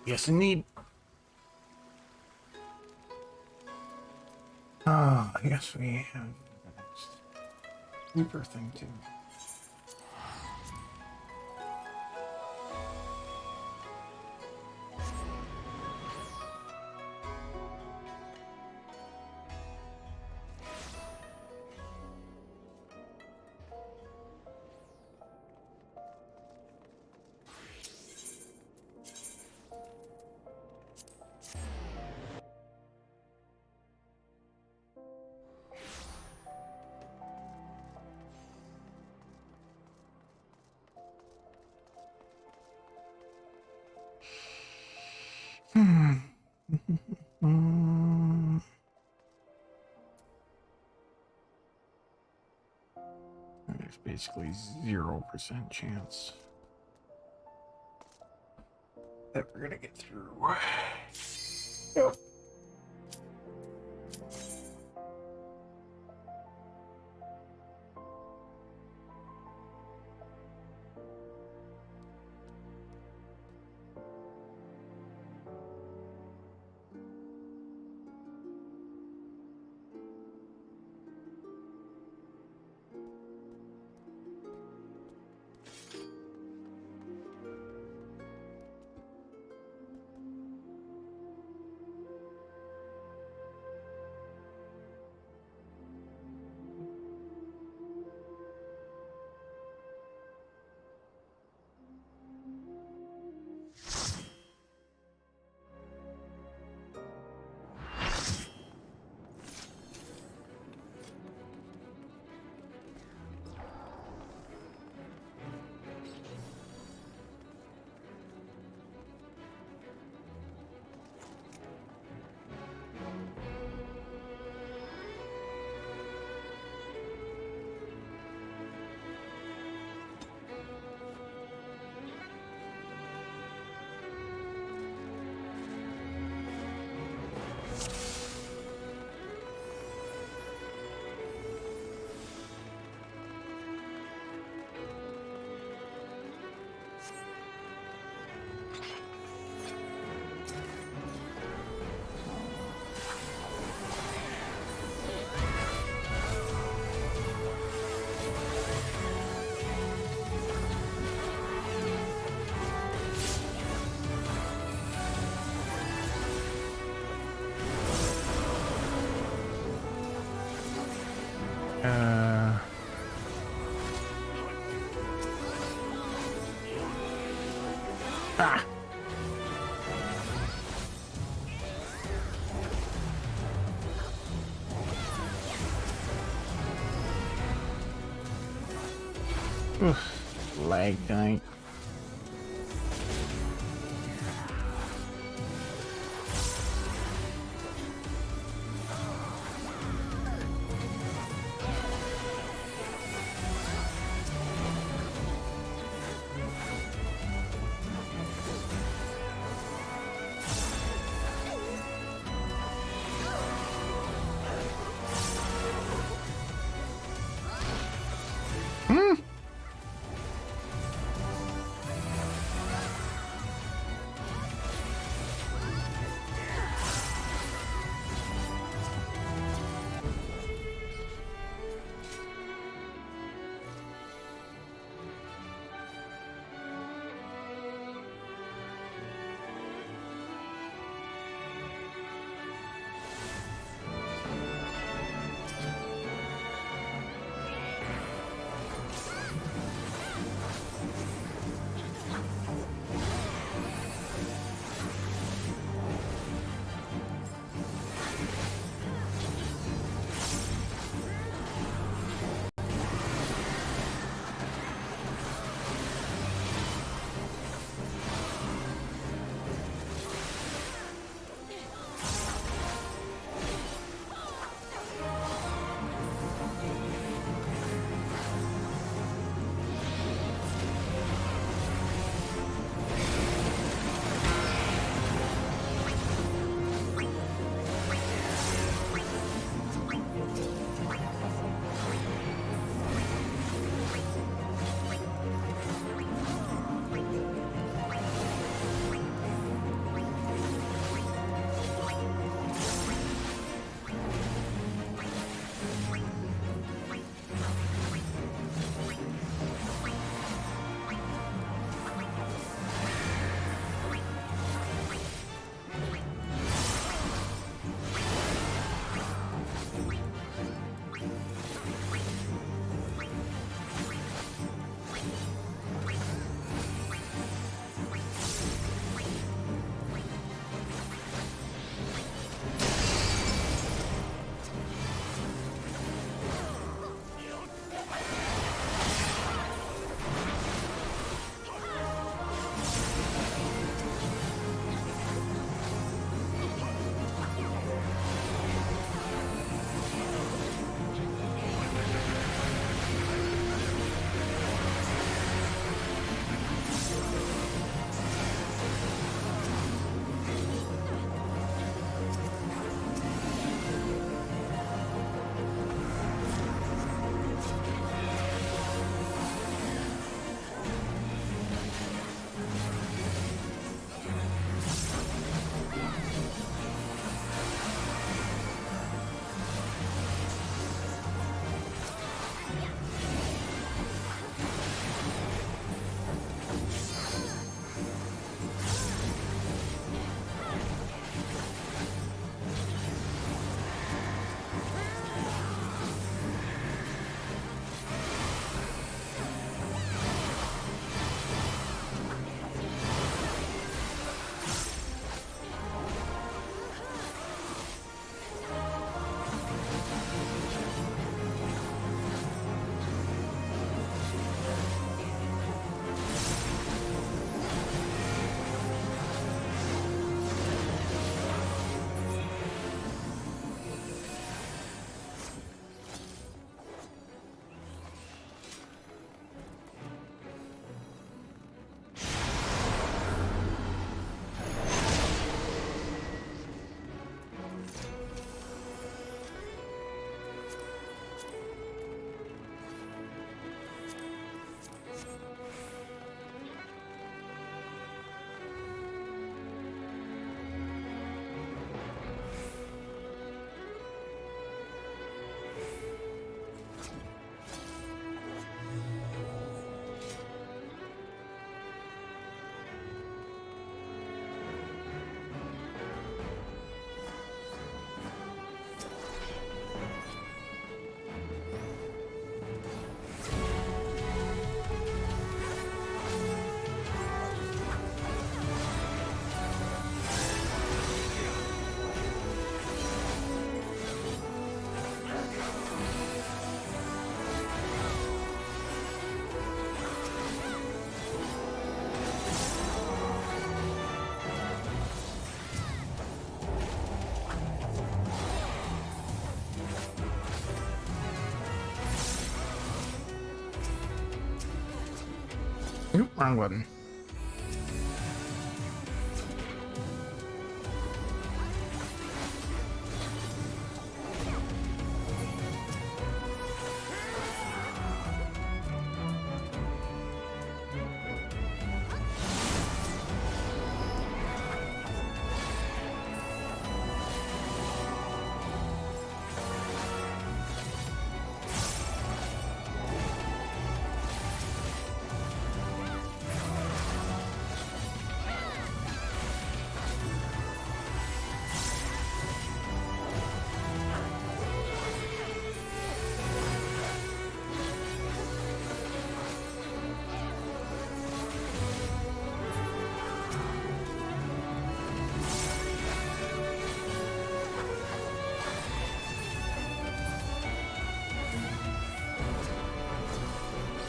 Yes, indeed. Ah, yes, we have the next sleeper thing too. There's basically 0% chance that we're gonna get through. Yep. Ah. Oof, lag night. Oop, wrong button.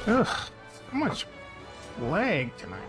Ugh, so much lag tonight.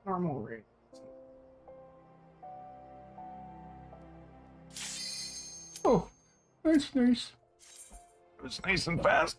Normal rate. Oh, that's nice. It was nice and fast.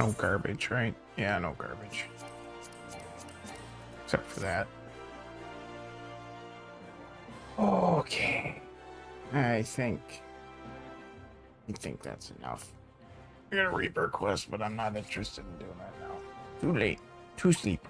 No garbage, right? Yeah, no garbage. Except for that. Okay. I think that's enough. I got a Reaper quest, but I'm not interested in doing that now. Too late. Too sleep.